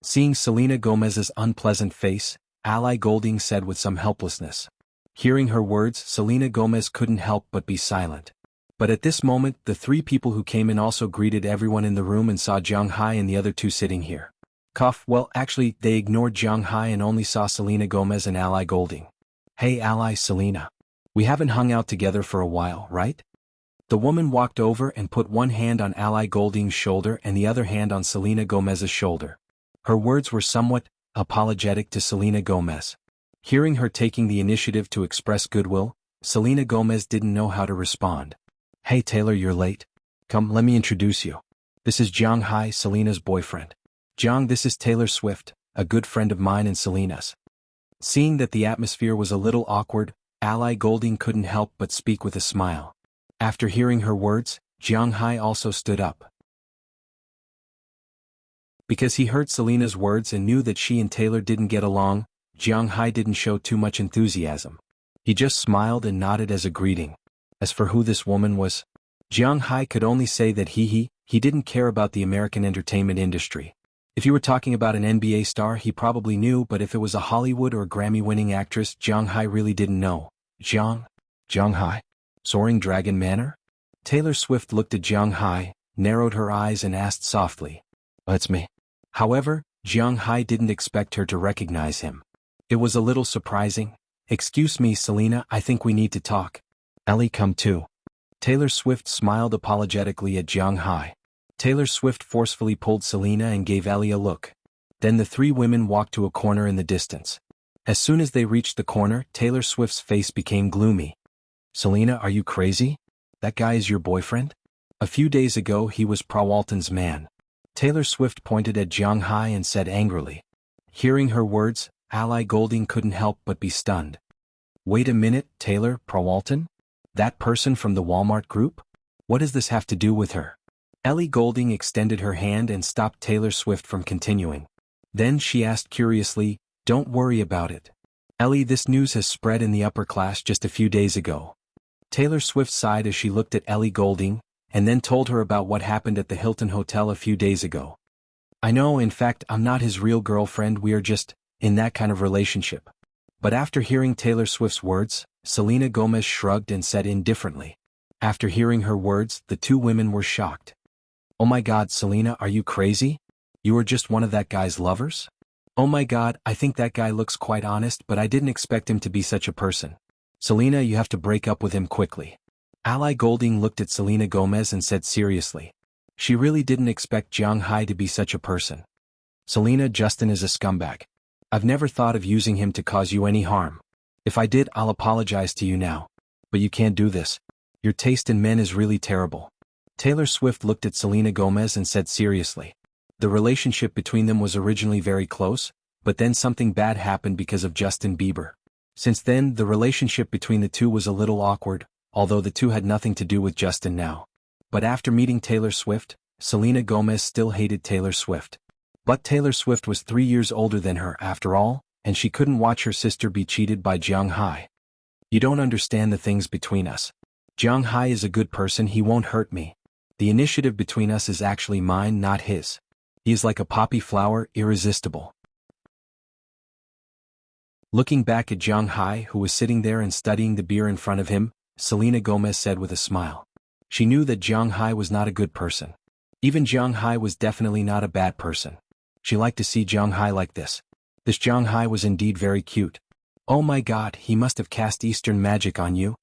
Seeing Selena Gomez's unpleasant face, Ally Golding said with some helplessness. Hearing her words, Selena Gomez couldn't help but be silent. But at this moment, the three people who came in also greeted everyone in the room and saw Jiang Hai and the other two sitting here. Well, actually, they ignored Jiang Hai and only saw Selena Gomez and Ally Golding. Hey Ally, Selena. We haven't hung out together for a while, right? The woman walked over and put one hand on Ally Golding's shoulder and the other hand on Selena Gomez's shoulder. Her words were somewhat apologetic to Selena Gomez. Hearing her taking the initiative to express goodwill, Selena Gomez didn't know how to respond. Hey Taylor, you're late. Come, let me introduce you. This is Jiang Hai, Selena's boyfriend. Jiang, this is Taylor Swift, a good friend of mine and Selena's. Seeing that the atmosphere was a little awkward, Ally Golding couldn't help but speak with a smile. After hearing her words, Jiang Hai also stood up. Because he heard Selena's words and knew that she and Taylor didn't get along, Jiang Hai didn't show too much enthusiasm. He just smiled and nodded as a greeting. As for who this woman was, Jiang Hai could only say that he didn't care about the American entertainment industry. If you were talking about an NBA star, he probably knew, but if it was a Hollywood or Grammy-winning actress, Jiang Hai really didn't know. Jiang Hai? Soaring Dragon Manor? Taylor Swift looked at Jiang Hai, narrowed her eyes and asked softly. It's me. However, Jiang Hai didn't expect her to recognize him. It was a little surprising. Excuse me, Selena, I think we need to talk. Ellie, come too. Taylor Swift smiled apologetically at Jiang Hai. Taylor Swift forcefully pulled Selena and gave Ellie a look. Then the three women walked to a corner in the distance. As soon as they reached the corner, Taylor Swift's face became gloomy. Selena, are you crazy? That guy is your boyfriend? A few days ago he was Prawalton's man. Taylor Swift pointed at Jiang Hai and said angrily. Hearing her words, Ally Golding couldn't help but be stunned. Wait a minute, Taylor, Prawalton? That person from the Walmart group? What does this have to do with her? Ellie Golding extended her hand and stopped Taylor Swift from continuing. Then she asked curiously, Don't worry about it. Ellie, this news has spread in the upper class just a few days ago. Taylor Swift sighed as she looked at Ellie Golding, and then told her about what happened at the Hilton Hotel a few days ago. I know, in fact, I'm not his real girlfriend, we are just in that kind of relationship. But after hearing Taylor Swift's words, Selena Gomez shrugged and said indifferently. After hearing her words, the two women were shocked. Oh my God, Selena, are you crazy? You are just one of that guy's lovers? Oh my God, I think that guy looks quite honest, but I didn't expect him to be such a person. Selena, you have to break up with him quickly. Ally Golding looked at Selena Gomez and said seriously. She really didn't expect Jiang Hai to be such a person. Selena, Justin is a scumbag. I've never thought of using him to cause you any harm. If I did, I'll apologize to you now. But you can't do this. Your taste in men is really terrible. Taylor Swift looked at Selena Gomez and said seriously. The relationship between them was originally very close, but then something bad happened because of Justin Bieber. Since then, the relationship between the two was a little awkward, although the two had nothing to do with Justin now. But after meeting Taylor Swift, Selena Gomez still hated Taylor Swift. But Taylor Swift was 3 years older than her after all, and she couldn't watch her sister be cheated by Jiang Hai. You don't understand the things between us. Jiang Hai is a good person, he won't hurt me. The initiative between us is actually mine, not his. He is like a poppy flower, irresistible. Looking back at Jiang Hai, who was sitting there and studying the beer in front of him, Selena Gomez said with a smile. She knew that Jiang Hai was not a good person. Even Jiang Hai was definitely not a bad person. She liked to see Jiang Hai like this. This Jiang Hai was indeed very cute. Oh my God, he must have cast Eastern magic on you.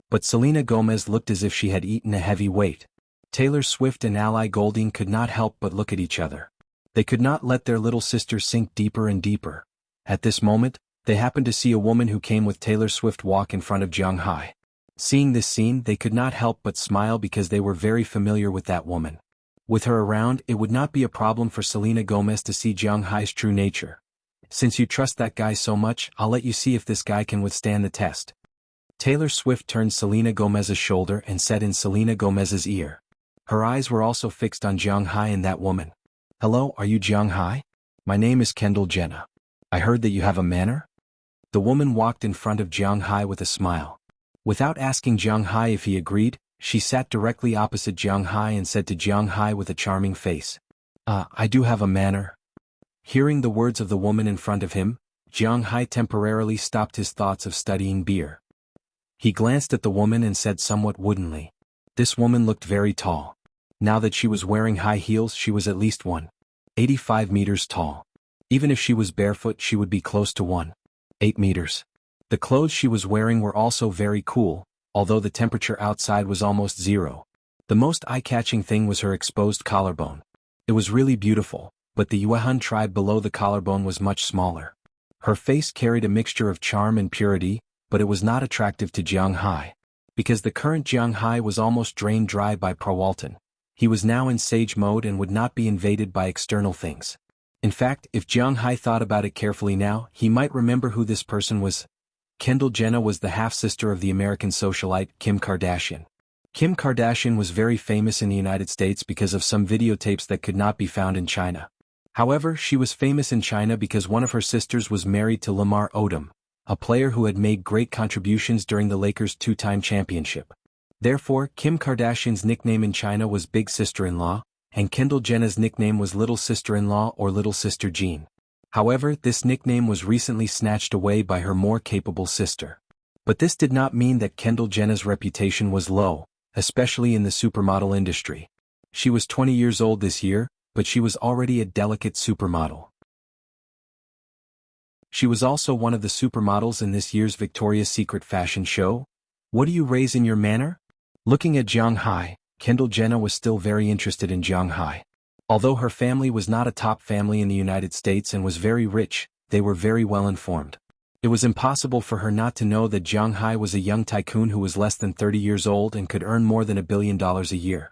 But Selena Gomez looked as if she had eaten a heavy weight. Taylor Swift and Ally Golding could not help but look at each other. They could not let their little sister sink deeper and deeper. At this moment, they happened to see a woman who came with Taylor Swift walk in front of Jiang Hai. Seeing this scene, they could not help but smile because they were very familiar with that woman. With her around, it would not be a problem for Selena Gomez to see Jiang Hai's true nature. Since you trust that guy so much, I'll let you see if this guy can withstand the test. Taylor Swift turned Selena Gomez's shoulder and said in Selena Gomez's ear. Her eyes were also fixed on Jiang Hai and that woman. Hello, are you Jiang Hai? My name is Kendall Jenner. I heard that you have a manner? The woman walked in front of Jiang Hai with a smile. Without asking Jiang Hai if he agreed, she sat directly opposite Jiang Hai and said to Jiang Hai with a charming face. I do have a manner. Hearing the words of the woman in front of him, Jiang Hai temporarily stopped his thoughts of studying beer. He glanced at the woman and said somewhat woodenly. This woman looked very tall. Now that she was wearing high heels, she was at least 1.85 meters tall. Even if she was barefoot, she would be close to 1.8 meters. The clothes she was wearing were also very cool, although the temperature outside was almost 0. The most eye-catching thing was her exposed collarbone. It was really beautiful, but the Yuehun tribe below the collarbone was much smaller. Her face carried a mixture of charm and purity, but it was not attractive to Jiang Hai. Because the current Jiang Hai was almost drained dry by Prawalton. He was now in sage mode and would not be invaded by external things. In fact, if Jiang Hai thought about it carefully now, he might remember who this person was. Kendall Jenner was the half-sister of the American socialite Kim Kardashian. Kim Kardashian was very famous in the United States because of some videotapes that could not be found in China. However, she was famous in China because one of her sisters was married to Lamar Odom, a player who had made great contributions during the Lakers' two-time championship. Therefore, Kim Kardashian's nickname in China was Big Sister-in-Law, and Kendall Jenner's nickname was Little Sister-in-Law or Little Sister Jean. However, this nickname was recently snatched away by her more capable sister. But this did not mean that Kendall Jenner's reputation was low, especially in the supermodel industry. She was 20 years old this year, but she was already a delicate supermodel. She was also one of the supermodels in this year's Victoria's Secret fashion show. What do you raise in your manner? Looking at Jiang Hai, Kendall Jenner was still very interested in Jiang Hai. Although her family was not a top family in the United States and was very rich, they were very well informed. It was impossible for her not to know that Jiang Hai was a young tycoon who was less than 30 years old and could earn more than $1 billion a year.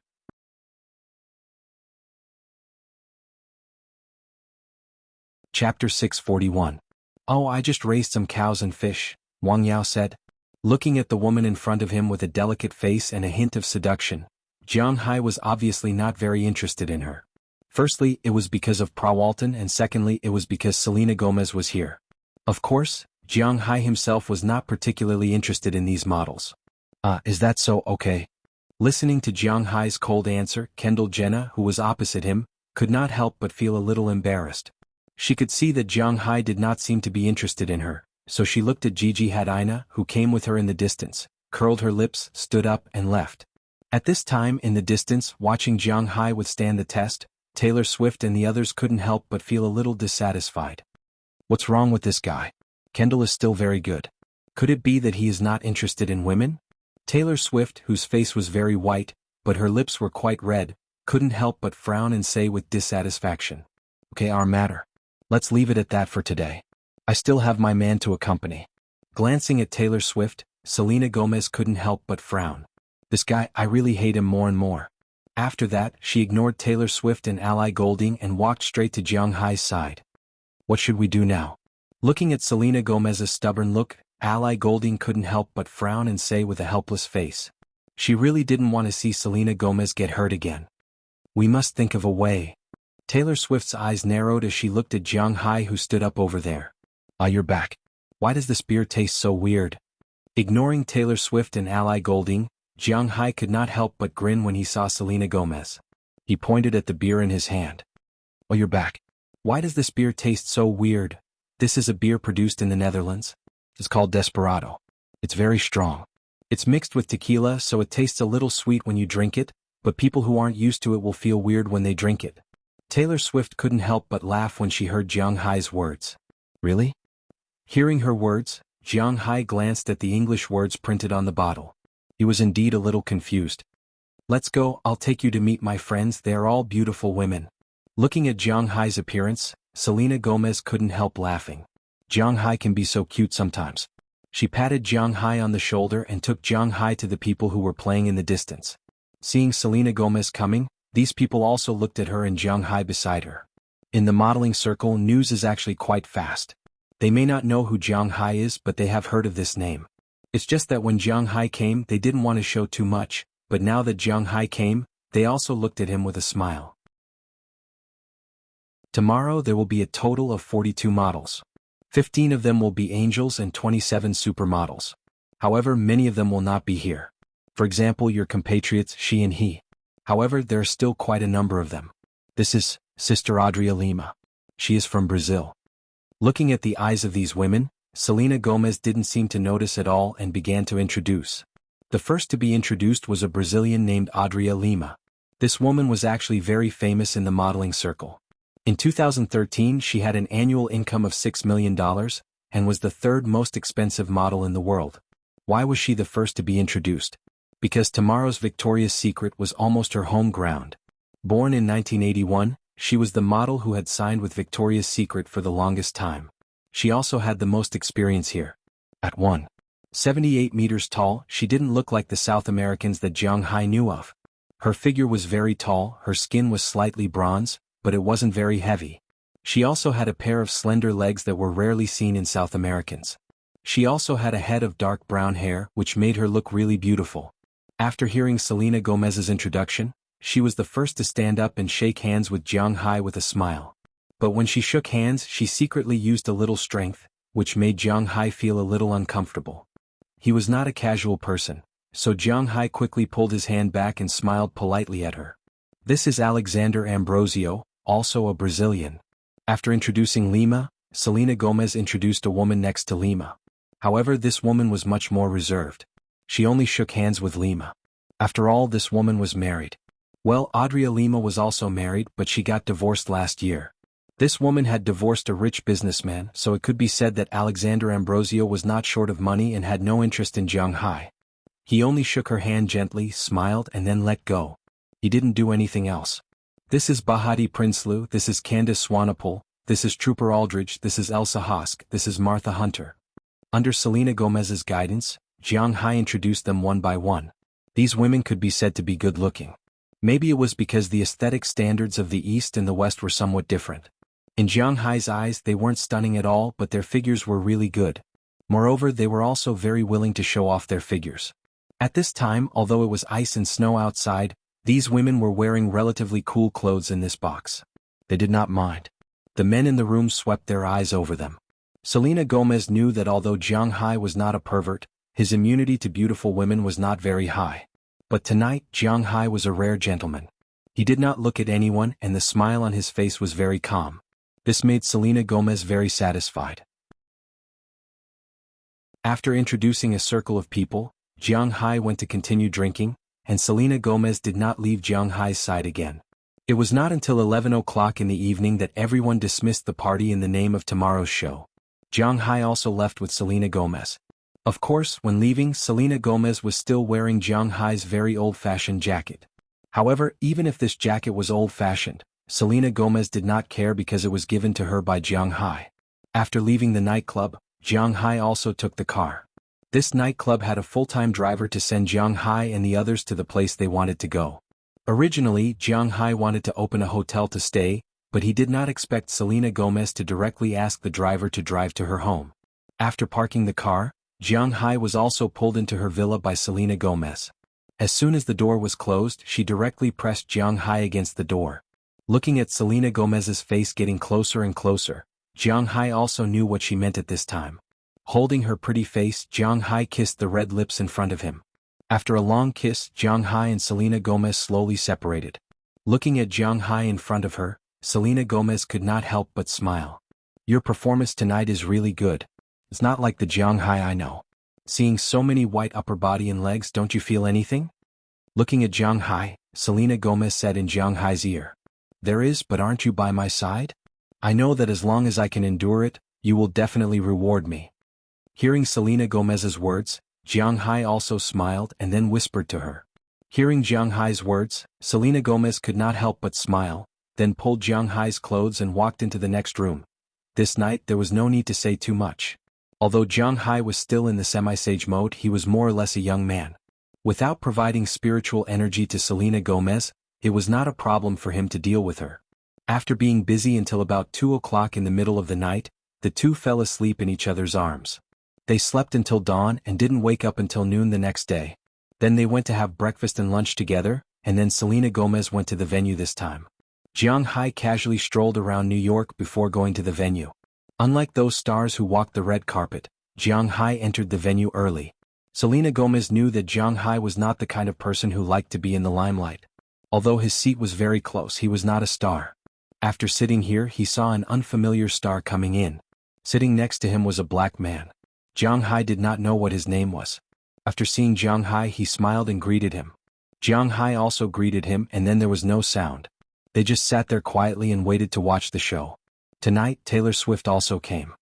Chapter 641. Oh, I just raised some cows and fish, Wang Yao said. Looking at the woman in front of him with a delicate face and a hint of seduction, Jiang Hai was obviously not very interested in her. Firstly, it was because of Prawalton, and secondly, it was because Selena Gomez was here. Of course, Jiang Hai himself was not particularly interested in these models. Is that so? Okay. Listening to Jiang Hai's cold answer, Kendall Jenner, who was opposite him, could not help but feel a little embarrassed. She could see that Jiang Hai did not seem to be interested in her, so she looked at Gigi Hadid, who came with her in the distance, curled her lips, stood up, and left. At this time in the distance, watching Jiang Hai withstand the test, Taylor Swift and the others couldn't help but feel a little dissatisfied. What's wrong with this guy? Kendall is still very good. Could it be that he is not interested in women? Taylor Swift, whose face was very white, but her lips were quite red, couldn't help but frown and say with dissatisfaction. Okay, our matter. Let's leave it at that for today. I still have my man to accompany. Glancing at Taylor Swift, Selena Gomez couldn't help but frown. This guy, I really hate him more and more. After that, she ignored Taylor Swift and Ally Golding and walked straight to Jiang Hai's side. What should we do now? Looking at Selena Gomez's stubborn look, Ally Golding couldn't help but frown and say with a helpless face. She really didn't want to see Selena Gomez get hurt again. We must think of a way. Taylor Swift's eyes narrowed as she looked at Jiang Hai, who stood up over there. You're back. Why does this beer taste so weird? Ignoring Taylor Swift and Ally Golding, Jiang Hai could not help but grin when he saw Selena Gomez. He pointed at the beer in his hand. Oh, you're back. Why does this beer taste so weird? This is a beer produced in the Netherlands. It's called Desperado. It's very strong. It's mixed with tequila, so it tastes a little sweet when you drink it, but people who aren't used to it will feel weird when they drink it. Taylor Swift couldn't help but laugh when she heard Jiang Hai's words. Really? Hearing her words, Jiang Hai glanced at the English words printed on the bottle. He was indeed a little confused. Let's go, I'll take you to meet my friends, they are all beautiful women. Looking at Jiang Hai's appearance, Selena Gomez couldn't help laughing. Jiang Hai can be so cute sometimes. She patted Jiang Hai on the shoulder and took Jiang Hai to the people who were playing in the distance. Seeing Selena Gomez coming, These people also looked at her and Jiang Hai beside her. In the modeling circle, news is actually quite fast. They may not know who Jiang Hai is, but they have heard of this name. It's just that when Jiang Hai came, they didn't want to show too much, but now that Jiang Hai came, they also looked at him with a smile. Tomorrow there will be a total of 42 models. 15 of them will be angels and 27 supermodels. However, many of them will not be here. For example, your compatriots, she and he. However, there are still quite a number of them. This is Sister Adria Lima. She is from Brazil. Looking at the eyes of these women, Selena Gomez didn't seem to notice at all and began to introduce. The first to be introduced was a Brazilian named Adria Lima. This woman was actually very famous in the modeling circle. In 2013, she had an annual income of $6 million and was the third most expensive model in the world. Why was she the first to be introduced? Because tomorrow's Victoria's Secret was almost her home ground. Born in 1981, she was the model who had signed with Victoria's Secret for the longest time. She also had the most experience here. At 1.78 meters tall, she didn't look like the South Americans that Jiang Hai knew of. Her figure was very tall, her skin was slightly bronze, but it wasn't very heavy. She also had a pair of slender legs that were rarely seen in South Americans. She also had a head of dark brown hair, which made her look really beautiful. After hearing Selena Gomez's introduction, she was the first to stand up and shake hands with Jiang Hai with a smile. But when she shook hands, she secretly used a little strength, which made Jiang Hai feel a little uncomfortable. He was not a casual person, so Jiang Hai quickly pulled his hand back and smiled politely at her. This is Alexander Ambrosio, also a Brazilian. After introducing Lima, Selena Gomez introduced a woman next to Lima. However, this woman was much more reserved. She only shook hands with Lima. After all, this woman was married. Well, Adria Lima was also married, but she got divorced last year. This woman had divorced a rich businessman, so it could be said that Alexander Ambrosio was not short of money and had no interest in Jiang Hai. He only shook her hand gently, smiled, and then let go. He didn't do anything else. This is Bahati Prinsloo, this is Candace Swanepoel, this is Trooper Aldridge, this is Elsa Hosk, this is Martha Hunter. Under Selena Gomez's guidance, Jiang Hai introduced them one by one. These women could be said to be good-looking. Maybe it was because the aesthetic standards of the East and the West were somewhat different. In Jiang Hai's eyes, they weren't stunning at all, but their figures were really good. Moreover, they were also very willing to show off their figures. At this time, although it was ice and snow outside, these women were wearing relatively cool clothes in this box. They did not mind. The men in the room swept their eyes over them. Selena Gomez knew that although Jiang Hai was not a pervert, his immunity to beautiful women was not very high. But tonight, Jiang Hai was a rare gentleman. He did not look at anyone, and the smile on his face was very calm. This made Selena Gomez very satisfied. After introducing a circle of people, Jiang Hai went to continue drinking, and Selena Gomez did not leave Jiang Hai's side again. It was not until 11 o'clock in the evening that everyone dismissed the party in the name of tomorrow's show. Jiang Hai also left with Selena Gomez. Of course, when leaving, Selena Gomez was still wearing Jiang Hai's very old-fashioned jacket. However, even if this jacket was old-fashioned, Selena Gomez did not care because it was given to her by Jiang Hai. After leaving the nightclub, Jiang Hai also took the car. This nightclub had a full-time driver to send Jiang Hai and the others to the place they wanted to go. Originally, Jiang Hai wanted to open a hotel to stay, but he did not expect Selena Gomez to directly ask the driver to drive to her home. After parking the car, Jiang Hai was also pulled into her villa by Selena Gomez. As soon as the door was closed, she directly pressed Jiang Hai against the door. Looking at Selena Gomez's face getting closer and closer, Jiang Hai also knew what she meant at this time. Holding her pretty face, Jiang Hai kissed the red lips in front of him. After a long kiss, Jiang Hai and Selena Gomez slowly separated. Looking at Jiang Hai in front of her, Selena Gomez could not help but smile. Your performance tonight is really good. It's not like the Jiang Hai I know. Seeing so many white upper body and legs, don't you feel anything? Looking at Jiang Hai, Selena Gomez said in Jiang Hai's ear. There is, but aren't you by my side? I know that as long as I can endure it, you will definitely reward me. Hearing Selena Gomez's words, Jiang Hai also smiled and then whispered to her. Hearing Jiang Hai's words, Selena Gomez could not help but smile, then pulled Jiang Hai's clothes and walked into the next room. This night there was no need to say too much. Although Jiang Hai was still in the semi-sage mode, he was more or less a young man. Without providing spiritual energy to Selena Gomez, it was not a problem for him to deal with her. After being busy until about 2 o'clock in the middle of the night, the two fell asleep in each other's arms. They slept until dawn and didn't wake up until noon the next day. Then they went to have breakfast and lunch together, and then Selena Gomez went to the venue this time. Jiang Hai casually strolled around New York before going to the venue. Unlike those stars who walked the red carpet, Jiang Hai entered the venue early. Selena Gomez knew that Jiang Hai was not the kind of person who liked to be in the limelight. Although his seat was very close, he was not a star. After sitting here, he saw an unfamiliar star coming in. Sitting next to him was a black man. Jiang Hai did not know what his name was. After seeing Jiang Hai, he smiled and greeted him. Jiang Hai also greeted him, and then there was no sound. They just sat there quietly and waited to watch the show. Tonight, Taylor Swift also came.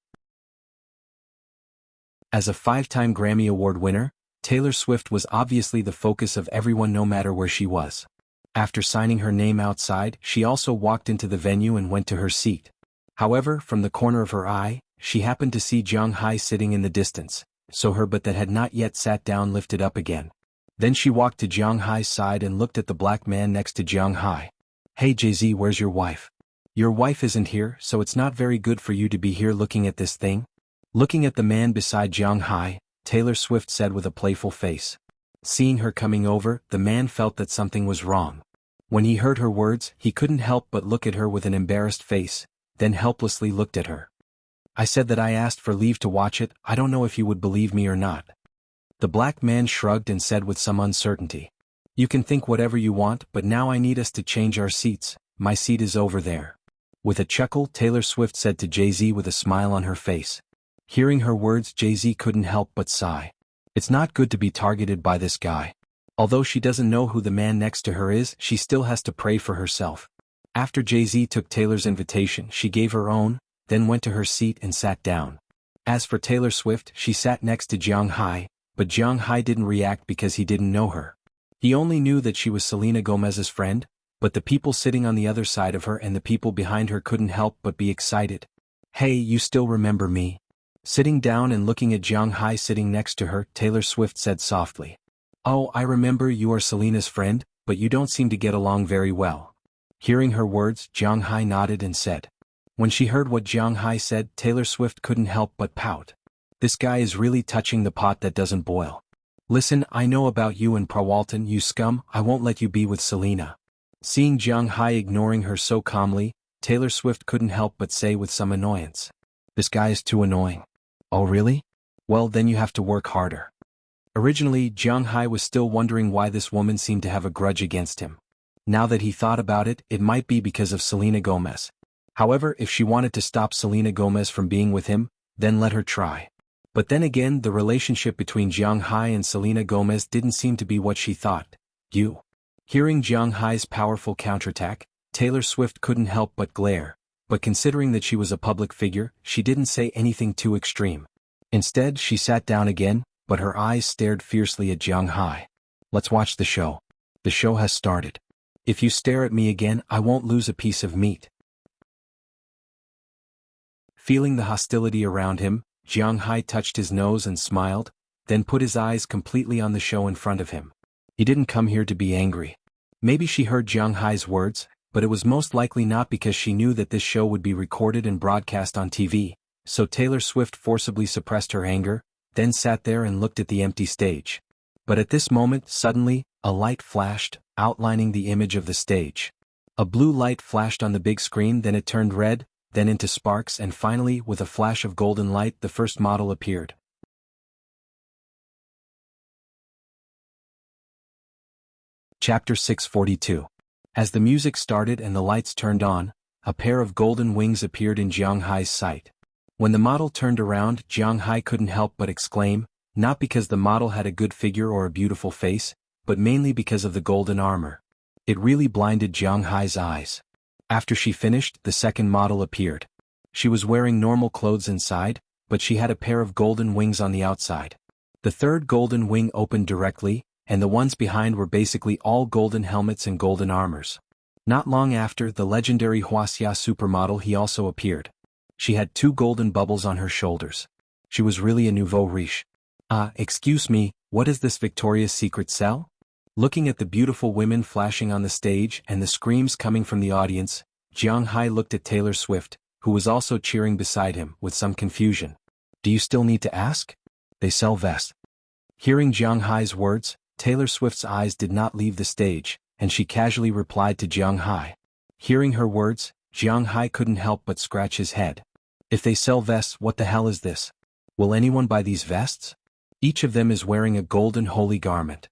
As a 5-time Grammy Award winner, Taylor Swift was obviously the focus of everyone no matter where she was. After signing her name outside, she also walked into the venue and went to her seat. However, from the corner of her eye, she happened to see Jiang Hai sitting in the distance, so her butt that had not yet sat down lifted up again. Then she walked to Jiang Hai's side and looked at the black man next to Jiang Hai. "Hey Jay-Z, where's your wife? Your wife isn't here, so it's not very good for you to be here looking at this thing." Looking at the man beside Jiang Hai, Taylor Swift said with a playful face. Seeing her coming over, the man felt that something was wrong. When he heard her words, he couldn't help but look at her with an embarrassed face, then helplessly looked at her. "I said that I asked for leave to watch it. I don't know if you would believe me or not." The black man shrugged and said with some uncertainty. "You can think whatever you want, but now I need us to change our seats. My seat is over there." With a chuckle, Taylor Swift said to Jay-Z with a smile on her face. Hearing her words, Jay-Z couldn't help but sigh. It's not good to be targeted by this guy. Although she doesn't know who the man next to her is, she still has to pray for herself. After Jay-Z took Taylor's invitation, she gave her own, then went to her seat and sat down. As for Taylor Swift, she sat next to Jiang Hai, but Jiang Hai didn't react because he didn't know her. He only knew that she was Selena Gomez's friend, but the people sitting on the other side of her and the people behind her couldn't help but be excited. "Hey, you still remember me?" Sitting down and looking at Jiang Hai sitting next to her, Taylor Swift said softly. "Oh, I remember you are Selena's friend, but you don't seem to get along very well." Hearing her words, Jiang Hai nodded and said. When she heard what Jiang Hai said, Taylor Swift couldn't help but pout. This guy is really touching the pot that doesn't boil. "Listen, I know about you and Prawalton, you scum. I won't let you be with Selena." Seeing Jiang Hai ignoring her so calmly, Taylor Swift couldn't help but say with some annoyance. "This guy is too annoying." "Oh really? Well then you have to work harder." Originally, Jiang Hai was still wondering why this woman seemed to have a grudge against him. Now that he thought about it, it might be because of Selena Gomez. However, if she wanted to stop Selena Gomez from being with him, then let her try. But then again, the relationship between Jiang Hai and Selena Gomez didn't seem to be what she thought. "You." Hearing Jiang Hai's powerful counterattack, Taylor Swift couldn't help but glare, but considering that she was a public figure, she didn't say anything too extreme. Instead, she sat down again, but her eyes stared fiercely at Jiang Hai. "Let's watch the show. The show has started. If you stare at me again, I won't lose a piece of meat." Feeling the hostility around him, Jiang Hai touched his nose and smiled, then put his eyes completely on the show in front of him. He didn't come here to be angry. Maybe she heard Jiang Hai's words, but it was most likely not because she knew that this show would be recorded and broadcast on TV, so Taylor Swift forcibly suppressed her anger, then sat there and looked at the empty stage. But at this moment, suddenly, a light flashed, outlining the image of the stage. A blue light flashed on the big screen, then it turned red, then into sparks, and finally, with a flash of golden light, the first model appeared. Chapter 642. As the music started and the lights turned on, a pair of golden wings appeared in Jiang Hai's sight. When the model turned around, Jiang Hai couldn't help but exclaim, not because the model had a good figure or a beautiful face, but mainly because of the golden armor. It really blinded Jiang Hai's eyes. After she finished, the second model appeared. She was wearing normal clothes inside, but she had a pair of golden wings on the outside. The third golden wing opened directly, and the ones behind were basically all golden helmets and golden armors. Not long after, the legendary Wuxia supermodel he also appeared. She had 2 golden bubbles on her shoulders. She was really a nouveau riche. Excuse me, what is this Victoria's Secret cell?" Looking at the beautiful women flashing on the stage and the screams coming from the audience, Jiang Hai looked at Taylor Swift, who was also cheering beside him, with some confusion. Do you still need to ask? They sell vests. Hearing Jiang Hai's words, Taylor Swift's eyes did not leave the stage, and she casually replied to Jiang Hai. Hearing her words, Jiang Hai couldn't help but scratch his head. If they sell vests, what the hell is this? Will anyone buy these vests? Each of them is wearing a golden holy garment.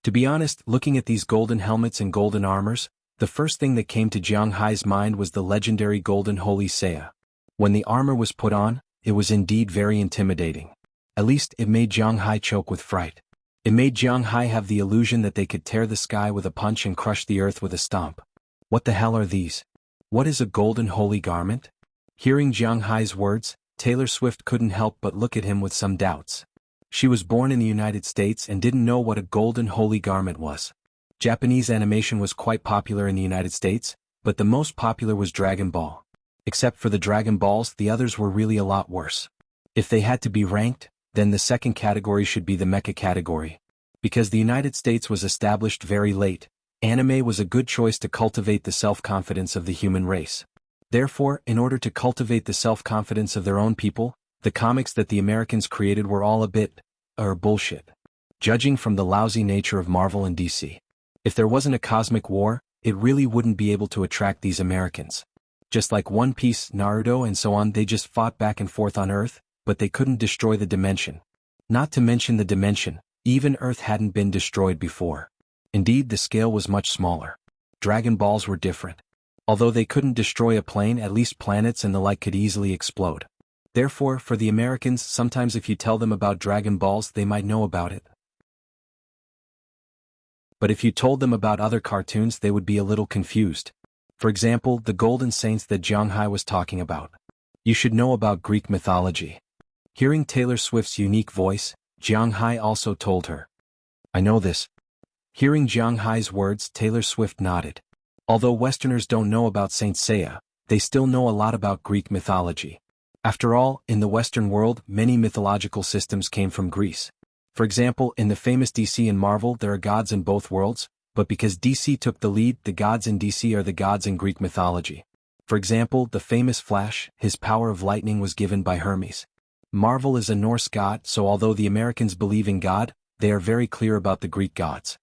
To be honest, looking at these golden helmets and golden armors, the first thing that came to Jiang Hai's mind was the legendary golden holy Seiya. When the armor was put on, it was indeed very intimidating. At least it made Jiang Hai choke with fright. It made Jiang Hai have the illusion that they could tear the sky with a punch and crush the earth with a stomp. What the hell are these? What is a golden holy garment? Hearing Jiang Hai's words, Taylor Swift couldn't help but look at him with some doubts. She was born in the United States and didn't know what a golden holy garment was. Japanese animation was quite popular in the United States, but the most popular was Dragon Ball. Except for the Dragon Balls, the others were really a lot worse. If they had to be ranked, then the second category should be the mecha category. Because the United States was established very late, anime was a good choice to cultivate the self-confidence of the human race. Therefore, in order to cultivate the self-confidence of their own people, the comics that the Americans created were all a bit, bullshit. Judging from the lousy nature of Marvel and DC. If there wasn't a cosmic war, it really wouldn't be able to attract these Americans. Just like One Piece, Naruto and so on, they just fought back and forth on Earth, but they couldn't destroy the dimension. Not to mention the dimension, even Earth hadn't been destroyed before. Indeed, the scale was much smaller. Dragon Balls were different. Although they couldn't destroy a plane, at least planets and the like could easily explode. Therefore, for the Americans, sometimes if you tell them about Dragon Balls, they might know about it. But if you told them about other cartoons, they would be a little confused. For example, the Golden Saints that Jiang Hai was talking about. You should know about Greek mythology. Hearing Taylor Swift's unique voice, Jiang Hai also told her. I know this. Hearing Jiang Hai's words, Taylor Swift nodded. Although Westerners don't know about Saint Seiya, they still know a lot about Greek mythology. After all, in the Western world, many mythological systems came from Greece. For example, in the famous DC and Marvel, there are gods in both worlds, but because DC took the lead, the gods in DC are the gods in Greek mythology. For example, the famous Flash, his power of lightning was given by Hermes. Marvel is a Norse god, so although the Americans believe in God, they are very clear about the Greek gods.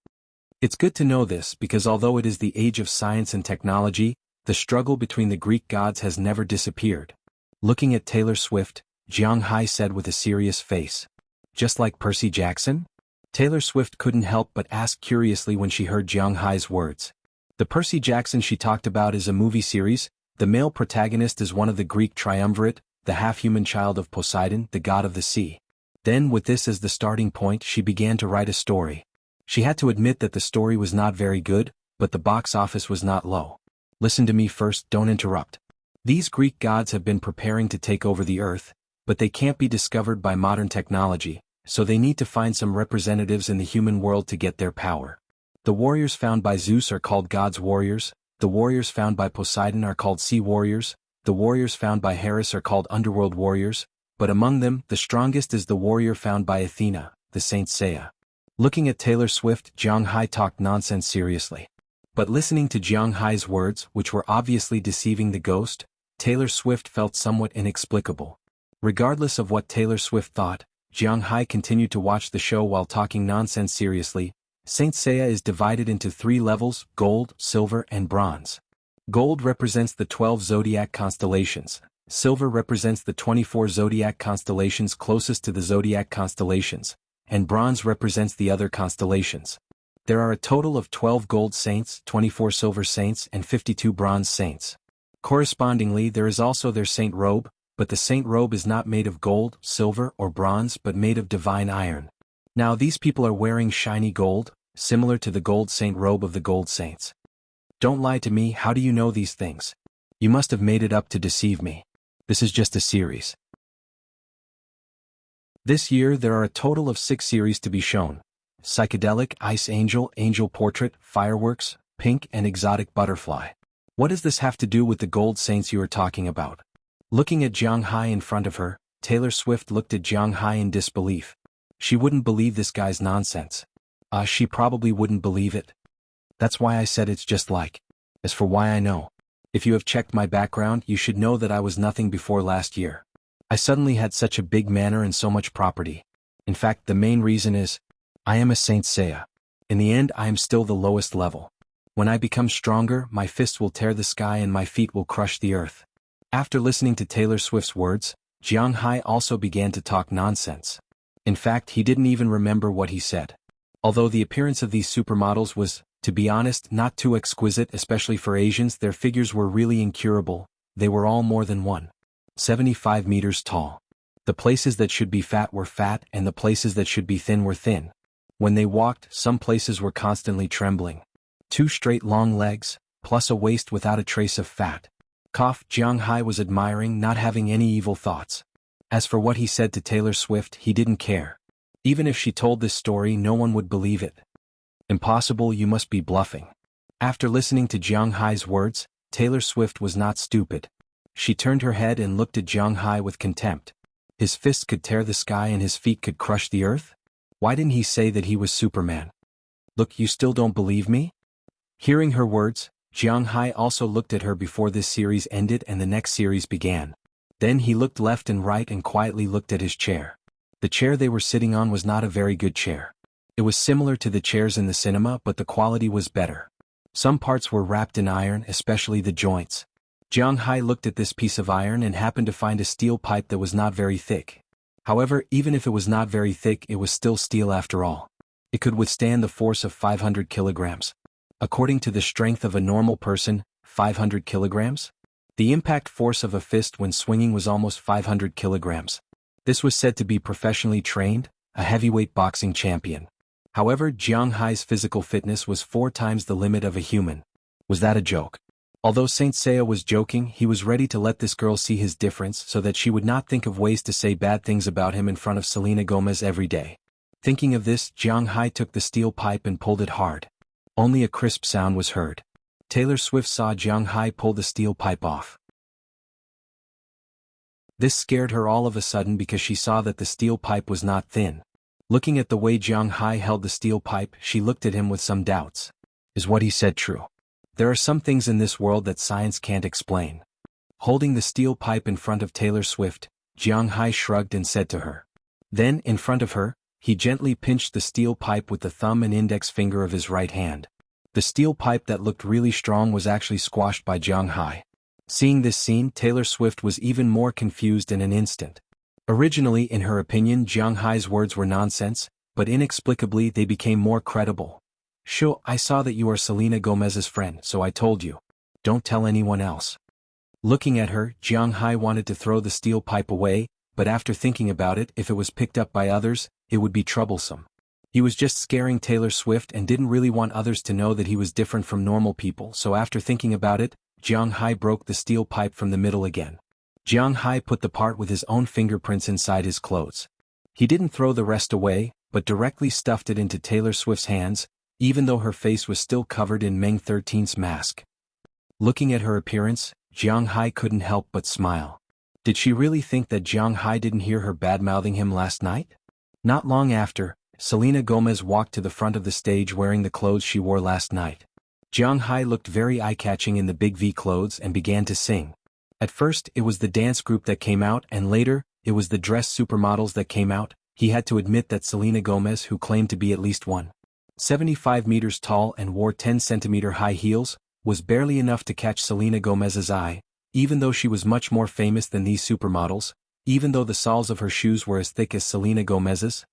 It's good to know this because although it is the age of science and technology, the struggle between the Greek gods has never disappeared. Looking at Taylor Swift, Jiang Hai said with a serious face. Just like Percy Jackson? Taylor Swift couldn't help but ask curiously when she heard Jiang Hai's words. The Percy Jackson she talked about is a movie series. The male protagonist is one of the Greek triumvirate, the half-human child of Poseidon, the god of the sea. Then, with this as the starting point, she began to write a story. She had to admit that the story was not very good, but the box office was not low. Listen to me first, don't interrupt. These Greek gods have been preparing to take over the earth, but they can't be discovered by modern technology, so they need to find some representatives in the human world to get their power. The warriors found by Zeus are called God's warriors, the warriors found by Poseidon are called sea warriors, the warriors found by Hera are called underworld warriors, but among them, the strongest is the warrior found by Athena, the Saint Seiya. Looking at Taylor Swift, Jiang Hai talked nonsense seriously. But listening to Jiang Hai's words, which were obviously deceiving the ghost, Taylor Swift felt somewhat inexplicable. Regardless of what Taylor Swift thought, Jiang Hai continued to watch the show while talking nonsense seriously. Saint Seiya is divided into 3 levels: gold, silver, and bronze. Gold represents the 12 zodiac constellations. Silver represents the 24 zodiac constellations closest to the zodiac constellations, and bronze represents the other constellations. There are a total of 12 gold saints, 24 silver saints, and 52 bronze saints. Correspondingly, there is also their saint robe, but the saint robe is not made of gold, silver, or bronze but made of divine iron. Now these people are wearing shiny gold, similar to the gold saint robe of the gold saints. Don't lie to me, how do you know these things? You must have made it up to deceive me. This is just a series. This year there are a total of 6 series to be shown. Psychedelic, Ice Angel, Angel Portrait, Fireworks, Pink and Exotic Butterfly. What does this have to do with the gold saints you are talking about? Looking at Jiang Hai in front of her, Taylor Swift looked at Jiang Hai in disbelief. She wouldn't believe this guy's nonsense. She probably wouldn't believe it. That's why I said it's just like. As for why I know. If you have checked my background, you should know that I was nothing before last year. I suddenly had such a big manor and so much property. In fact, the main reason is, I am a Saint Seiya. In the end, I am still the lowest level. When I become stronger, my fists will tear the sky and my feet will crush the earth. After listening to Taylor Swift's words, Jiang Hai also began to talk nonsense. In fact, he didn't even remember what he said. Although the appearance of these supermodels was, to be honest, not too exquisite, especially for Asians, their figures were really incurable. They were all more than 1.75 meters tall. The places that should be fat were fat and the places that should be thin were thin. When they walked, some places were constantly trembling. 2 straight long legs, plus a waist without a trace of fat. Jiang Hai was admiring, not having any evil thoughts. As for what he said to Taylor Swift, he didn't care. Even if she told this story, no one would believe it. Impossible, you must be bluffing. After listening to Jiang Hai's words, Taylor Swift was not stupid. She turned her head and looked at Jiang Hai with contempt. His fists could tear the sky and his feet could crush the earth? Why didn't he say that he was Superman? Look, you still don't believe me? Hearing her words, Jiang Hai also looked at her before this series ended and the next series began. Then he looked left and right and quietly looked at his chair. The chair they were sitting on was not a very good chair. It was similar to the chairs in the cinema, but the quality was better. Some parts were wrapped in iron, especially the joints. Jiang Hai looked at this piece of iron and happened to find a steel pipe that was not very thick. However, even if it was not very thick, it was still steel after all. It could withstand the force of 500 kilograms. According to the strength of a normal person, 500 kilograms? The impact force of a fist when swinging was almost 500 kilograms. This was said to be professionally trained, a heavyweight boxing champion. However, Jiang Hai's physical fitness was 4 times the limit of a human. Was that a joke? Although Saint Seiya was joking, he was ready to let this girl see his difference so that she would not think of ways to say bad things about him in front of Selena Gomez every day. Thinking of this, Jiang Hai took the steel pipe and pulled it hard. Only a crisp sound was heard. Taylor Swift saw Jiang Hai pull the steel pipe off. This scared her all of a sudden because she saw that the steel pipe was not thin. Looking at the way Jiang Hai held the steel pipe, she looked at him with some doubts. Is what he said true? There are some things in this world that science can't explain. Holding the steel pipe in front of Taylor Swift, Jiang Hai shrugged and said to her. Then, in front of her, he gently pinched the steel pipe with the thumb and index finger of his right hand. The steel pipe that looked really strong was actually squashed by Jiang Hai. Seeing this scene, Taylor Swift was even more confused in an instant. Originally, in her opinion, Jiang Hai's words were nonsense, but inexplicably they became more credible. Sure, I saw that you are Selena Gomez's friend, so I told you. Don't tell anyone else. Looking at her, Jiang Hai wanted to throw the steel pipe away, but after thinking about it, if it was picked up by others, it would be troublesome. He was just scaring Taylor Swift and didn't really want others to know that he was different from normal people, so after thinking about it, Jiang Hai broke the steel pipe from the middle again. Jiang Hai put the part with his own fingerprints inside his clothes. He didn't throw the rest away, but directly stuffed it into Taylor Swift's hands, even though her face was still covered in Meng 13's mask. Looking at her appearance, Jiang Hai couldn't help but smile. Did she really think that Jiang Hai didn't hear her bad-mouthing him last night? Not long after, Selena Gomez walked to the front of the stage wearing the clothes she wore last night. Jiang Hai looked very eye-catching in the big V clothes and began to sing. At first, it was the dance group that came out, and later, it was the dressed supermodels that came out. He had to admit that Selena Gomez, who claimed to be at least 1.75 meters tall and wore 10-centimeter high heels, was barely enough to catch Selena Gomez's eye, even though she was much more famous than these supermodels. Even though the soles of her shoes were as thick as Selena Gomez's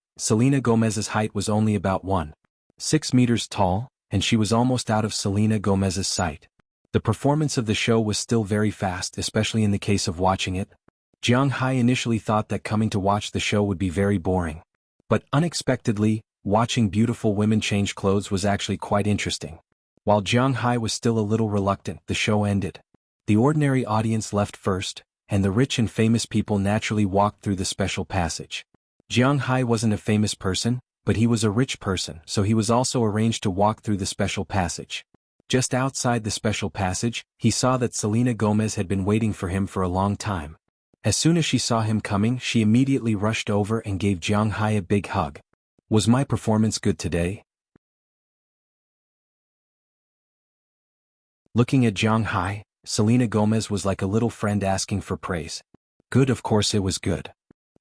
height was only about 1.6 meters tall, and she was almost out of Selena Gomez's sight. The performance of the show was still very fast, especially in the case of watching it. Jiang Hai initially thought that coming to watch the show would be very boring. But unexpectedly, watching beautiful women change clothes was actually quite interesting. While Jiang Hai was still a little reluctant, the show ended. The ordinary audience left first, and the rich and famous people naturally walked through the special passage. Jiang Hai wasn't a famous person, but he was a rich person, so he was also arranged to walk through the special passage. Just outside the special passage, he saw that Selena Gomez had been waiting for him for a long time. As soon as she saw him coming, she immediately rushed over and gave Jiang Hai a big hug. Was my performance good today? Looking at Jiang Hai, Selena Gomez was like a little friend asking for praise. Good, of course it was good.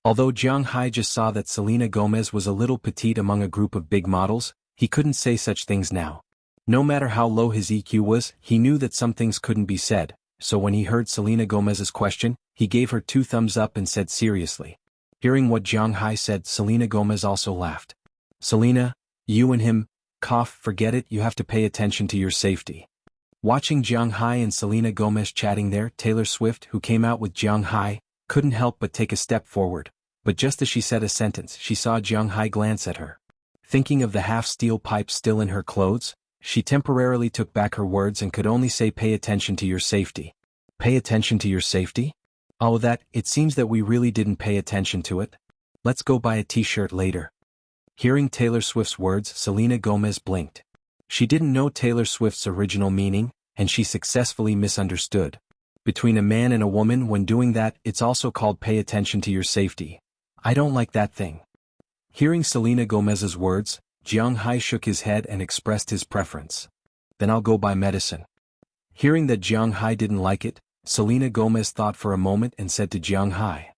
Although Jiang Hai just saw that Selena Gomez was a little petite among a group of big models, he couldn't say such things now. No matter how low his EQ was, he knew that some things couldn't be said, so when he heard Selena Gomez's question, he gave her 2 thumbs up and said seriously. Hearing what Jiang Hai said, Selena Gomez also laughed. Selena, you and him, forget it, you have to pay attention to your safety. Watching Jiang Hai and Selena Gomez chatting there, Taylor Swift, who came out with Jiang Hai, couldn't help but take a step forward, but just as she said a sentence, she saw Jiang Hai glance at her. Thinking of the half-steel pipe still in her clothes, she temporarily took back her words and could only say pay attention to your safety. Pay attention to your safety? Oh, it seems that we really didn't pay attention to it. Let's go buy a t-shirt later. Hearing Taylor Swift's words, Selena Gomez blinked. She didn't know Taylor Swift's original meaning, and she successfully misunderstood. Between a man and a woman, when doing that, it's also called pay attention to your safety. I don't like that thing. Hearing Selena Gomez's words, Jiang Hai shook his head and expressed his preference. Then I'll go buy medicine. Hearing that Jiang Hai didn't like it, Selena Gomez thought for a moment and said to Jiang Hai,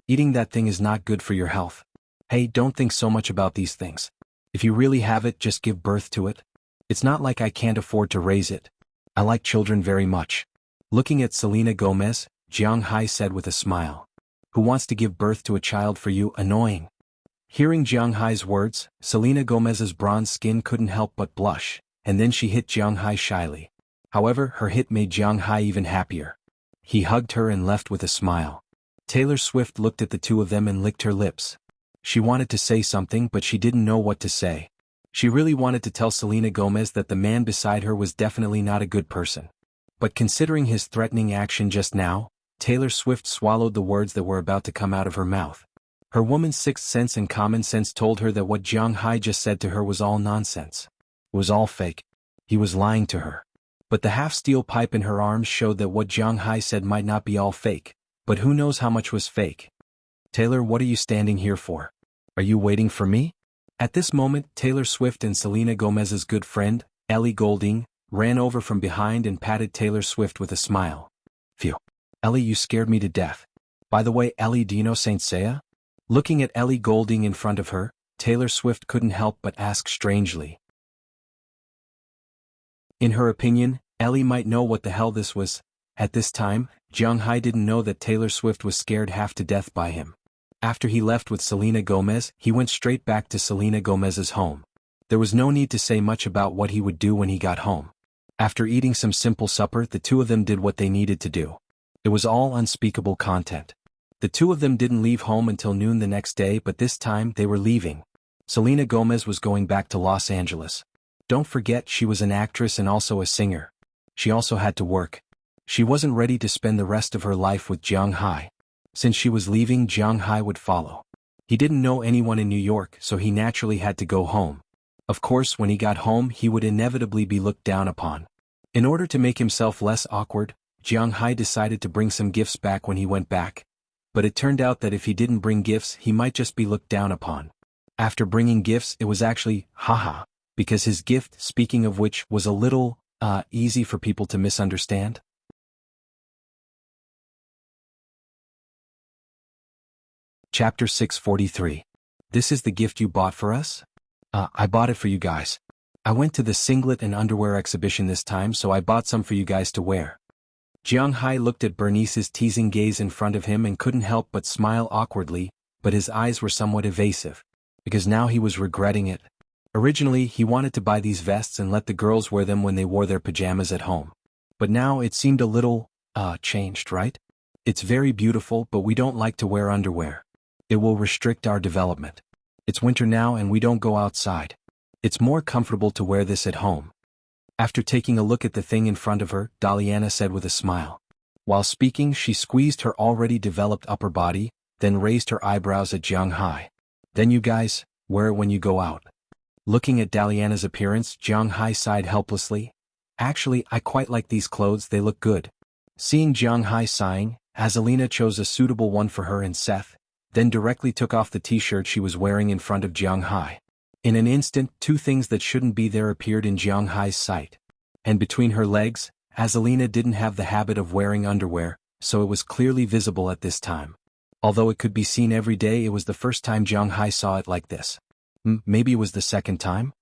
eating that thing is not good for your health. Hey, don't think so much about these things. If you really have it, just give birth to it. It's not like I can't afford to raise it. I like children very much. Looking at Selena Gomez, Jiang Hai said with a smile. Who wants to give birth to a child for you? Annoying. Hearing Jiang Hai's words, Selena Gomez's bronze skin couldn't help but blush, and then she hit Jiang Hai shyly. However, her hit made Jiang Hai even happier. He hugged her and left with a smile. Taylor Swift looked at the two of them and licked her lips. She wanted to say something, but she didn't know what to say. She really wanted to tell Selena Gomez that the man beside her was definitely not a good person. But considering his threatening action just now, Taylor Swift swallowed the words that were about to come out of her mouth. Her woman's sixth sense and common sense told her that what Jiang Hai just said to her was all nonsense. It was all fake. He was lying to her. But the half-steel pipe in her arms showed that what Jiang Hai said might not be all fake, but who knows how much was fake. Taylor, what are you standing here for? Are you waiting for me? At this moment, Taylor Swift and Selena Gomez's good friend, Ellie Goulding, ran over from behind and patted Taylor Swift with a smile. Phew. Ellie, you scared me to death. By the way, Ellie, do you know Saint Seiya? Looking at Ellie Goulding in front of her, Taylor Swift couldn't help but ask strangely. In her opinion, Ellie might know what the hell this was. At this time, Jiang Hai didn't know that Taylor Swift was scared half to death by him. After he left with Selena Gomez, he went straight back to Selena Gomez's home. There was no need to say much about what he would do when he got home. After eating some simple supper, the two of them did what they needed to do. It was all unspeakable content. The two of them didn't leave home until noon the next day, but this time they were leaving. Selena Gomez was going back to Los Angeles. Don't forget, she was an actress and also a singer. She also had to work. She wasn't ready to spend the rest of her life with Jiang Hai. Since she was leaving, Jiang Hai would follow. He didn't know anyone in New York, so he naturally had to go home. Of course, when he got home, he would inevitably be looked down upon. In order to make himself less awkward, Jiang Hai decided to bring some gifts back when he went back. But it turned out that if he didn't bring gifts, he might just be looked down upon. After bringing gifts, it was actually, haha, because his gift, speaking of which, was a little, easy for people to misunderstand. Chapter 643. This is the gift you bought for us? I bought it for you guys. I went to the singlet and underwear exhibition this time, so I bought some for you guys to wear. Jiang Hai looked at Bernice's teasing gaze in front of him and couldn't help but smile awkwardly, but his eyes were somewhat evasive. Because now he was regretting it. Originally, he wanted to buy these vests and let the girls wear them when they wore their pajamas at home. But now it seemed a little, changed, right? It's very beautiful, but we don't like to wear underwear. It will restrict our development. It's winter now and we don't go outside. It's more comfortable to wear this at home. After taking a look at the thing in front of her, Daliana said with a smile. While speaking, she squeezed her already developed upper body, then raised her eyebrows at Jiang Hai. Then you guys, wear it when you go out. Looking at Daliana's appearance, Jiang Hai sighed helplessly. Actually, I quite like these clothes, they look good. Seeing Jiang Hai sighing, Azalina chose a suitable one for her and Seth, then directly took off the t-shirt she was wearing in front of Jiang Hai. In an instant, two things that shouldn't be there appeared in Jiang Hai's sight. And between her legs, Azalina didn't have the habit of wearing underwear, so it was clearly visible at this time. Although it could be seen every day, it was the first time Jiang saw it like this. Maybe it was the second time?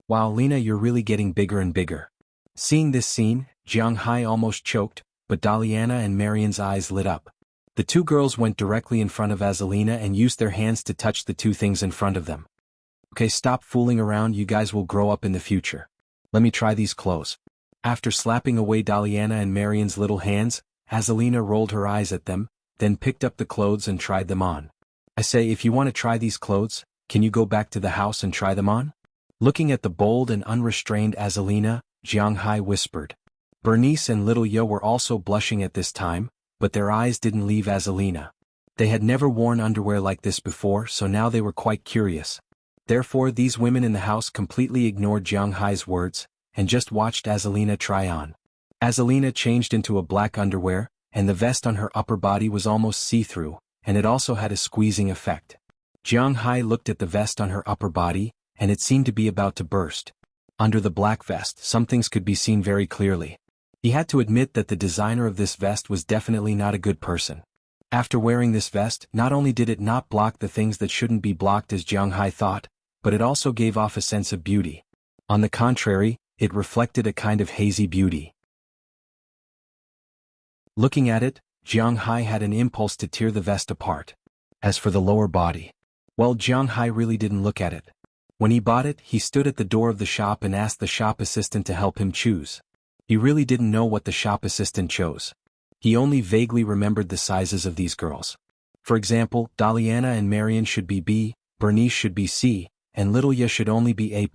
Wow, Lena, you're really getting bigger and bigger. Seeing this scene, Jiang almost choked, but Daliana and Marian's eyes lit up. The two girls went directly in front of Azalina and used their hands to touch the two things in front of them. Okay, stop fooling around, you guys will grow up in the future. Let me try these clothes. After slapping away Daliana and Marian's little hands, Azalina rolled her eyes at them, then picked up the clothes and tried them on. I say, if you want to try these clothes, can you go back to the house and try them on? Looking at the bold and unrestrained Azalina, Jiang whispered. Bernice and little Yo were also blushing at this time, but their eyes didn't leave Azalina. They had never worn underwear like this before, so now they were quite curious. Therefore, these women in the house completely ignored Jiang words, and just watched Azalina try on. Azalina changed into a black underwear, and the vest on her upper body was almost see-through, and it also had a squeezing effect. Jiang looked at the vest on her upper body, and it seemed to be about to burst. Under the black vest, some things could be seen very clearly. He had to admit that the designer of this vest was definitely not a good person. After wearing this vest, not only did it not block the things that shouldn't be blocked as Jiang thought, but it also gave off a sense of beauty. On the contrary, it reflected a kind of hazy beauty. Looking at it, Jiang had an impulse to tear the vest apart. As for the lower body, well, Jiang really didn't look at it. When he bought it, he stood at the door of the shop and asked the shop assistant to help him choose. He really didn't know what the shop assistant chose. He only vaguely remembered the sizes of these girls. For example, Daliana and Marian should be B, Bernice should be C, and Little Ya should only be A+.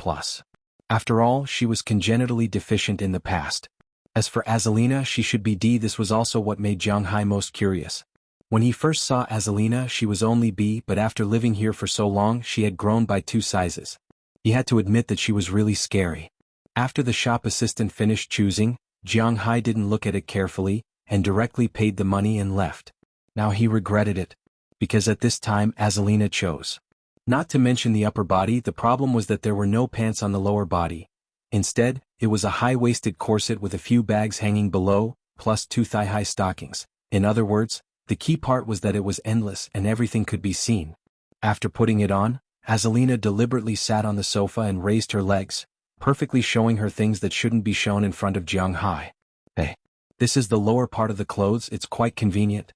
After all, she was congenitally deficient in the past. As for Azalina, she should be D. This was also what made Jiang most curious. When he first saw Azalina, she was only B, but after living here for so long, she had grown by 2 sizes. He had to admit that she was really scary. After the shop assistant finished choosing, Jiang didn't look at it carefully, and directly paid the money and left. Now he regretted it. Because at this time Azalina chose. Not to mention the upper body, the problem was that there were no pants on the lower body. Instead, it was a high-waisted corset with a few bags hanging below, plus 2 thigh-high stockings. In other words, the key part was that it was endless and everything could be seen. After putting it on, Azalina deliberately sat on the sofa and raised her legs, perfectly showing her things that shouldn't be shown in front of Jiang. Hey, this is the lower part of the clothes, it's quite convenient.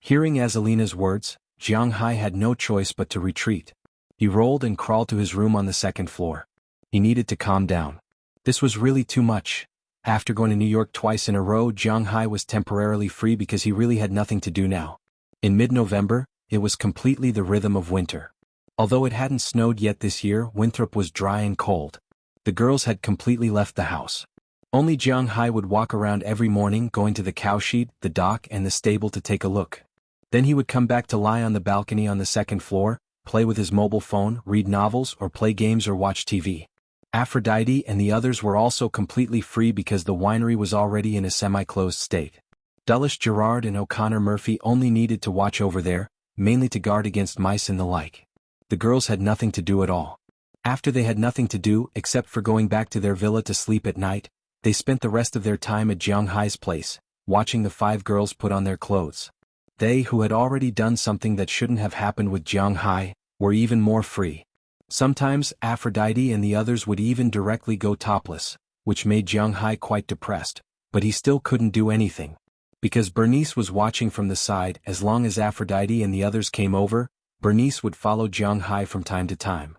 Hearing Azalina's words, Jiang had no choice but to retreat. He rolled and crawled to his room on the 2nd floor. He needed to calm down. This was really too much. After going to New York twice in a row, Jiang was temporarily free because he really had nothing to do now. In mid-November, it was completely the rhythm of winter. Although it hadn't snowed yet this year, Winthrop was dry and cold. The girls had completely left the house. Only Jiang would walk around every morning, going to the cowshed, the dock and the stable to take a look. Then he would come back to lie on the balcony on the 2nd floor, play with his mobile phone, read novels or play games or watch TV. Aphrodite and the others were also completely free because the winery was already in a semi-closed state. Dulles Gerard and O'Connor Murphy only needed to watch over there, mainly to guard against mice and the like. The girls had nothing to do at all. After they had nothing to do except for going back to their villa to sleep at night, they spent the rest of their time at Jiang place, watching the 5 girls put on their clothes. They, who had already done something that shouldn't have happened with Jiang, were even more free. Sometimes Aphrodite and the others would even directly go topless, which made Jiang quite depressed, but he still couldn't do anything. Because Bernice was watching from the side, as long as Aphrodite and the others came over, Bernice would follow Jiang from time to time.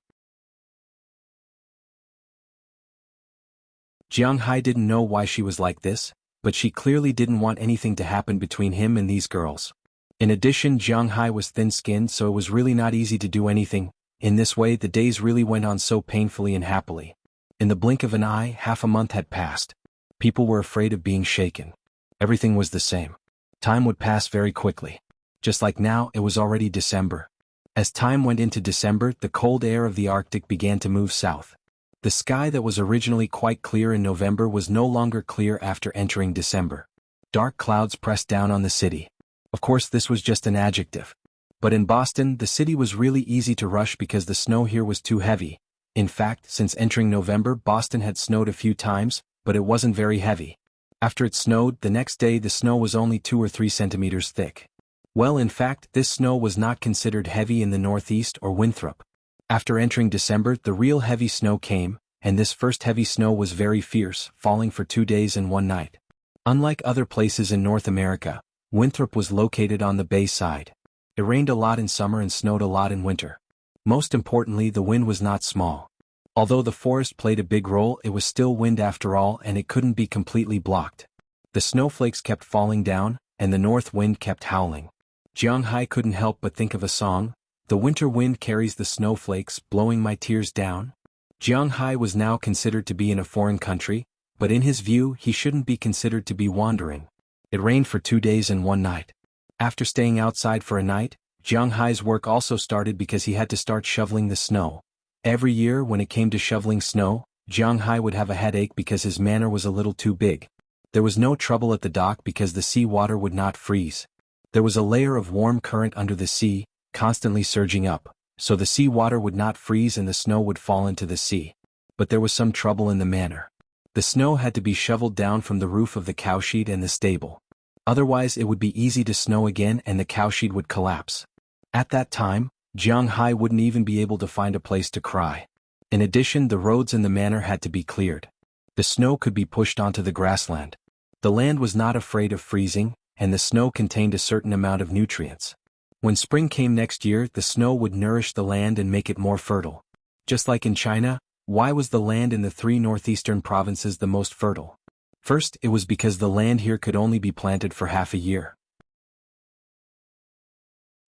Jiang didn't know why she was like this, but she clearly didn't want anything to happen between him and these girls. In addition, Jiang was thin-skinned, so it was really not easy to do anything. In this way, the days really went on so painfully and happily. In the blink of an eye, half a month had passed. People were afraid of being shaken. Everything was the same. Time would pass very quickly. Just like now, it was already December. As time went into December, the cold air of the Arctic began to move south. The sky that was originally quite clear in November was no longer clear after entering December. Dark clouds pressed down on the city. Of course, this was just an adjective. But in Boston, the city was really easy to rush because the snow here was too heavy. In fact, since entering November, Boston had snowed a few times, but it wasn't very heavy. After it snowed, the next day the snow was only 2 or 3 centimeters thick. Well, in fact, this snow was not considered heavy in the Northeast or Winthrop. After entering December, the real heavy snow came, and this first heavy snow was very fierce, falling for 2 days and 1 night. Unlike other places in North America, Winthrop was located on the bay side. It rained a lot in summer and snowed a lot in winter. Most importantly, the wind was not small. Although the forest played a big role, it was still wind after all, and it couldn't be completely blocked. The snowflakes kept falling down, and the north wind kept howling. Jiang Hai couldn't help but think of a song. The winter wind carries the snowflakes, blowing my tears down. Jiang Hai was now considered to be in a foreign country, but in his view he shouldn't be considered to be wandering. It rained for 2 days and 1 night. After staying outside for a night, Jiang Hai's work also started because he had to start shoveling the snow. Every year when it came to shoveling snow, Jiang Hai would have a headache because his manor was a little too big. There was no trouble at the dock because the sea water would not freeze. There was a layer of warm current under the sea, constantly surging up, so the sea water would not freeze and the snow would fall into the sea. But there was some trouble in the manor. The snow had to be shoveled down from the roof of the cowshed and the stable. Otherwise it would be easy to snow again and the cowshed would collapse. At that time, Jiang Hai wouldn't even be able to find a place to cry. In addition, the roads in the manor had to be cleared. The snow could be pushed onto the grassland. The land was not afraid of freezing, and the snow contained a certain amount of nutrients. When spring came next year, the snow would nourish the land and make it more fertile. Just like in China, why was the land in the 3 northeastern provinces the most fertile? First, it was because the land here could only be planted for half a year.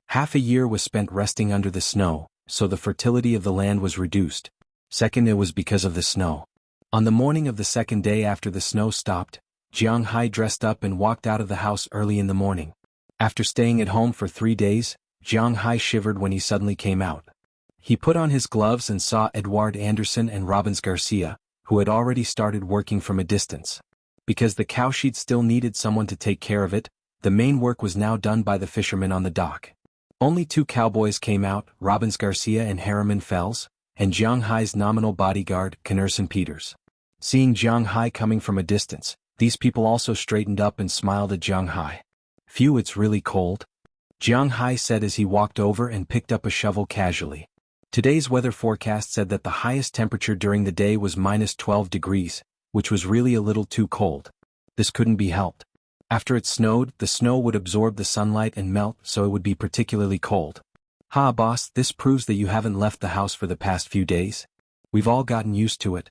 Half a year was spent resting under the snow, so the fertility of the land was reduced. Second, it was because of the snow. On the morning of the second day after the snow stopped, Jiang Hai dressed up and walked out of the house early in the morning. After staying at home for 3 days, Jiang Hai shivered when he suddenly came out. He put on his gloves and saw Edward Anderson and Robbins Garcia, who had already started working from a distance. Because the cowshed still needed someone to take care of it, the main work was now done by the fishermen on the dock. Only 2 cowboys came out, Robbins Garcia and Harriman Fells, and Jiang Hai's nominal bodyguard, Knerson Peters. Seeing Jiang Hai coming from a distance, these people also straightened up and smiled at Jiang Hai. "Phew, it's really cold," Jiang Hai said as he walked over and picked up a shovel casually. Today's weather forecast said that the highest temperature during the day was -12 degrees, which was really a little too cold. This couldn't be helped. After it snowed, the snow would absorb the sunlight and melt, so it would be particularly cold. "Ha, boss, this proves that you haven't left the house for the past few days. We've all gotten used to it."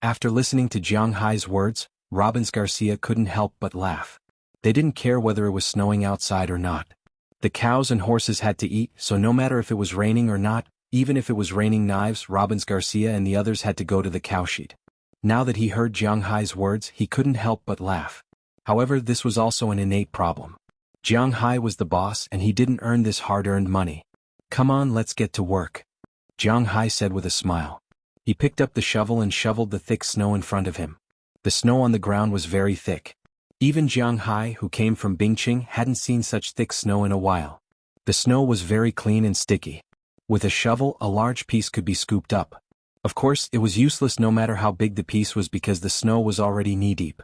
After listening to Jiang Hai's words, Robbins Garcia couldn't help but laugh. They didn't care whether it was snowing outside or not. The cows and horses had to eat, so no matter if it was raining or not, even if it was raining knives, Robbins Garcia and the others had to go to the cowshed. Now that he heard Jiang Hai's words, he couldn't help but laugh. However, this was also an innate problem. Jiang Hai was the boss and he didn't earn this hard-earned money. "Come on, let's get to work," Jiang Hai said with a smile. He picked up the shovel and shoveled the thick snow in front of him. The snow on the ground was very thick. Even Jiang Hai, who came from Bingqing, hadn't seen such thick snow in a while. The snow was very clean and sticky. With a shovel, a large piece could be scooped up. Of course, it was useless no matter how big the piece was because the snow was already knee-deep.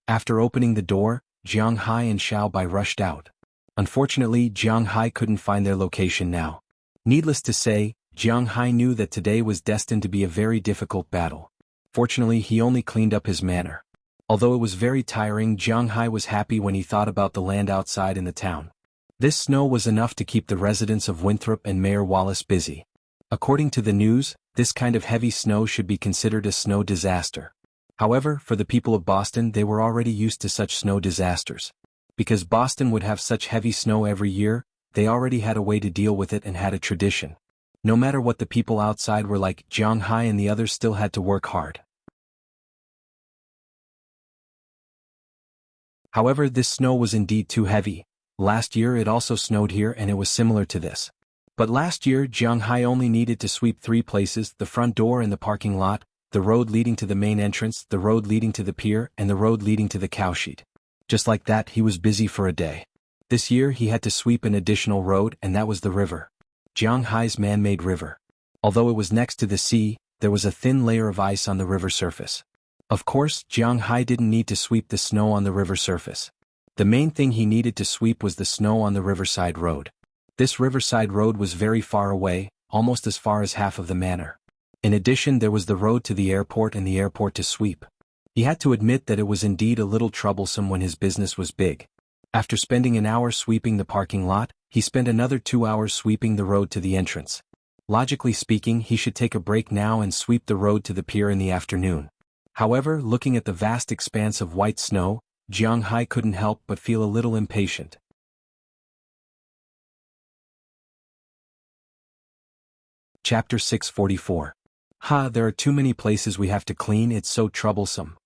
After opening the door, Jiang Hai and Xiao Bai rushed out. Unfortunately, Jiang Hai couldn't find their location now. Needless to say, Jiang Hai knew that today was destined to be a very difficult battle. Fortunately, he only cleaned up his manor. Although it was very tiring, Jiang Hai was happy when he thought about the land outside in the town. This snow was enough to keep the residents of Winthrop and Mayor Wallace busy. According to the news, this kind of heavy snow should be considered a snow disaster. However, for the people of Boston, they were already used to such snow disasters. Because Boston would have such heavy snow every year, they already had a way to deal with it and had a tradition. No matter what the people outside were like, Jiang Hai and the others still had to work hard. However, this snow was indeed too heavy. Last year it also snowed here and it was similar to this. But last year Jiang Hai only needed to sweep 3 places: the front door and the parking lot, the road leading to the main entrance, the road leading to the pier, and the road leading to the cowshed. Just like that, he was busy for a day. This year he had to sweep an additional road, and that was the river. Jiang Hai's man-made river. Although it was next to the sea, there was a thin layer of ice on the river surface. Of course, Jiang Hai didn't need to sweep the snow on the river surface. The main thing he needed to sweep was the snow on the riverside road. This riverside road was very far away, almost as far as half of the manor. In addition, there was the road to the airport and the airport to sweep. He had to admit that it was indeed a little troublesome when his business was big. After spending an hour sweeping the parking lot, he spent another 2 hours sweeping the road to the entrance. Logically speaking, he should take a break now and sweep the road to the pier in the afternoon. However, looking at the vast expanse of white snow, Jiang Hai couldn't help but feel a little impatient. Chapter 644. There are too many places we have to clean, it's so troublesome.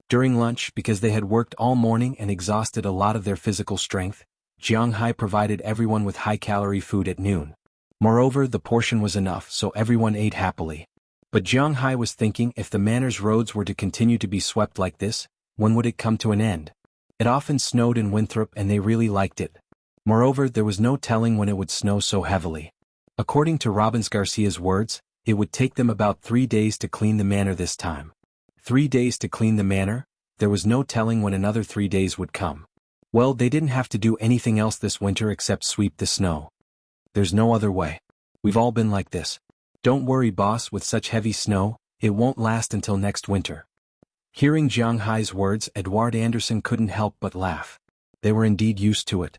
During lunch, because they had worked all morning and exhausted a lot of their physical strength, Jiang Hai provided everyone with high-calorie food at noon. Moreover, the portion was enough, so everyone ate happily. But Jiang Hai was thinking, if the manor's roads were to continue to be swept like this, when would it come to an end? It often snowed in Winthrop and they really liked it. Moreover, there was no telling when it would snow so heavily. According to Robbins Garcia's words, it would take them about 3 days to clean the manor this time. 3 days to clean the manor? There was no telling when another 3 days would come. Well, they didn't have to do anything else this winter except sweep the snow. There's no other way. We've all been like this. Don't worry, boss, with such heavy snow, it won't last until next winter. Hearing Jiang Hai's words, Edward Anderson couldn't help but laugh. They were indeed used to it.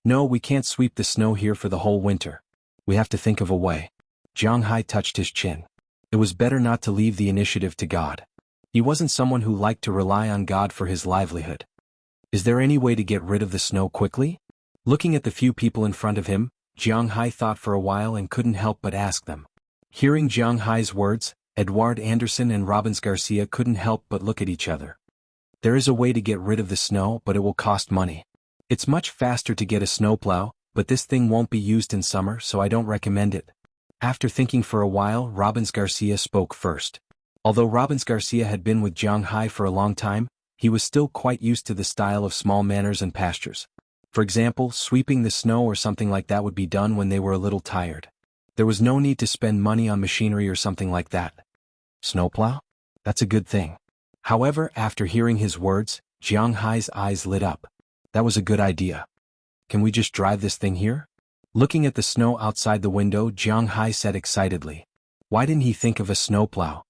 No, we can't sweep the snow here for the whole winter. We have to think of a way. Jiang Hai touched his chin. It was better not to leave the initiative to God. He wasn't someone who liked to rely on God for his livelihood. Is there any way to get rid of the snow quickly? Looking at the few people in front of him, Jiang Hai thought for a while and couldn't help but ask them. Hearing Jiang Hai's words, Edward Anderson and Robbins Garcia couldn't help but look at each other. There is a way to get rid of the snow, but it will cost money. It's much faster to get a snowplow, but this thing won't be used in summer, so I don't recommend it. After thinking for a while, Robbins Garcia spoke first. Although Robbins Garcia had been with Jiang Hai for a long time, he was still quite used to the style of small manors and pastures. For example, sweeping the snow or something like that would be done when they were a little tired. There was no need to spend money on machinery or something like that. Snowplow? That's a good thing. However, after hearing his words, Jiang Hai's eyes lit up. That was a good idea. Can we just drive this thing here? Looking at the snow outside the window, Jiang Hai said excitedly. Why didn't he think of a snowplow?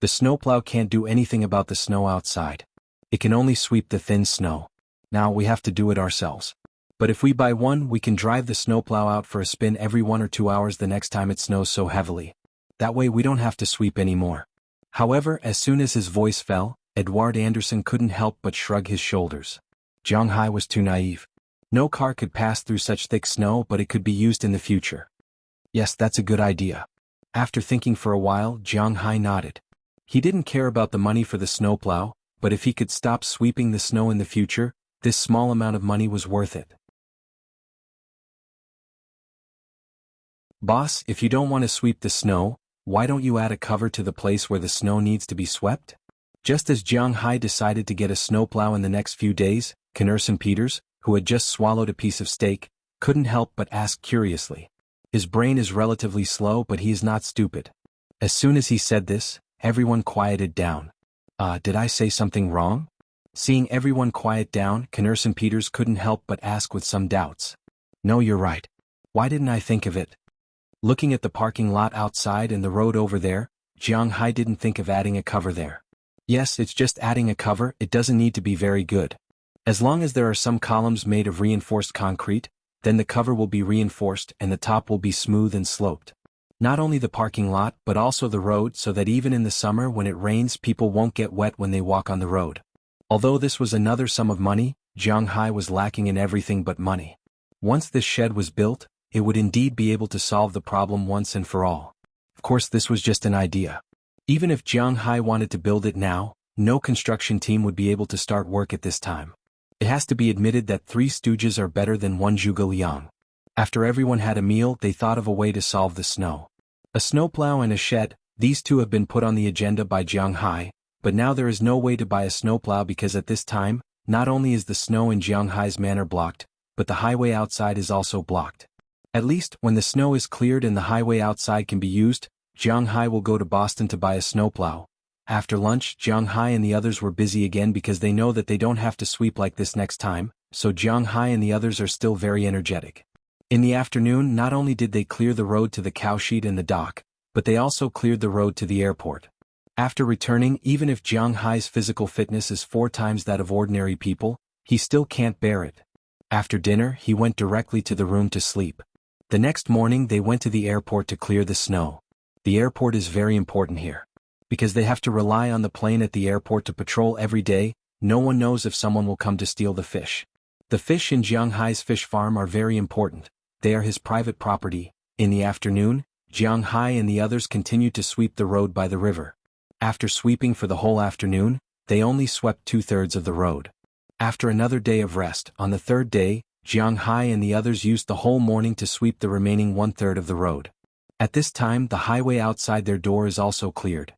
The snowplow can't do anything about the snow outside. It can only sweep the thin snow. Now we have to do it ourselves. But if we buy one, we can drive the snowplow out for a spin every 1 or 2 hours the next time it snows so heavily. That way we don't have to sweep anymore. However, as soon as his voice fell, Edward Anderson couldn't help but shrug his shoulders. Jiang Hai was too naive. No car could pass through such thick snow, but it could be used in the future. Yes, that's a good idea. After thinking for a while, Jiang Hai nodded. He didn't care about the money for the snowplow, but if he could stop sweeping the snow in the future, this small amount of money was worth it. Boss, if you don't want to sweep the snow, why don't you add a cover to the place where the snow needs to be swept? Just as Jiang Hai decided to get a snowplow in the next few days, Knurson Peters, who had just swallowed a piece of steak, couldn't help but ask curiously. His brain is relatively slow, but he is not stupid. As soon as he said this, everyone quieted down. Did I say something wrong? Seeing everyone quiet down, Knurson Peters couldn't help but ask with some doubts. No, you're right. Why didn't I think of it? Looking at the parking lot outside and the road over there, Jiang Hai didn't think of adding a cover there. Yes, it's just adding a cover, it doesn't need to be very good. As long as there are some columns made of reinforced concrete, then the cover will be reinforced and the top will be smooth and sloped. Not only the parking lot but also the road, so that even in the summer when it rains people won't get wet when they walk on the road. Although this was another sum of money, Jiang Hai was lacking in everything but money. Once this shed was built, it would indeed be able to solve the problem once and for all. Of course, this was just an idea. Even if Jiang Hai wanted to build it now, no construction team would be able to start work at this time. It has to be admitted that 3 stooges are better than 1 zhuge liang. After everyone had a meal, they thought of a way to solve the snow. A snowplow and a shed, these two have been put on the agenda by Jiang Hai, but now there is no way to buy a snowplow because at this time, not only is the snow in Jiang Hai's manor blocked, but the highway outside is also blocked. At least, when the snow is cleared and the highway outside can be used, Jiang Hai will go to Boston to buy a snowplow. After lunch, Jiang Hai and the others were busy again because they know that they don't have to sweep like this next time, so Jiang Hai and the others are still very energetic. In the afternoon, not only did they clear the road to the cowshed and the dock, but they also cleared the road to the airport. After returning, even if Jiang Hai's physical fitness is 4 times that of ordinary people, he still can't bear it. After dinner, he went directly to the room to sleep. The next morning they went to the airport to clear the snow. The airport is very important here. Because they have to rely on the plane at the airport to patrol every day, no one knows if someone will come to steal the fish. The fish in Jiang Hai's fish farm are very important. They are his private property. In the afternoon, Jiang Hai and the others continued to sweep the road by the river. After sweeping for the whole afternoon, they only swept 2/3 of the road. After another day of rest, on the 3rd day, Jiang Hai and the others used the whole morning to sweep the remaining 1/3 of the road. At this time, the highway outside their door is also cleared.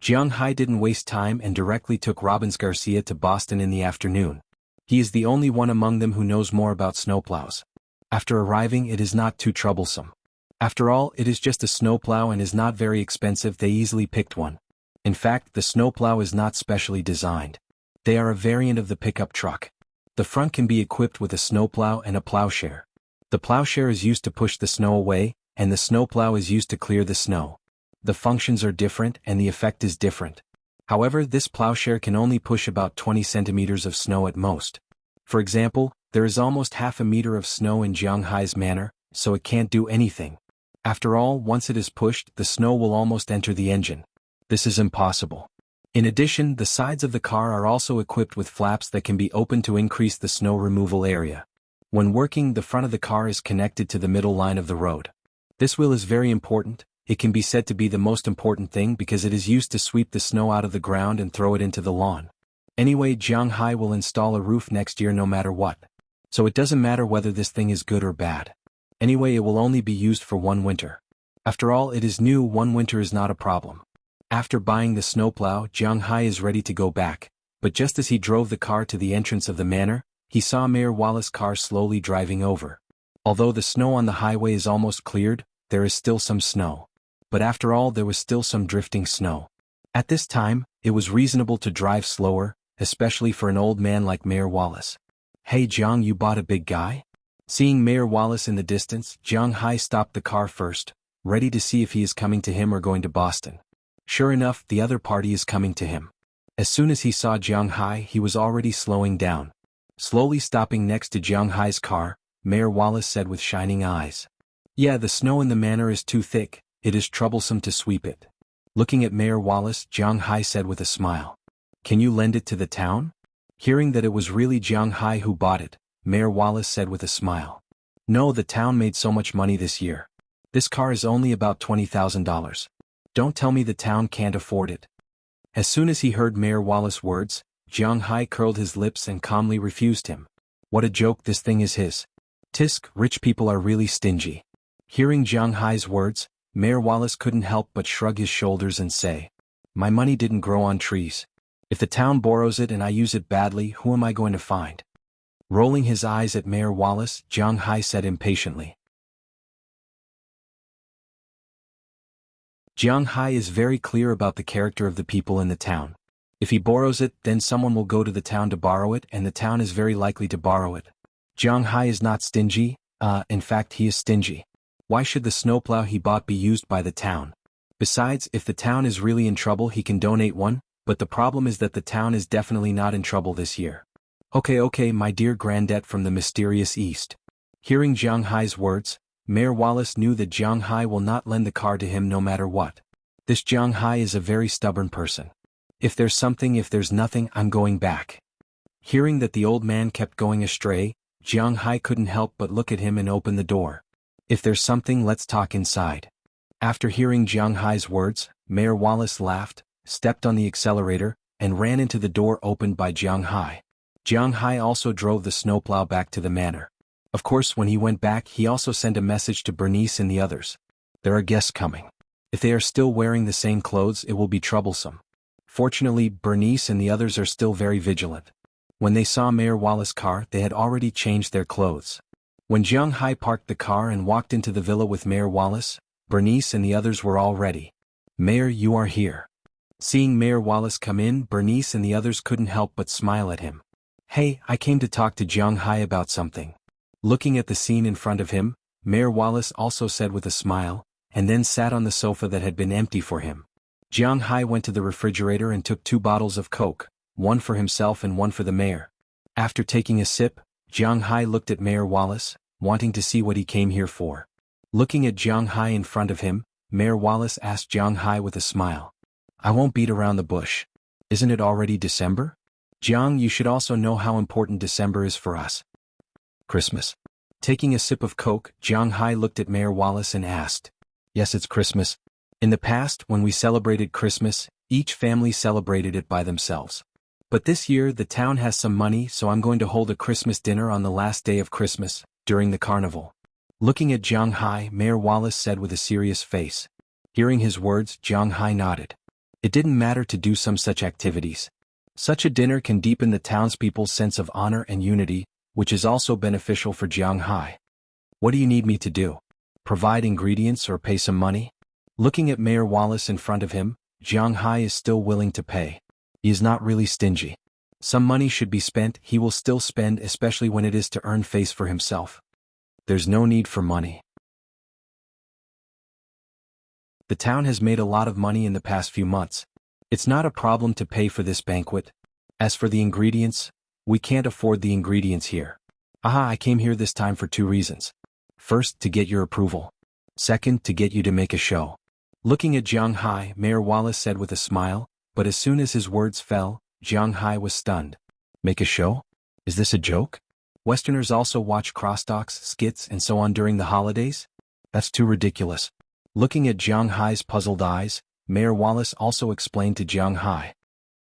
Jiang Hai didn't waste time and directly took Robbins Garcia to Boston in the afternoon. He is the only one among them who knows more about snowplows. After arriving, it is not too troublesome. After all, it is just a snowplow and is not very expensive. They easily picked one. In fact, the snowplow is not specially designed. They are a variant of the pickup truck. The front can be equipped with a snowplow and a plowshare. The plowshare is used to push the snow away, and the snowplow is used to clear the snow. The functions are different and the effect is different. However, this plowshare can only push about 20 centimeters of snow at most. For example, there is almost half a meter of snow in Jiang Hai's manor, so it can't do anything. After all, once it is pushed, the snow will almost enter the engine. This is impossible. In addition, the sides of the car are also equipped with flaps that can be opened to increase the snow removal area. When working, the front of the car is connected to the middle line of the road. This wheel is very important. It can be said to be the most important thing because it is used to sweep the snow out of the ground and throw it into the lawn. Anyway, Jiang Hai will install a roof next year no matter what. So it doesn't matter whether this thing is good or bad. Anyway, it will only be used for 1 winter. After all, it is new. 1 winter is not a problem. After buying the snowplow, Jiang Hai is ready to go back, but just as he drove the car to the entrance of the manor, he saw Mayor Wallace's car slowly driving over. Although the snow on the highway is almost cleared, there is still some snow. But after all, there was still some drifting snow. At this time, it was reasonable to drive slower, especially for an old man like Mayor Wallace. "Hey Jiang, you bought a big guy?" Seeing Mayor Wallace in the distance, Jiang Hai stopped the car first, ready to see if he is coming to him or going to Boston. Sure enough, the other party is coming to him. As soon as he saw Jiang Hai, he was already slowing down. Slowly stopping next to Jiang Hai's car, Mayor Wallace said with shining eyes, "Yeah, the snow in the manor is too thick. It is troublesome to sweep it." Looking at Mayor Wallace, Jiang Hai said with a smile, "Can you lend it to the town?" Hearing that it was really Jiang Hai who bought it, Mayor Wallace said with a smile, "No, the town made so much money this year. This car is only about $20,000. Don't tell me the town can't afford it." As soon as he heard Mayor Wallace's words, Jiang Hai curled his lips and calmly refused him. What a joke, this thing is his. Tisk, rich people are really stingy. Hearing Jiang Hai's words, Mayor Wallace couldn't help but shrug his shoulders and say, "My money didn't grow on trees. If the town borrows it and I use it badly, who am I going to find?" Rolling his eyes at Mayor Wallace, Jiang Hai said impatiently. Jiang Hai is very clear about the character of the people in the town. If he borrows it, then someone will go to the town to borrow it, and the town is very likely to borrow it. Jiang Hai is not stingy, in fact he is stingy. Why should the snowplow he bought be used by the town? Besides, if the town is really in trouble he can donate one, but the problem is that the town is definitely not in trouble this year. Okay, my dear granddad from the mysterious East." Hearing Jiang Hai's words, Mayor Wallace knew that Jiang Hai will not lend the car to him no matter what. This Jiang Hai is a very stubborn person. If there's something, if there's nothing, I'm going back. Hearing that the old man kept going astray, Jiang Hai couldn't help but look at him and open the door. "If there's something, let's talk inside." After hearing Jiang Hai's words, Mayor Wallace laughed, stepped on the accelerator, and ran into the door opened by Jiang Hai. Jiang Hai also drove the snowplow back to the manor. Of course, when he went back, he also sent a message to Bernice and the others. There are guests coming. If they are still wearing the same clothes, it will be troublesome. Fortunately, Bernice and the others are still very vigilant. When they saw Mayor Wallace's car, they had already changed their clothes. When Jiang Hai parked the car and walked into the villa with Mayor Wallace, Bernice and the others were all ready. Mayor, you are here. Seeing Mayor Wallace come in, Bernice and the others couldn't help but smile at him. Hey, I came to talk to Jiang Hai about something. Looking at the scene in front of him, Mayor Wallace also said with a smile, and then sat on the sofa that had been empty for him. Jiang Hai went to the refrigerator and took 2 bottles of Coke, one for himself and one for the mayor. After taking a sip, Jiang Hai looked at Mayor Wallace, wanting to see what he came here for. Looking at Jiang Hai in front of him, Mayor Wallace asked Jiang Hai with a smile. I won't beat around the bush. Isn't it already December? Jiang, you should also know how important December is for us. Christmas. Taking a sip of Coke, Jiang Hai looked at Mayor Wallace and asked. Yes, it's Christmas. In the past, when we celebrated Christmas, each family celebrated it by themselves. But this year the town has some money, so I'm going to hold a Christmas dinner on the last day of Christmas, during the carnival. Looking at Jiang Hai, Mayor Wallace said with a serious face. Hearing his words, Jiang Hai nodded. It didn't matter to do some such activities. Such a dinner can deepen the townspeople's sense of honor and unity, which is also beneficial for Jiang Hai. What do you need me to do? Provide ingredients or pay some money? Looking at Mayor Wallace in front of him, Jiang Hai is still willing to pay. He is not really stingy. Some money should be spent, he will still spend, especially when it is to earn face for himself. There's no need for money. The town has made a lot of money in the past few months. It's not a problem to pay for this banquet. As for the ingredients, we can't afford the ingredients here. I came here this time for 2 reasons. First, to get your approval. Second, to get you to make a show. Looking at Jiang Hai, Mayor Wallace said with a smile, but as soon as his words fell, Jiang Hai was stunned. Make a show? Is this a joke? Westerners also watch crosstalks, skits, and so on during the holidays? That's too ridiculous. Looking at Jiang Hai's puzzled eyes, Mayor Wallace also explained to Jiang Hai.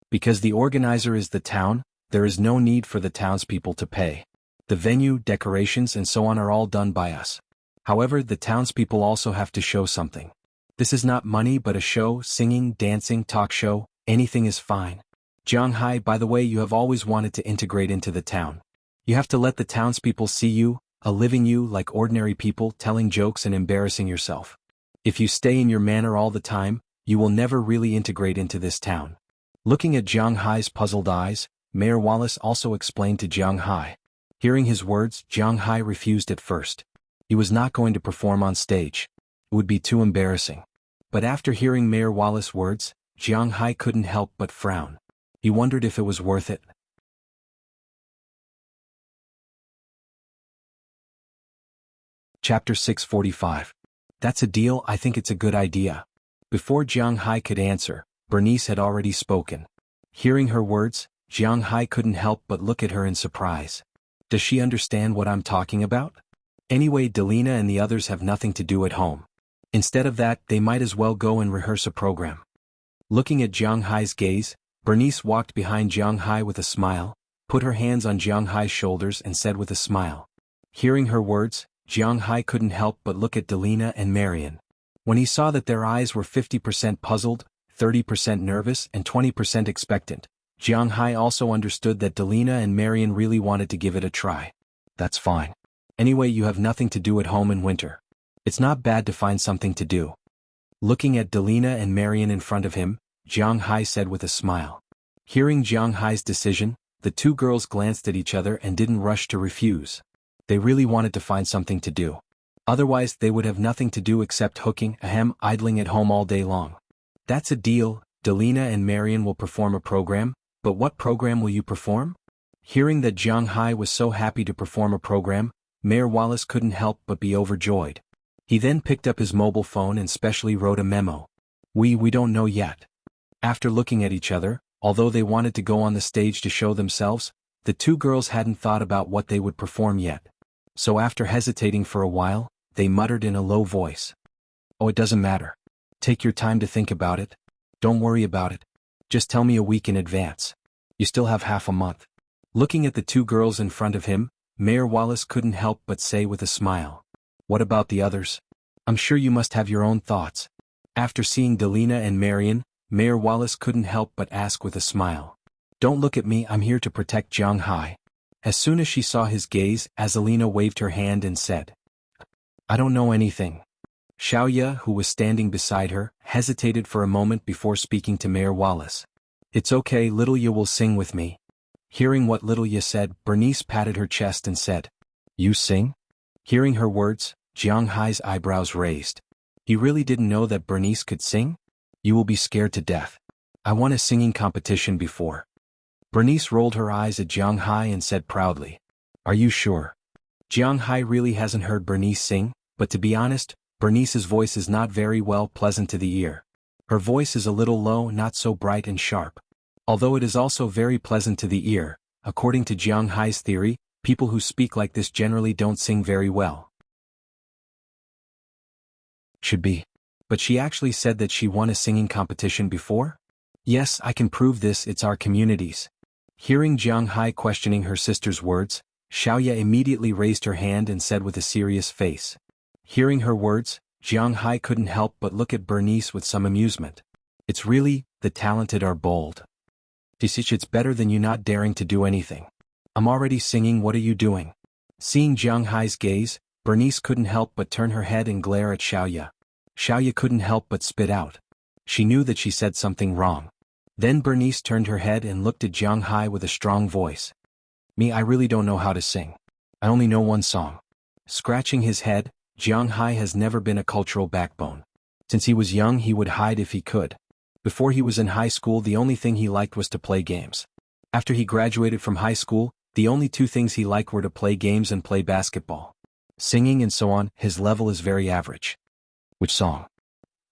Because the organizer is the town, there is no need for the townspeople to pay. The venue, decorations, and so on are all done by us. However, the townspeople also have to show something. This is not money but a show, singing, dancing, talk show, anything is fine. Jiang Hai, by the way, you have always wanted to integrate into the town. You have to let the townspeople see you, a living you like ordinary people, telling jokes and embarrassing yourself. If you stay in your manner all the time, you will never really integrate into this town. Looking at Jiang Hai's puzzled eyes, Mayor Wallace also explained to Jiang Hai. Hearing his words, Jiang Hai refused at first. He was not going to perform on stage. It would be too embarrassing. But after hearing Mayor Wallace's words, Jiang Hai couldn't help but frown. He wondered if it was worth it. Chapter 645. That's a deal, I think it's a good idea. Before Jiang Hai could answer, Bernice had already spoken. Hearing her words, Jiang Hai couldn't help but look at her in surprise. Does she understand what I'm talking about? Anyway, Delina and the others have nothing to do at home. Instead of that, they might as well go and rehearse a program. Looking at Jiang Hai's gaze, Bernice walked behind Jiang Hai with a smile, put her hands on Jiang Hai's shoulders and said with a smile. Hearing her words, Jiang Hai couldn't help but look at Delina and Marian. When he saw that their eyes were 50% puzzled, 30% nervous and 20% expectant, Jiang Hai also understood that Delina and Marian really wanted to give it a try. That's fine. Anyway, you have nothing to do at home in winter. It's not bad to find something to do. Looking at Delina and Marian in front of him, Jiang Hai said with a smile. Hearing Jiang Hai's decision, the 2 girls glanced at each other and didn't rush to refuse. They really wanted to find something to do. Otherwise, they would have nothing to do except idling at home all day long. That's a deal. Delina and Marian will perform a program, but what program will you perform? Hearing that Jiang Hai was so happy to perform a program, Mayor Wallace couldn't help but be overjoyed. He then picked up his mobile phone and specially wrote a memo. We don't know yet. After looking at each other, although they wanted to go on the stage to show themselves, the 2 girls hadn't thought about what they would perform yet. So after hesitating for a while, they muttered in a low voice. Oh, it doesn't matter. Take your time to think about it. Don't worry about it. Just tell me a week in advance. You still have half a month. Looking at the 2 girls in front of him, Mayor Wallace couldn't help but say with a smile. What about the others? I'm sure you must have your own thoughts. After seeing Delina and Marian, Mayor Wallace couldn't help but ask with a smile. Don't look at me, I'm here to protect Jiang Hai. As soon as she saw his gaze, Azalina waved her hand and said. I don't know anything. Xiaoya, who was standing beside her, hesitated for a moment before speaking to Mayor Wallace. It's okay, little Ye will sing with me. Hearing what little Ye said, Bernice patted her chest and said, You sing? Hearing her words, Jiang Hai's eyebrows raised. He really didn't know that Bernice could sing? You will be scared to death. I won a singing competition before. Bernice rolled her eyes at Jiang Hai and said proudly. Are you sure? Jiang Hai really hasn't heard Bernice sing, but to be honest, Bernice's voice is not very well pleasant to the ear. Her voice is a little low, not so bright and sharp. Although it is also very pleasant to the ear, according to Jiang Hai's theory, people who speak like this generally don't sing very well. Should be. But she actually said that she won a singing competition before? Yes, I can prove this, it's our communities. Hearing Jiang Hai questioning her sister's words, Xiaoya immediately raised her hand and said with a serious face. Hearing her words, Jiang Hai couldn't help but look at Bernice with some amusement. It's really, the talented are bold. It's better than you not daring to do anything. I'm already singing, what are you doing? Seeing Jiang Hai's gaze, Bernice couldn't help but turn her head and glare at Xiaoya. Xiaoya couldn't help but spit out. She knew that she said something wrong. Then Bernice turned her head and looked at Jiang Hai with a strong voice. Me, I really don't know how to sing. I only know one song. Scratching his head, Jiang Hai has never been a cultural backbone. Since he was young, he would hide if he could. Before he was in high school, the only thing he liked was to play games. After he graduated from high school, the only two things he liked were to play games and play basketball. Singing and so on, his level is very average. Which song?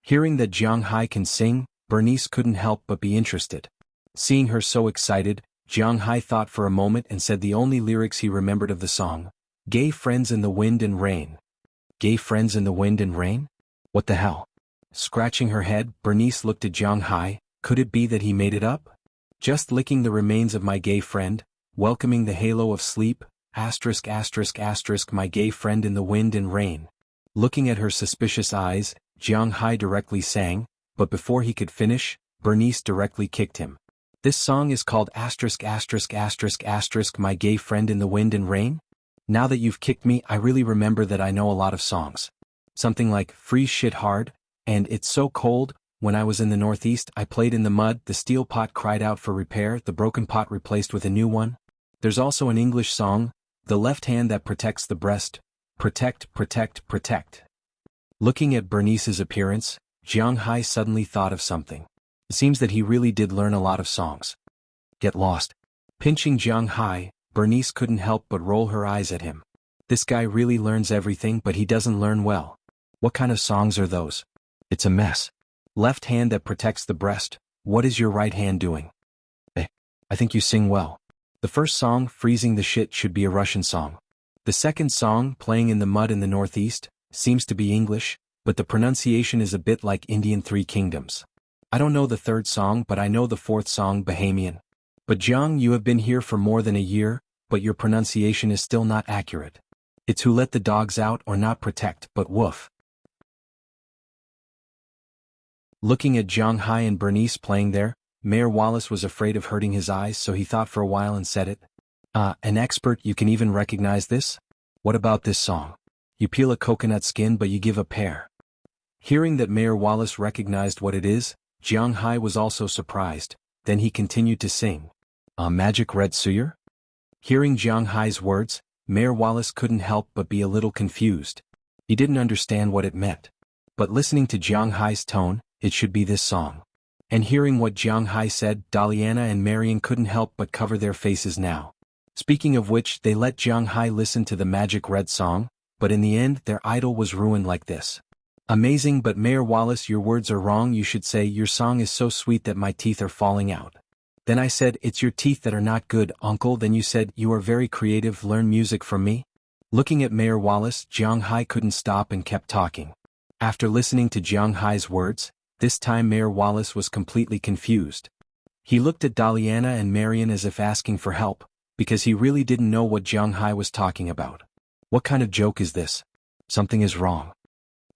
Hearing that Jiang Hai can sing, Bernice couldn't help but be interested. Seeing her so excited, Jiang Hai thought for a moment and said the only lyrics he remembered of the song. Gay friends in the wind and rain. Gay friends in the wind and rain? What the hell? Scratching her head, Bernice looked at Jiang Hai. Could it be that he made it up? Just licking the remains of my gay friend, welcoming the halo of sleep, asterisk asterisk asterisk my gay friend in the wind and rain. Looking at her suspicious eyes, Jiang Hai directly sang, but before he could finish, Bernice directly kicked him. This song is called asterisk asterisk asterisk asterisk my gay friend in the wind and rain? Now that you've kicked me, I really remember that I know a lot of songs. Something like Freeze Shit Hard, and It's So Cold. When I was in the Northeast, I played in the mud, the steel pot cried out for repair, the broken pot replaced with a new one. There's also an English song, The Left Hand That Protects the Breast, Protect, Protect, Protect. Looking at Bernice's appearance, Jiang Hai suddenly thought of something. It seems that he really did learn a lot of songs. Get lost. Pinching Jiang Hai, Bernice couldn't help but roll her eyes at him. This guy really learns everything, but he doesn't learn well. What kind of songs are those? It's a mess. Left hand that protects the breast. What is your right hand doing? I think you sing well. The first song, Freezing the Shit, should be a Russian song. The second song, Playing in the Mud in the Northeast, seems to be English, but the pronunciation is a bit like Indian Three Kingdoms. I don't know the third song, but I know the fourth song, Bahamian. But Jiang, you have been here for more than a year, but your pronunciation is still not accurate. It's Who Let the Dogs Out or not protect, but woof. Looking at Jiang Hai and Bernice playing there, Mayor Wallace was afraid of hurting his eyes, so he thought for a while and said it. An expert, you can even recognize this? What about this song? You peel a coconut skin but you give a pear. Hearing that Mayor Wallace recognized what it is, Jiang Hai was also surprised. Then he continued to sing. Magic Red Suyer? Hearing Jiang Hai's words, Mayor Wallace couldn't help but be a little confused. He didn't understand what it meant. But listening to Jiang Hai's tone, it should be this song. And hearing what Jiang Hai said, Daliana and Marian couldn't help but cover their faces now. Speaking of which, they let Jiang Hai listen to the Magic Red song, but in the end their idol was ruined like this. Amazing, but Mayor Wallace, your words are wrong. You should say, your song is so sweet that my teeth are falling out. Then I said, it's your teeth that are not good, uncle. Then you said, you are very creative, learn music from me. Looking at Mayor Wallace, Jiang Hai couldn't stop and kept talking. After listening to Jiang Hai's words, this time Mayor Wallace was completely confused. He looked at Daliana and Marian as if asking for help, because he really didn't know what Jiang Hai was talking about. What kind of joke is this? Something is wrong.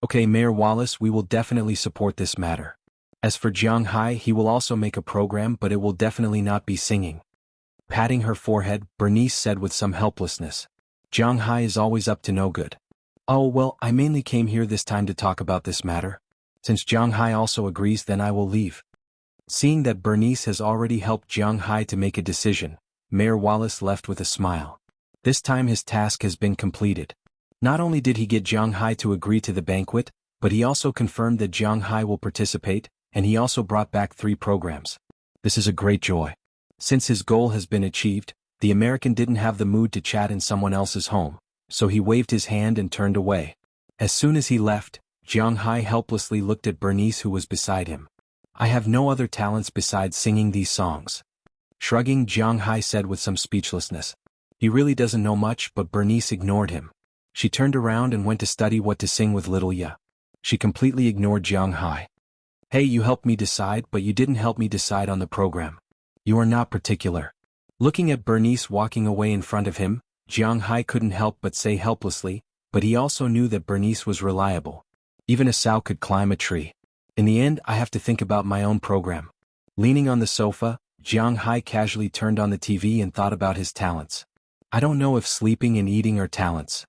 Okay, Mayor Wallace, we will definitely support this matter. As for Jiang Hai, he will also make a program, but it will definitely not be singing. Patting her forehead, Bernice said with some helplessness. Jiang Hai is always up to no good. Oh well, I mainly came here this time to talk about this matter. Since Jiang Hai also agrees, then I will leave. Seeing that Bernice has already helped Jiang Hai to make a decision, Mayor Wallace left with a smile. This time his task has been completed. Not only did he get Jiang Hai to agree to the banquet, but he also confirmed that Jiang Hai will participate, and he also brought back 3 programs. This is a great joy. Since his goal has been achieved, the American didn't have the mood to chat in someone else's home, so he waved his hand and turned away. As soon as he left, Jiang Hai helplessly looked at Bernice, who was beside him. I have no other talents besides singing these songs. Shrugging, Jiang Hai said with some speechlessness. He really doesn't know much, but Bernice ignored him. She turned around and went to study what to sing with little Ya. She completely ignored Jiang Hai. Hey, you helped me decide, but you didn't help me decide on the program. You are not particular. Looking at Bernice walking away in front of him, Jiang Hai couldn't help but say helplessly, but he also knew that Bernice was reliable. Even a sow could climb a tree. In the end, I have to think about my own program. Leaning on the sofa, Jiang Hai casually turned on the TV and thought about his talents. I don't know if sleeping and eating are talents.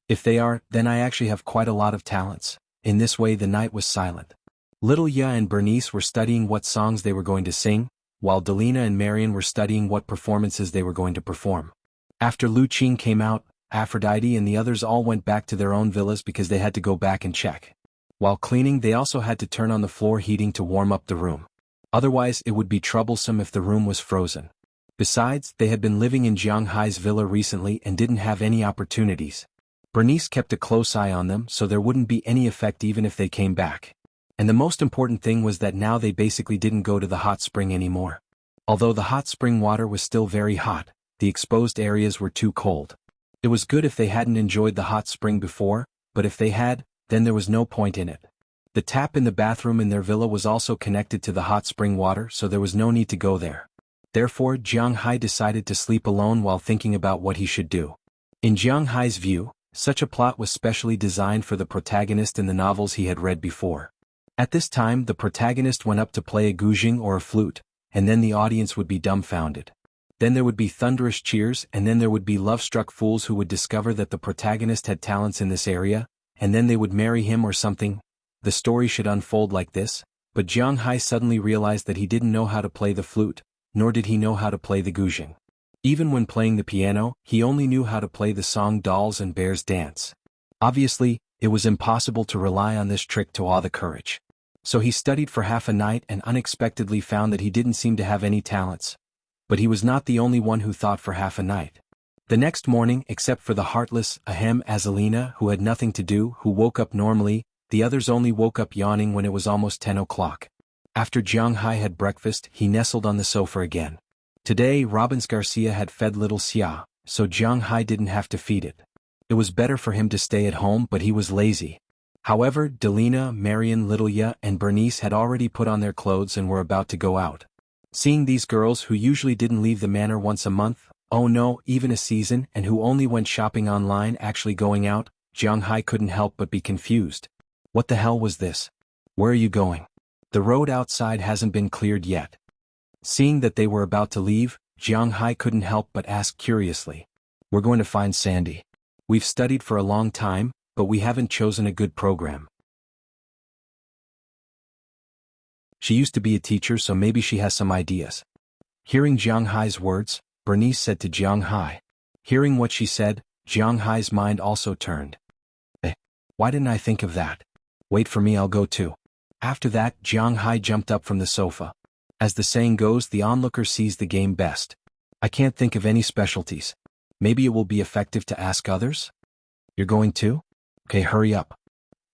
If they are, then I actually have quite a lot of talents. In this way the night was silent. Little Ya and Bernice were studying what songs they were going to sing, while Delina and Marion were studying what performances they were going to perform. After Lu Qing came out, Aphrodite and the others all went back to their own villas because they had to go back and check. While cleaning, they also had to turn on the floor heating to warm up the room. Otherwise it would be troublesome if the room was frozen. Besides, they had been living in Jiang Hai's villa recently and didn't have any opportunities. Bernice kept a close eye on them so there wouldn't be any effect even if they came back. And the most important thing was that now they basically didn't go to the hot spring anymore. Although the hot spring water was still very hot, the exposed areas were too cold. It was good if they hadn't enjoyed the hot spring before, but if they had, then there was no point in it. The tap in the bathroom in their villa was also connected to the hot spring water, so there was no need to go there. Therefore, Jiang Hai decided to sleep alone while thinking about what he should do. In Jiang Hai's view, such a plot was specially designed for the protagonist in the novels he had read before. At this time, the protagonist went up to play a guzheng or a flute, and then the audience would be dumbfounded. Then there would be thunderous cheers, and then there would be love-struck fools who would discover that the protagonist had talents in this area, and then they would marry him or something. The story should unfold like this, but Jiang Hai suddenly realized that he didn't know how to play the flute, nor did he know how to play the guzheng. Even when playing the piano, he only knew how to play the song Dolls and Bears Dance. Obviously, it was impossible to rely on this trick to awe the courage. So he studied for half a night and unexpectedly found that he didn't seem to have any talents. But he was not the only one who thought for half a night. The next morning, except for the heartless, Azalina, who had nothing to do, who woke up normally, the others only woke up yawning when it was almost 10 o'clock. After Jiang Hai had breakfast, he nestled on the sofa again. Today, Robbins Garcia had fed little Xia, so Jiang Hai didn't have to feed it. It was better for him to stay at home, but he was lazy. However, Delina, Marion, Little Ya, and Bernice had already put on their clothes and were about to go out. Seeing these girls who usually didn't leave the manor once a month, oh no, even a season, and who only went shopping online actually going out, Jiang Hai couldn't help but be confused. What the hell was this? Where are you going? The road outside hasn't been cleared yet. Seeing that they were about to leave, Jiang Hai couldn't help but ask curiously. We're going to find Sandy. We've studied for a long time, but we haven't chosen a good program. She used to be a teacher, so maybe she has some ideas. Hearing Jiang Hai's words, Bernice said to Jiang Hai. Hearing what she said, Jiang Hai's mind also turned. Why didn't I think of that? Wait for me, I'll go too. After that, Jiang Hai jumped up from the sofa. As the saying goes, the onlooker sees the game best. I can't think of any specialties. Maybe it will be effective to ask others? You're going too? Okay, hurry up.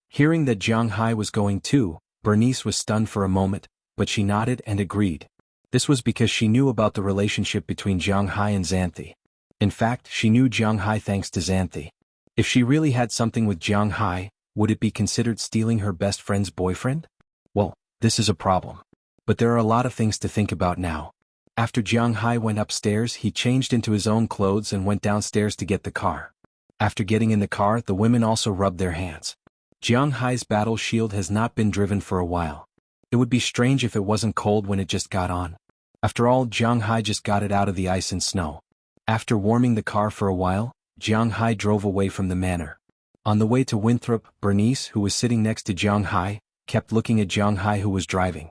Hearing that Jiang Hai was going too, Bernice was stunned for a moment, but she nodded and agreed. This was because she knew about the relationship between Jiang Hai and Xanthi. In fact, she knew Jiang Hai thanks to Xanthi. If she really had something with Jiang Hai, would it be considered stealing her best friend's boyfriend? Well, this is a problem. But there are a lot of things to think about now. After Jiang Hai went upstairs, he changed into his own clothes and went downstairs to get the car. After getting in the car, the women also rubbed their hands. Jiang Hai's battle shield has not been driven for a while. It would be strange if it wasn't cold when it just got on. After all, Jiang Hai just got it out of the ice and snow. After warming the car for a while, Jiang Hai drove away from the manor. On the way to Winthrop, Bernice, who was sitting next to Jiang Hai, kept looking at Jiang Hai who was driving.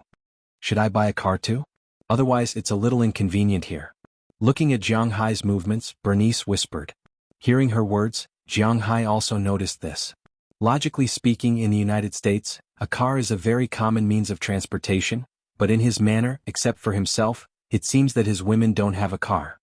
Should I buy a car too? Otherwise it's a little inconvenient here. Looking at Jiang Hai's movements, Bernice whispered. Hearing her words, Jiang Hai also noticed this. Logically speaking, in the United States, a car is a very common means of transportation, but in his manner, except for himself, it seems that his women don't have a car.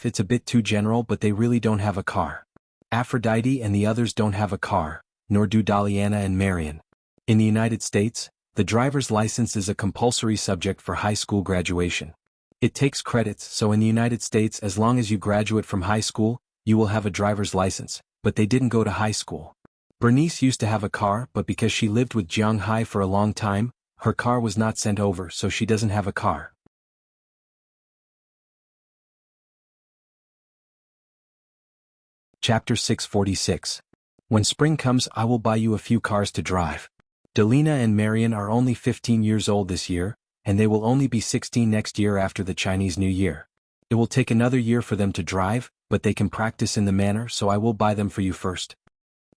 It's a bit too general, but they really don't have a car. Aphrodite and the others don't have a car, nor do Daliana and Marion. In the United States, the driver's license is a compulsory subject for high school graduation. It takes credits, so in the United States as long as you graduate from high school, you will have a driver's license, but they didn't go to high school. Bernice used to have a car, but because she lived with Jiang Hai for a long time, her car was not sent over, so she doesn't have a car. Chapter 646. When spring comes, I will buy you a few cars to drive. Delina and Marion are only 15 years old this year, and they will only be 16 next year after the Chinese New Year. It will take another year for them to drive, but they can practice in the manor, so I will buy them for you first.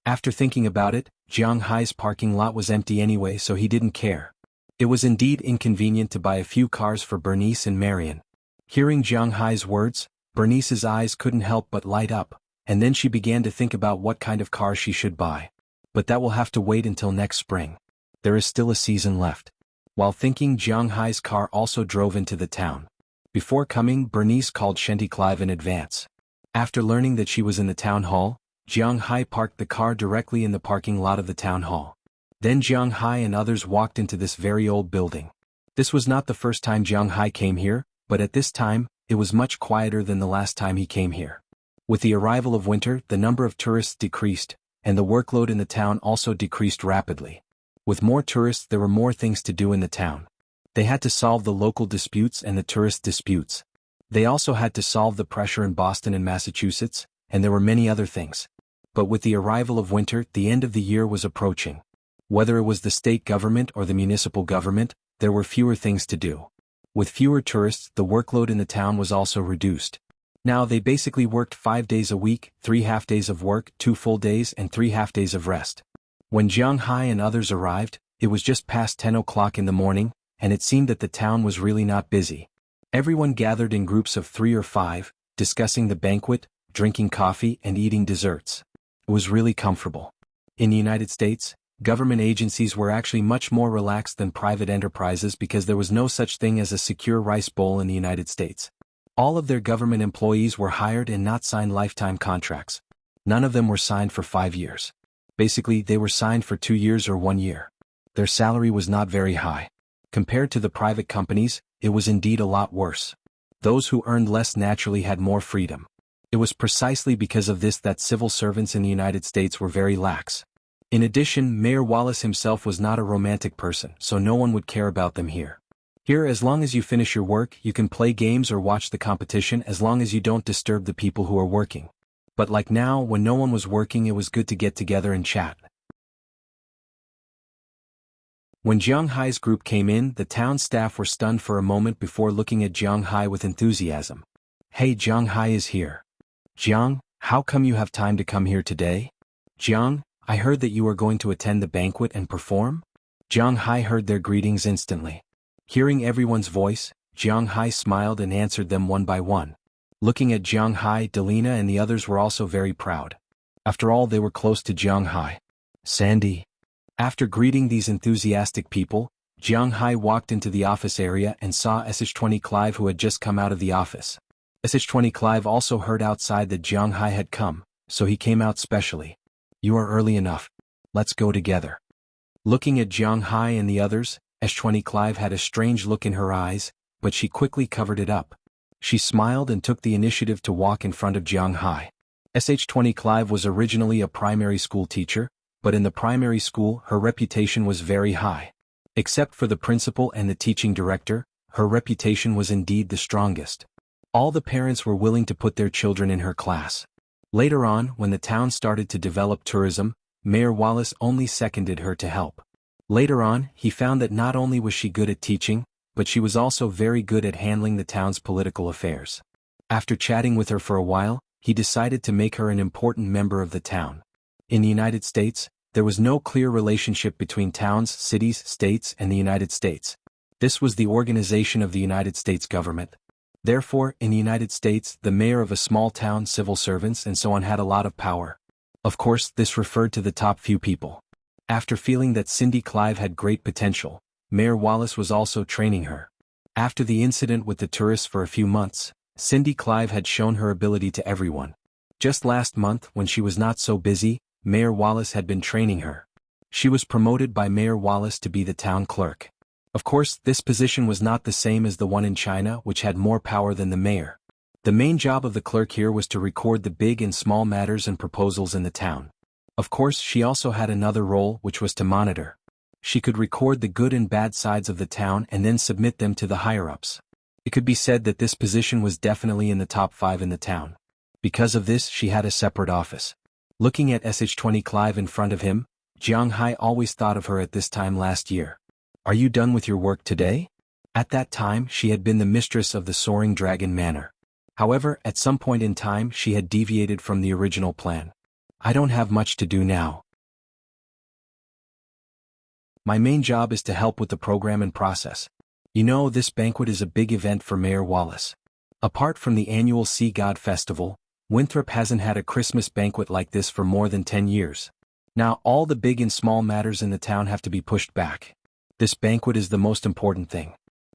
After thinking about it, Jiang Hai's parking lot was empty anyway, so he didn't care. It was indeed inconvenient to buy a few cars for Bernice and Marion. Hearing Jiang Hai's words, Bernice's eyes couldn't help but light up, and then she began to think about what kind of car she should buy. But that will have to wait until next spring. There is still a season left. While thinking, Jiang Hai's car also drove into the town. Before coming, Bernice called Shenty Clive in advance. After learning that she was in the town hall, Jiang Hai parked the car directly in the parking lot of the town hall. Then Jiang Hai and others walked into this very old building. This was not the first time Jiang Hai came here, but at this time, it was much quieter than the last time he came here. With the arrival of winter, the number of tourists decreased, and the workload in the town also decreased rapidly. With more tourists, there were more things to do in the town. They had to solve the local disputes and the tourist disputes. They also had to solve the pressure in Boston and Massachusetts, and there were many other things. But with the arrival of winter, the end of the year was approaching. Whether it was the state government or the municipal government, there were fewer things to do. With fewer tourists, the workload in the town was also reduced. Now they basically worked 5 days a week, 3 half-days of work, 2 full days and 3 half-days of rest. When Jiang Hai and others arrived, it was just past 10 o'clock in the morning, and it seemed that the town was really not busy. Everyone gathered in groups of 3 or 5, discussing the banquet, drinking coffee and eating desserts. It was really comfortable. In the United States, government agencies were actually much more relaxed than private enterprises because there was no such thing as a secure rice bowl in the United States. All of their government employees were hired and not signed lifetime contracts. None of them were signed for 5 years. Basically, they were signed for 2 years or 1 year. Their salary was not very high. Compared to the private companies, it was indeed a lot worse. Those who earned less naturally had more freedom. It was precisely because of this that civil servants in the United States were very lax. In addition, Mayor Wallace himself was not a romantic person, so no one would care about them here. Here, as long as you finish your work, you can play games or watch the competition as long as you don't disturb the people who are working. But like now, when no one was working, it was good to get together and chat. When Jiang Hai's group came in, the town staff were stunned for a moment before looking at Jiang Hai with enthusiasm. Hey, Jiang Hai is here. Jiang, how come you have time to come here today? Jiang, I heard that you are going to attend the banquet and perform? Jiang Hai heard their greetings instantly. Hearing everyone's voice, Jiang Hai smiled and answered them one by one. Looking at Jiang Hai, Delina and the others were also very proud. After all, they were close to Jiang Hai. Sandy. After greeting these enthusiastic people, Jiang Hai walked into the office area and saw SH-20 Clive who had just come out of the office. SH-20 Clive also heard outside that Jiang Hai had come, so he came out specially. You are early enough. Let's go together. Looking at Jiang Hai and the others, SH-20 Clive had a strange look in her eyes, but she quickly covered it up. She smiled and took the initiative to walk in front of Jiang Hai. SH-20 Clive was originally a primary school teacher, but in the primary school her reputation was very high. Except for the principal and the teaching director, her reputation was indeed the strongest. All the parents were willing to put their children in her class. Later on, when the town started to develop tourism, Mayor Wallace only seconded her to help. Later on, he found that not only was she good at teaching, but she was also very good at handling the town's political affairs. After chatting with her for a while, he decided to make her an important member of the town. In the United States, there was no clear relationship between towns, cities, states, and the United States. This was the organization of the United States government. Therefore, in the United States, the mayor of a small town, civil servants, and so on had a lot of power. Of course, this referred to the top few people. After feeling that Cindy Clive had great potential, Mayor Wallace was also training her. After the incident with the tourists for a few months, Cindy Clive had shown her ability to everyone. Just last month, when she was not so busy, Mayor Wallace had been training her. She was promoted by Mayor Wallace to be the town clerk. Of course, this position was not the same as the one in China, which had more power than the mayor. The main job of the clerk here was to record the big and small matters and proposals in the town. Of course, she also had another role, which was to monitor. She could record the good and bad sides of the town and then submit them to the higher-ups. It could be said that this position was definitely in the top 5 in the town. Because of this, she had a separate office. Looking at SH20 Clive in front of him, Jiang Hai always thought of her at this time last year. "Are you done with your work today?" At that time, she had been the mistress of the Soaring Dragon Manor. However, at some point in time, she had deviated from the original plan. "I don't have much to do now. My main job is to help with the program and process. You know, this banquet is a big event for Mayor Wallace. Apart from the annual Sea God Festival, Winthrop hasn't had a Christmas banquet like this for more than 10 years. Now all the big and small matters in the town have to be pushed back. This banquet is the most important thing."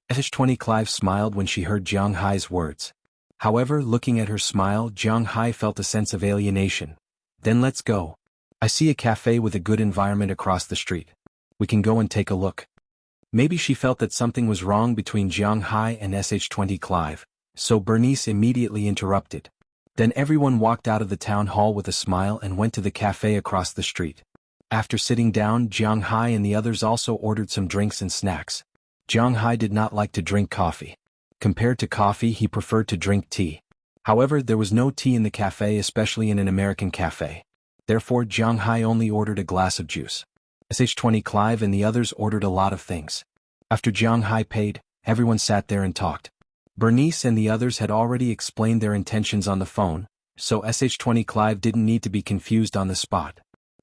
SH20 Clive smiled when she heard Jiang Hai's words. However, looking at her smile, Jiang Hai felt a sense of alienation. "Then let's go. I see a cafe with a good environment across the street. We can go and take a look." Maybe she felt that something was wrong between Jiang Hai and SH20 Clive, so Bernice immediately interrupted. Then everyone walked out of the town hall with a smile and went to the cafe across the street. After sitting down, Jiang Hai and the others also ordered some drinks and snacks. Jiang Hai did not like to drink coffee. Compared to coffee, he preferred to drink tea. However, there was no tea in the cafe, especially in an American cafe. Therefore, Jiang Hai only ordered a glass of juice. SH20 Clive and the others ordered a lot of things. After Jiang Hai paid, everyone sat there and talked. Bernice and the others had already explained their intentions on the phone, so SH20 Clive didn't need to be confused on the spot.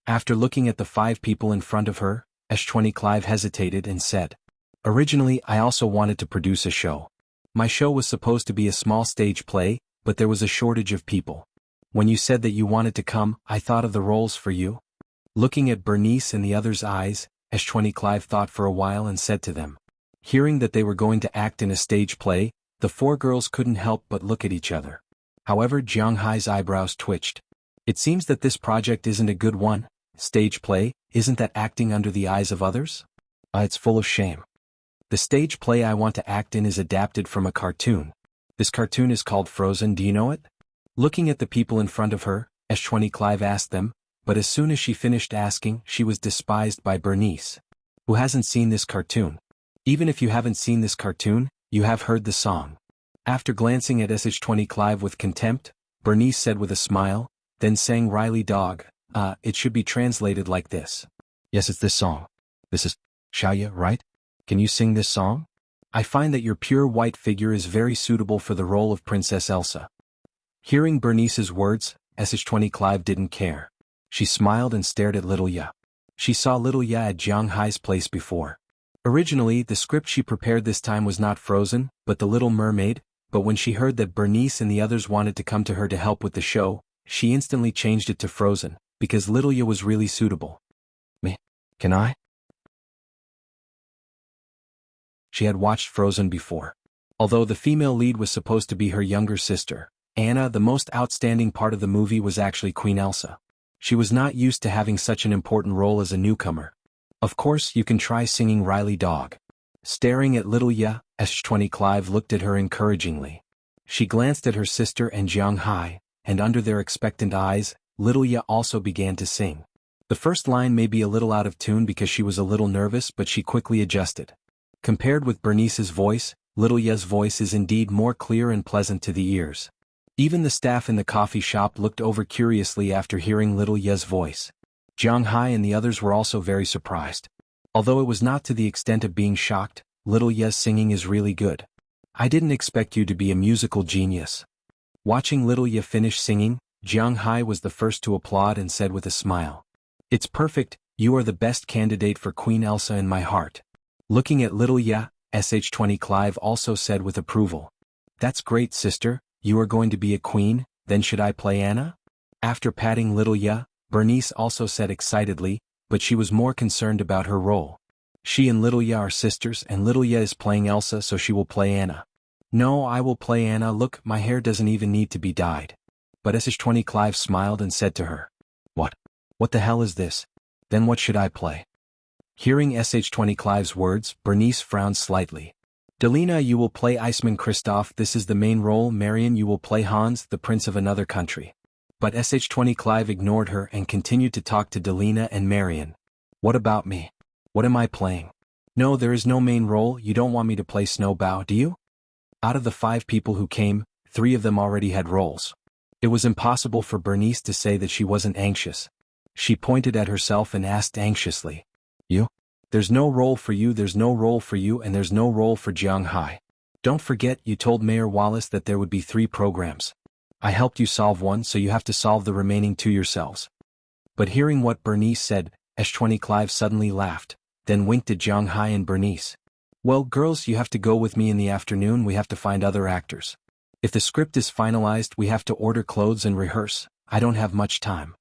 After looking at the 5 people in front of her, SH20 Clive hesitated and said, "Originally, I also wanted to produce a show. My show was supposed to be a small stage play, but there was a shortage of people. When you said that you wanted to come, I thought of the roles for you." Looking at Bernice and the others' eyes, SH20 Clive thought for a while and said to them. Hearing that they were going to act in a stage play, the 4 girls couldn't help but look at each other. However, Jiang Hai's eyebrows twitched. "It seems that this project isn't a good one. Stage play, isn't that acting under the eyes of others? It's full of shame. The stage play I want to act in is adapted from a cartoon. This cartoon is called Frozen, do you know it?" Looking at the people in front of her, SH20 Clive asked them, but as soon as she finished asking, she was despised by Bernice. "Who hasn't seen this cartoon? Even if you haven't seen this cartoon, you have heard the song." After glancing at SH20 Clive with contempt, Bernice said with a smile, then sang Riley Dog, it should be translated like this. "Yes, it's this song. This is Xiaoya, right? Can you sing this song? I find that your pure white figure is very suitable for the role of Princess Elsa." Hearing Bernice's words, SH20 Clive didn't care. She smiled and stared at Little Ya. She saw Little Ya at Jiang Hai's place before. Originally, the script she prepared this time was not Frozen, but The Little Mermaid, but when she heard that Bernice and the others wanted to come to her to help with the show, she instantly changed it to Frozen, because Little Ya was really suitable. "Me? Can I?" She had watched Frozen before. Although the female lead was supposed to be her younger sister, Anna, the most outstanding part of the movie was actually Queen Elsa. She was not used to having such an important role as a newcomer. "Of course, you can try singing Riley Dog." Staring at Little Ya, SH20 Clive looked at her encouragingly. She glanced at her sister and Jiang Hai, and under their expectant eyes, Little Ya also began to sing. The first line may be a little out of tune because she was a little nervous, but she quickly adjusted. Compared with Bernice's voice, Little Ya's voice is indeed more clear and pleasant to the ears. Even the staff in the coffee shop looked over curiously after hearing Little Ya's voice. Jiang Hai and the others were also very surprised. Although it was not to the extent of being shocked, Little Ya's singing is really good. "I didn't expect you to be a musical genius." Watching little Ye finish singing, Jiang Hai was the first to applaud and said with a smile. It's perfect, you are the best candidate for Queen Elsa in my heart. Looking at little Ye, SH20 Clive also said with approval. That's great, sister, you are going to be a queen, then should I play Anna? After patting little Ye, Bernice also said excitedly, but she was more concerned about her role. She and little Ye are sisters and little Ye is playing Elsa, so she will play Anna. No, I will play Anna. Look, my hair doesn't even need to be dyed. But SH20 Clive smiled and said to her. What? What the hell is this? Then what should I play? Hearing SH20 Clive's words, Bernice frowned slightly. Delina, you will play Iceman Kristoff, this is the main role. Marion, you will play Hans, the prince of another country. But SH20 Clive ignored her and continued to talk to Delina and Marion. What about me? What am I playing? No, there is no main role. You don't want me to play Snowbow, do you? Out of the 5 people who came, 3 of them already had roles. It was impossible for Bernice to say that she wasn't anxious. She pointed at herself and asked anxiously. You? There's no role for you, there's no role for you, and there's no role for Jiang Hai. Don't forget, you told Mayor Wallace that there would be 3 programs. I helped you solve one, so you have to solve the remaining 2 yourselves. But hearing what Bernice said, SH20 Clive suddenly laughed, then winked at Jiang Hai and Bernice. Well, girls, you have to go with me in the afternoon, we have to find other actors. If the script is finalized, we have to order clothes and rehearse. I don't have much time.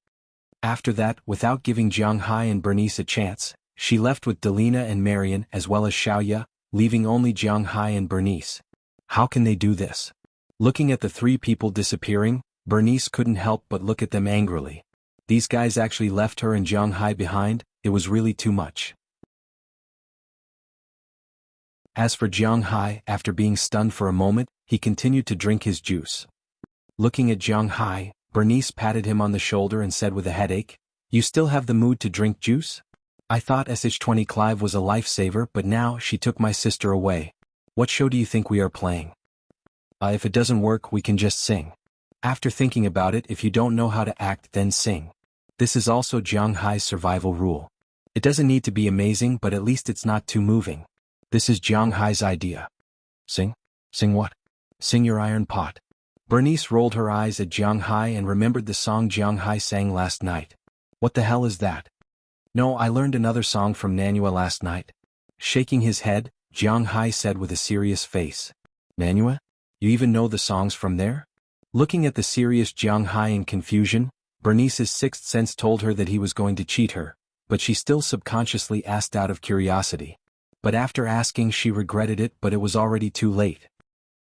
After that, without giving Jiang Hai and Bernice a chance, she left with Delina and Marion as well as Xiaoya, leaving only Jiang Hai and Bernice. How can they do this? Looking at the 3 people disappearing, Bernice couldn't help but look at them angrily. These guys actually left her and Jiang Hai behind, it was really too much. As for Jiang Hai, after being stunned for a moment, he continued to drink his juice. Looking at Jiang Hai, Bernice patted him on the shoulder and said with a headache, You still have the mood to drink juice? I thought SH20 Clive was a lifesaver, but now she took my sister away. What show do you think we are playing? If it doesn't work, we can just sing. After thinking about it, if you don't know how to act, then sing. This is also Jiang Hai's survival rule. It doesn't need to be amazing, but at least it's not too moving. This is Jiang Hai's idea. Sing? Sing what? Sing your iron pot. Bernice rolled her eyes at Jiang Hai and remembered the song Jiang Hai sang last night. What the hell is that? No, I learned another song from Nanua last night. Shaking his head, Jiang Hai said with a serious face. Nanua? You even know the songs from there? Looking at the serious Jiang Hai in confusion, Bernice's sixth sense told her that he was going to cheat her, but she still subconsciously asked out of curiosity. But after asking, she regretted it, but it was already too late.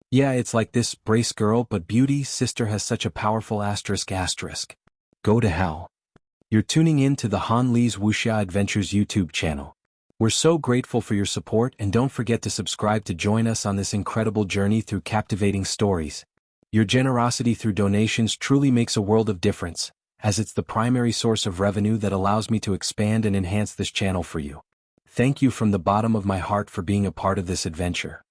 Yeah, it's like this, brace girl, but Beauty's sister has such a powerful asterisk. Go to hell. You're tuning in to the Han Lee's Wuxia Adventures YouTube channel. We're so grateful for your support, and don't forget to subscribe to join us on this incredible journey through captivating stories. Your generosity through donations truly makes a world of difference, as it's the primary source of revenue that allows me to expand and enhance this channel for you. Thank you from the bottom of my heart for being a part of this adventure.